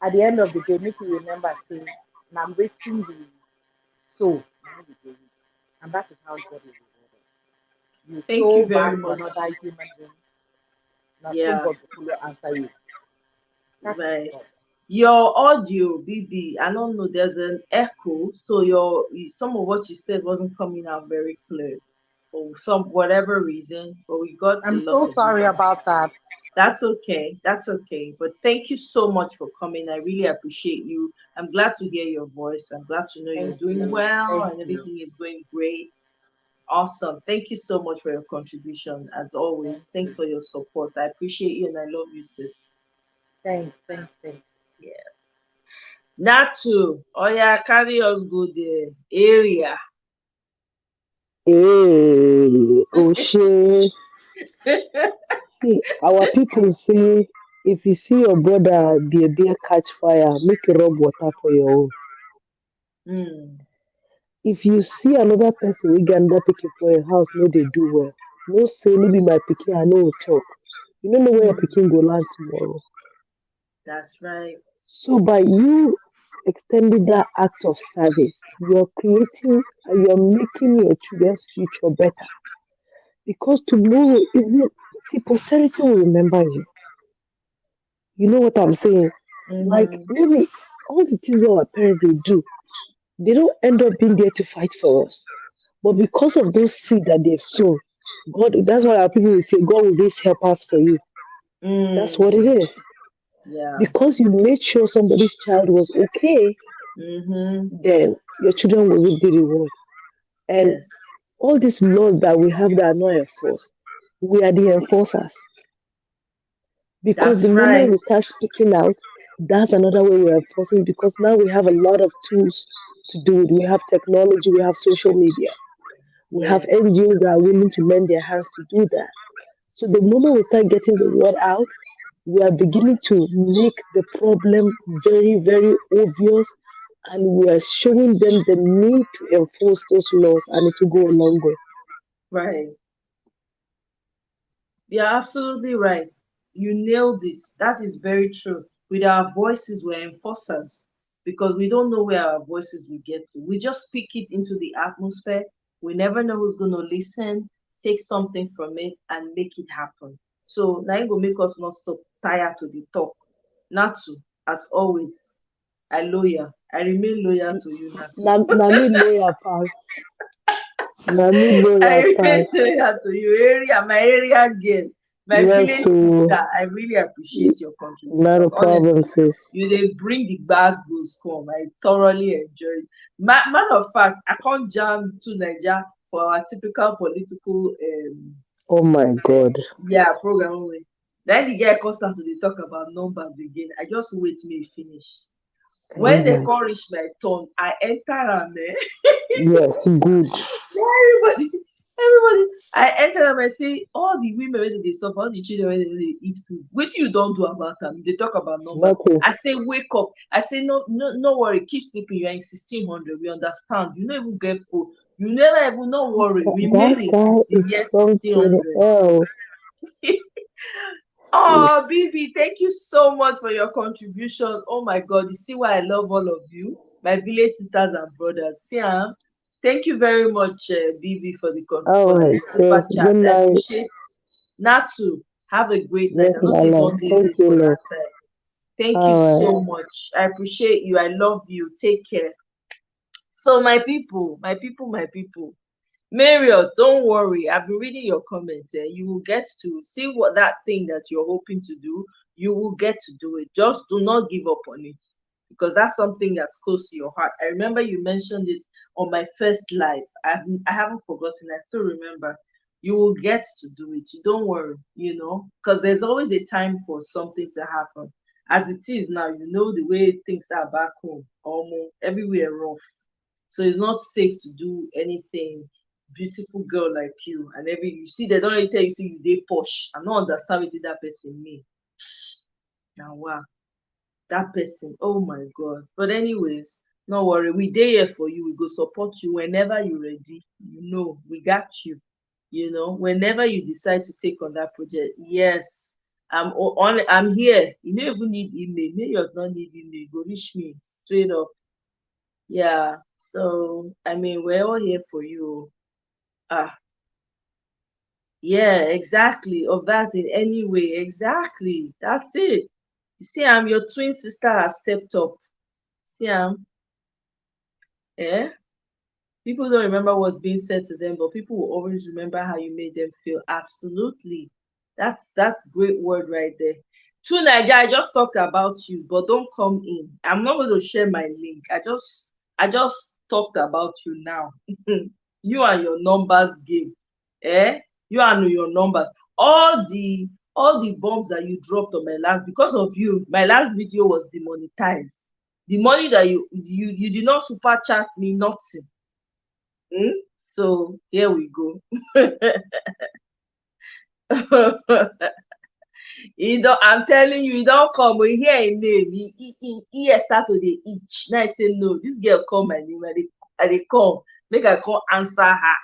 at the end of the day, make you remember, say, now I'm waiting the soul, now you go reap. And that is how God will reward us. You Thank sow you very back to much. another human being, now so Yeah, God will follow answer you. That is right. God. Your audio, BB, I don't know, there's an echo, so some of what you said wasn't coming out very clear for some whatever reason, but we got a I'm lot so of you. sorry about that. That's okay. That's okay. But thank you so much for coming. I really appreciate you. I'm glad to hear your voice. I'm glad to know you're Thank doing you. well Thank and you. everything is going great. Awesome. Thank you so much for your contribution. As Thank always, thanks you. for your support. I appreciate you and I love you, sis. Thanks. Yes. Natu, oh yeah, carry us go the area. Hey, Oshe. See, our people say if you see your brother bear catch fire, make you rub water for your own. Hmm. If you see another person we get another pikin for your house, no dey do well. No say no be my pikin, I no go talk. You don't know where your Hmm. pikin go land tomorrow. That's right. So by you extending that act of service, you're creating and you're making your children's future better. Because tomorrow, even see, posterity will remember you. You know what I'm saying? Like Mm-hmm. maybe all the things that our parents they do, they don't end up being there to fight for us. But because of those seeds that they've sown, God, that's why our people will say, God will raise helpers for you. That's what it Mm. is. Yeah. Because you made sure somebody's child was okay, Mm-hmm. then your children will reap the reward. And Yes. all these laws that we have that are not enforced, we are the enforcers. Because the That's moment right. we start speaking out, that's another way we're enforcing because now we have a lot of tools to do it. We have technology, we have social media, we have Yes. NGOs that are willing to lend their hands to do that. So the moment we start getting the word out, we are beginning to make the problem very, very obvious and we are showing them the need to enforce those laws and it will go a long way. Right. You're absolutely right. You nailed it. That is very true. With our voices, we're enforcers because we don't know where our voices will get to. We just speak it into the atmosphere. We never know who's going to listen, take something from it, and make it happen. So now it will make us not stop tired to the talk. Natu, as always, I remain loyal to you, Natu. Na me lawyer pass. Na me I lawyer remain pass. loyal to you, my area girl, my Yes, village so sister. I really appreciate your not contribution. a problem, Honestly, sis. you they bring the bass goes come. I thoroughly enjoy it. Matter of fact, I can't jam to Nigeria for our typical political Oh my God. yeah program only. Then the guy comes start to dey talk about numbers again. I just wait me finish. Can you When they imagine? come reach my turn, I enter am Yes, good. everybody, everybody. I enter am I say all the women wey dey suffer, all the children wey dey eat food, wetin you don do about am? You dey talk about numbers. Nothing. I say wake up. I say no worry, keep sleeping. You are in 1600. We understand. You no even get food. You never even no worry. That Remain in guy 60 is years, something 1600. else. Sis. Oh, BB, thank you so much for your contribution. Oh my God, you see why I love all of you, my village sisters and brothers. See, thank you very much, BB, for All the right, super sis. chat. Good I night. appreciate. Natu, have a great night. Yes, I know my say you love. don't day Thank late you, for that love. side. Thank you All right. so much. I appreciate you. I love you. Take care. So, my people. Marriott, don't worry. I've been reading your comments. You will get to see what that thing that you're hoping to do. You will get to do it. Just do not give up on it. because that's something that's close to your heart. I remember you mentioned it on my first live. I haven't forgotten. I still remember. You will get to do it. You don't worry, because there's always a time for something to happen. As it is now, the way things are back home, almost everywhere rough. So it's not safe to do anything. Beautiful girl like you, and you see, they don't really tell you, see, you dey posh. I don't understand what that person mean. Now, wow, that person, oh my god. But anyways, no worry, we dey here for you. We go support you whenever you're ready. We got you. Whenever you decide to take on that project, yes, I'm here. You don't even need email. Maybe you don't need email, go reach me straight up. Yeah, so I mean, we're all here for you. Ah, yeah, exactly, of that in any way, exactly, that's it. You see, your twin sister has stepped up. See, eh people don't remember what's being said to them, but people will always remember how you made them feel. Absolutely. That's great word right there. To Niger, I just talked about you, but don't come in. I'm not going to share my link. I just talked about you now. You and your numbers game. Eh? You and your numbers. All the bombs that you dropped on my last, because of you, my last video was demonetized. The money that you did not super chat me, nothing. So here we go. I'm telling you, he don't come. We hear a name. He start to the itch. Now I say no. This girl call my name. I dey come. Make I come answer her.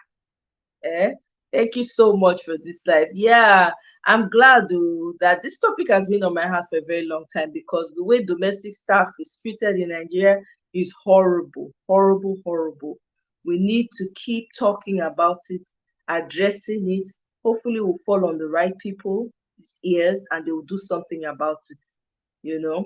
Eh? Thank you so much for this live. Yeah, I'm glad though, that this topic has been on my heart for a very long time, because the way domestic staff is treated in Nigeria is horrible, horrible, horrible. We need to keep talking about it, addressing it. Hopefully, we'll fall on the right people's ears and they will do something about it. You know.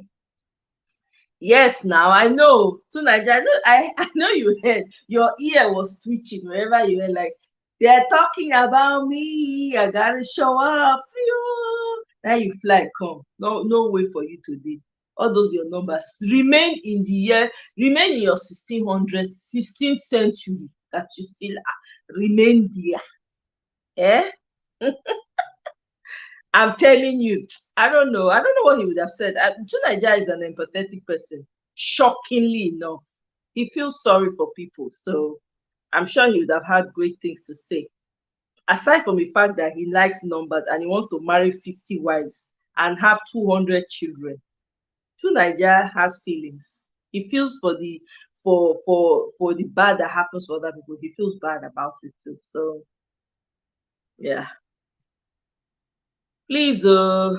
Yes, now I know. To Nigeria, I know you heard. Your ear was twitching wherever you were like, they're talking about me. I gotta show up for you. Now you fly, come. No way for you today. All those your numbers remain in your 1600, 16th century, that you still remain there. Eh? I'm telling you, I don't know. I don't know what he would have said. Junaija is an empathetic person, shockingly enough. He feels sorry for people, so I'm sure he would have had great things to say. Aside from the fact that he likes numbers and he wants to marry 50 wives and have 200 children, Junaija has feelings. He feels for the bad that happens to other people. He feels bad about it too. So yeah, please, I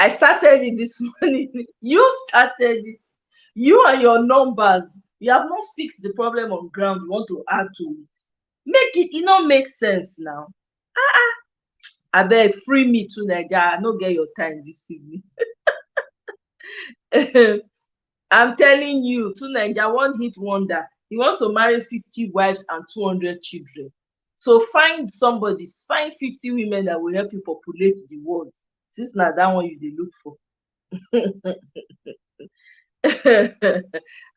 started it this morning. You started it. You and your numbers. You have not fixed the problem on ground. You want to add to it. Make it. It not make sense now. I beg, free me to Naija. I no get your time this evening. I'm telling you, to Naija, one hit wonder. He wants to marry 50 wives and 200 children. So find 50 women that will help you populate the world. Since now that one you dey look for.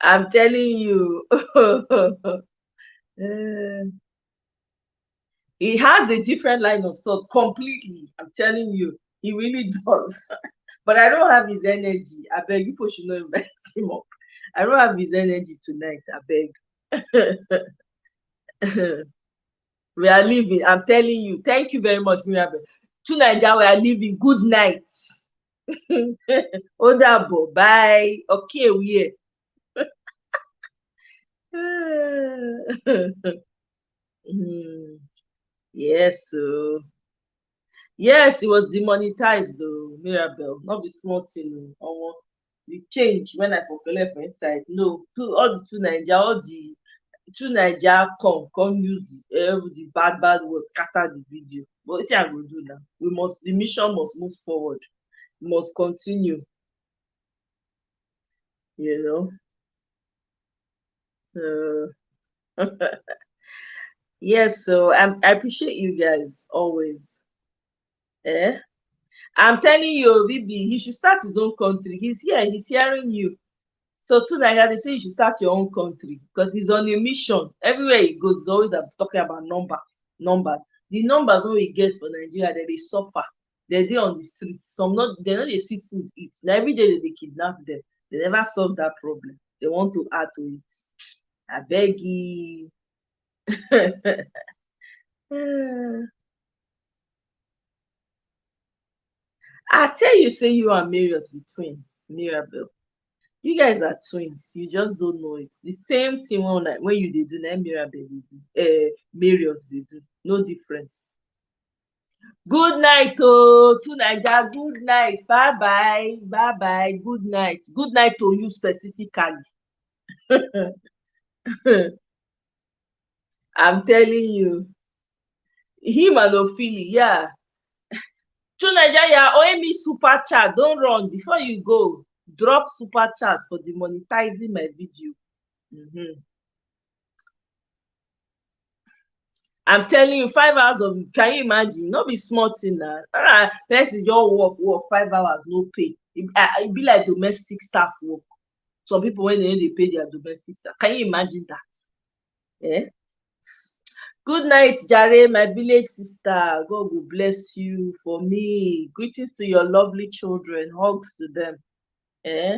I'm telling you. Eh, he has a different line of thought completely. I'm telling you, he really does. But I don't have his energy. I beg you, people should not invite him up. I don't have his energy tonight. I beg. We are leaving. I'm telling you. Thank you very much, Mirabel. To Naija, we are leaving. Good night. Odabo. Bye. Okay, we Hmm. Yes, so yes, it was demonetized though, Mirabel. Not be small thing. The change when I for collect for inside. No, all the two Naija, all the two Naija come use the bad word scatter the video. But wetin I go do now? The mission must move forward. We must continue, you know. Uh, yes, so I appreciate you guys always. Eh? I'm telling you, Bibi, he should start his own country. He's here, he's hearing you. So to Nigeria, they say you should start your own country because he's on a mission. Everywhere he goes, he's always talking about numbers. Numbers. The numbers when we get for Nigeria, they suffer. They're on the streets. Some not they know they see food eat. Now every day they kidnap them. They never solve that problem. They want to add to it. I beg you. I tell you, say you and Marriott be twins, Mirabel. You guys are twins. You just don't know it. The same thing when you dey do, na Mirabel dey do. Marriott dey do. No difference. Good night, oh, to Naija. Good night. Bye bye. Bye bye. Good night. Good night to you specifically. I'm telling you. Him and Ophili, yeah. To Naija, yeah, owe me super chat. Don't run. Before you go, drop super chat for demonetizing my video. I'm telling you, 5 hours of, can you imagine? Not be small thing now. Person just work 5 hours, no pay. It be like domestic staff work. Some people when they pay their domestic staff. Can you imagine that? Eh? Good night, Jare, my village sister. God will bless you for me. Greetings to your lovely children. Hugs to them. Eh?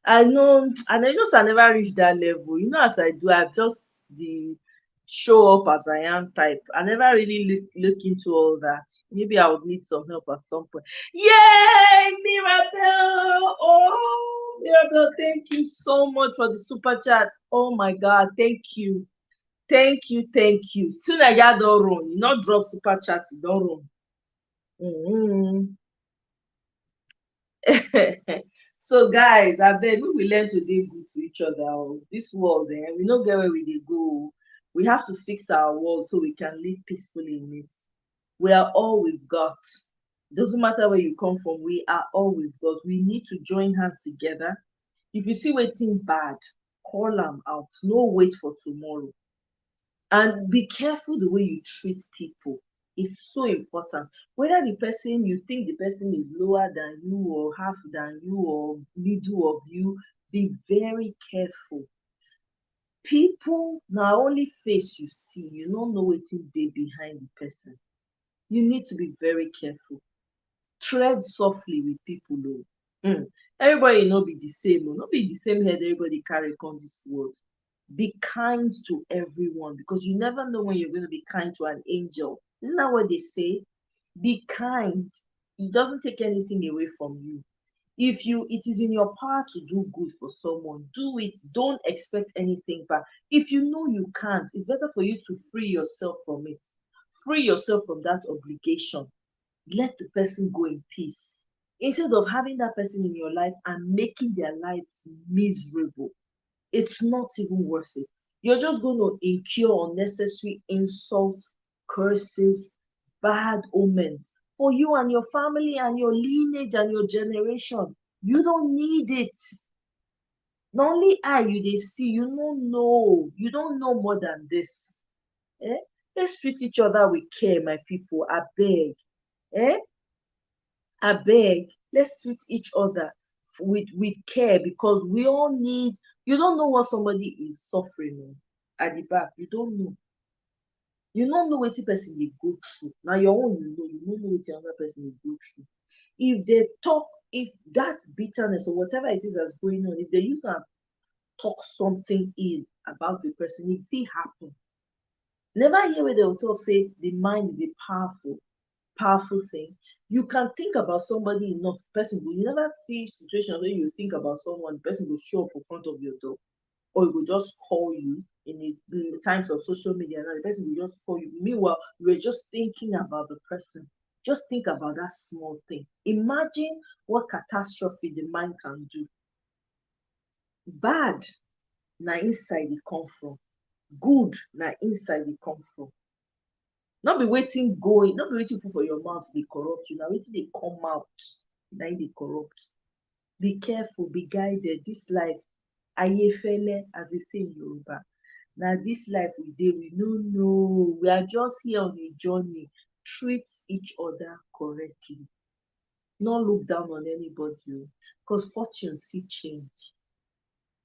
I know, and I just I never reach that level. You know, as I do, I've just the show up as I am type. I never really look into all that. Maybe I would need some help at some point. Yay, Mirabel! Oh, Mirabel, thank you so much for the super chat. Oh my God, thank you. Thank you, thank you. Soon I don't run. You not drop super chat, you don't run. So guys, I beg we will learn to dey good to each other. This world, we no get where we dey go. We have to fix our world so we can live peacefully in it. We are all we've got. Doesn't matter where you come from, we are all we've got. We need to join hands together. If you see wetin bad, call am out. No wait for tomorrow. And be careful the way you treat people. It's so important. Whether the person you think the person is lower than you or half than you or middle of you, be very careful. People na only face you see, you no know wetin dey behind the person. You need to be very careful. Tread softly with people o. Everybody no be the same o. No be the same head everybody carry come this world. Be kind to everyone because you never know when you're going to be kind to an angel. Isn't that what they say? Be kind. It doesn't take anything away from you. If it is in your power to do good for someone, do it. Don't expect anything back. If you know you can't, it's better for you to free yourself from it. Free yourself from that obligation. Let the person go in peace. Instead of having that person in your life and making their lives miserable. It's not even worth it. You're just going to incur unnecessary insults, curses, bad omens for you and your family and your lineage and your generation. You don't need it. Not only you they see, you don't know. You don't know more than this. Eh? Let's treat each other with care, my people. I beg. Eh? I beg. Let's treat each other with care because we all need. You don't know what somebody is suffering at the back. You don't know. You don't know wetin person dey go through. Na your own you no know wetin another person dey go through. If they talk, if that bitterness or whatever it is that's going on, if they use am talk something ill about the person, it fit happen. Never hear where they will talk say the mind is a powerful thing. You can think about somebody enough, the person go, you never see situation where you think about someone, the person will show up in front of your door, or he will just call you in the times of social media, and the person will just call you. Meanwhile, you were just thinking about the person. Just think about that small thing. Imagine what catastrophe the mind can do. Bad, na inside it come from. Good, na inside it come from. Not be waiting going, not be waiting for your mouth they corrupt you. Now waiting they come out, now they corrupt. Be careful, be guided. This life, ayefele, as they say in Yoruba. Now this life we no know. We are just here on a journey. treat each other correctly. Not look down on anybody, because fortunes fit change.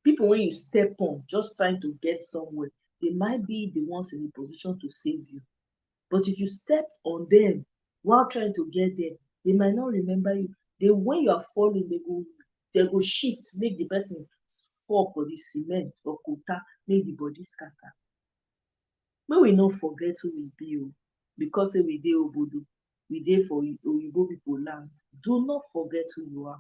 People when you step on just trying to get somewhere, they might be the ones in a position to save you. But if you stepped on them while trying to get there, they might not remember you. They when you are falling, they go shift, make the person fall for the cement or quota, make the body scatter. Make we no forget who we be, because say we dey obodo, we dey for oyibo people land. Do not forget who you are.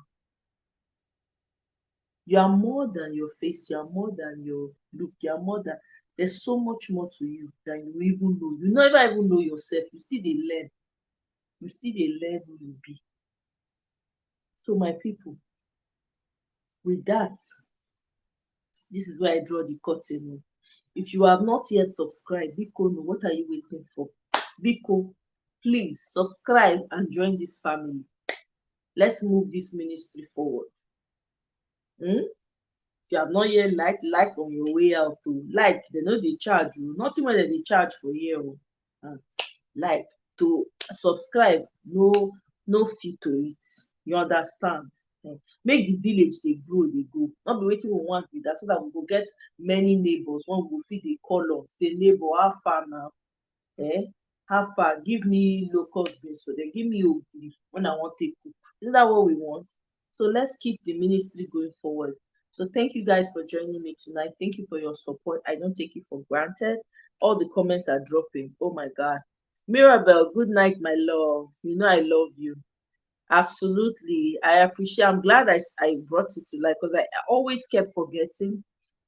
You are more than your face, you are more than your look, you are more than, there's so much more to you than you even know. You never even know yourself, you still dey learn, you still dey learn who you be. So my people, with that, this is where I draw the curtain. If you have not yet subscribed, biko, no, what are you waiting for? Biko, please subscribe and join this family. Let's move this ministry forward. If you have not yet like on your way out, to like, they know they charge you. Nothing when they charge for here. Like, to subscribe, no fee to it. You understand? Make the village they grow, they go. Not be waiting we want with that, so that we go get many neighbors. One go feed the call on, say neighbor, how far now? How far? Give me locust beans for them. Give me ogiri when I want to cook. Isn't that what we want? So let's keep the ministry going forward. So thank you guys for joining me tonight. Thank you for your support. I don't take it for granted. All the comments are dropping. Oh my God. Mirabel, good night, my love. You know I love you. Absolutely. I appreciate, I'm glad I brought it to life, because I always kept forgetting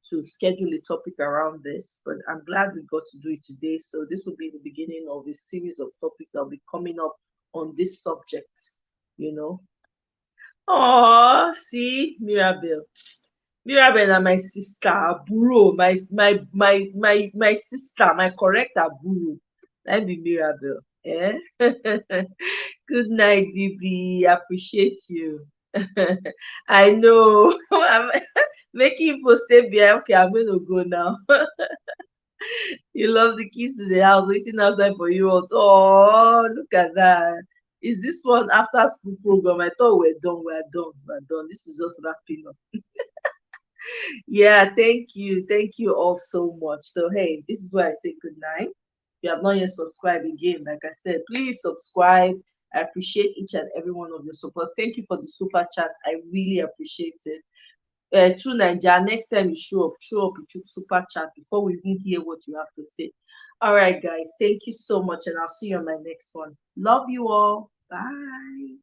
to schedule a topic around this, but I'm glad we got to do it today. So this will be the beginning of a series of topics that will be coming up on this subject, you know. Oh, see, Mirabel. Mirabel and my sister, Aburo, my sister, my correct Aburo. That be Mirabel. Eh? Good night, Bibi. Appreciate you. I know. I'm making people stay behind. Okay, I'm going to go now. You love the kids in the house waiting outside for you. Oh, look at that. Is this one after school program? I thought we're done. We're done. We're done. This is just wrapping up. Yeah, thank you. Thank you all so much. So, hey, this is where I say good night. If you have not yet subscribed again, like I said, please subscribe. I appreciate each and every one of your support. Thank you for the super chat. I really appreciate it. True Nigeria, next time you show up with super chat before we even hear what you have to say. All right, guys, thank you so much, and I'll see you on my next one. Love you all. Bye.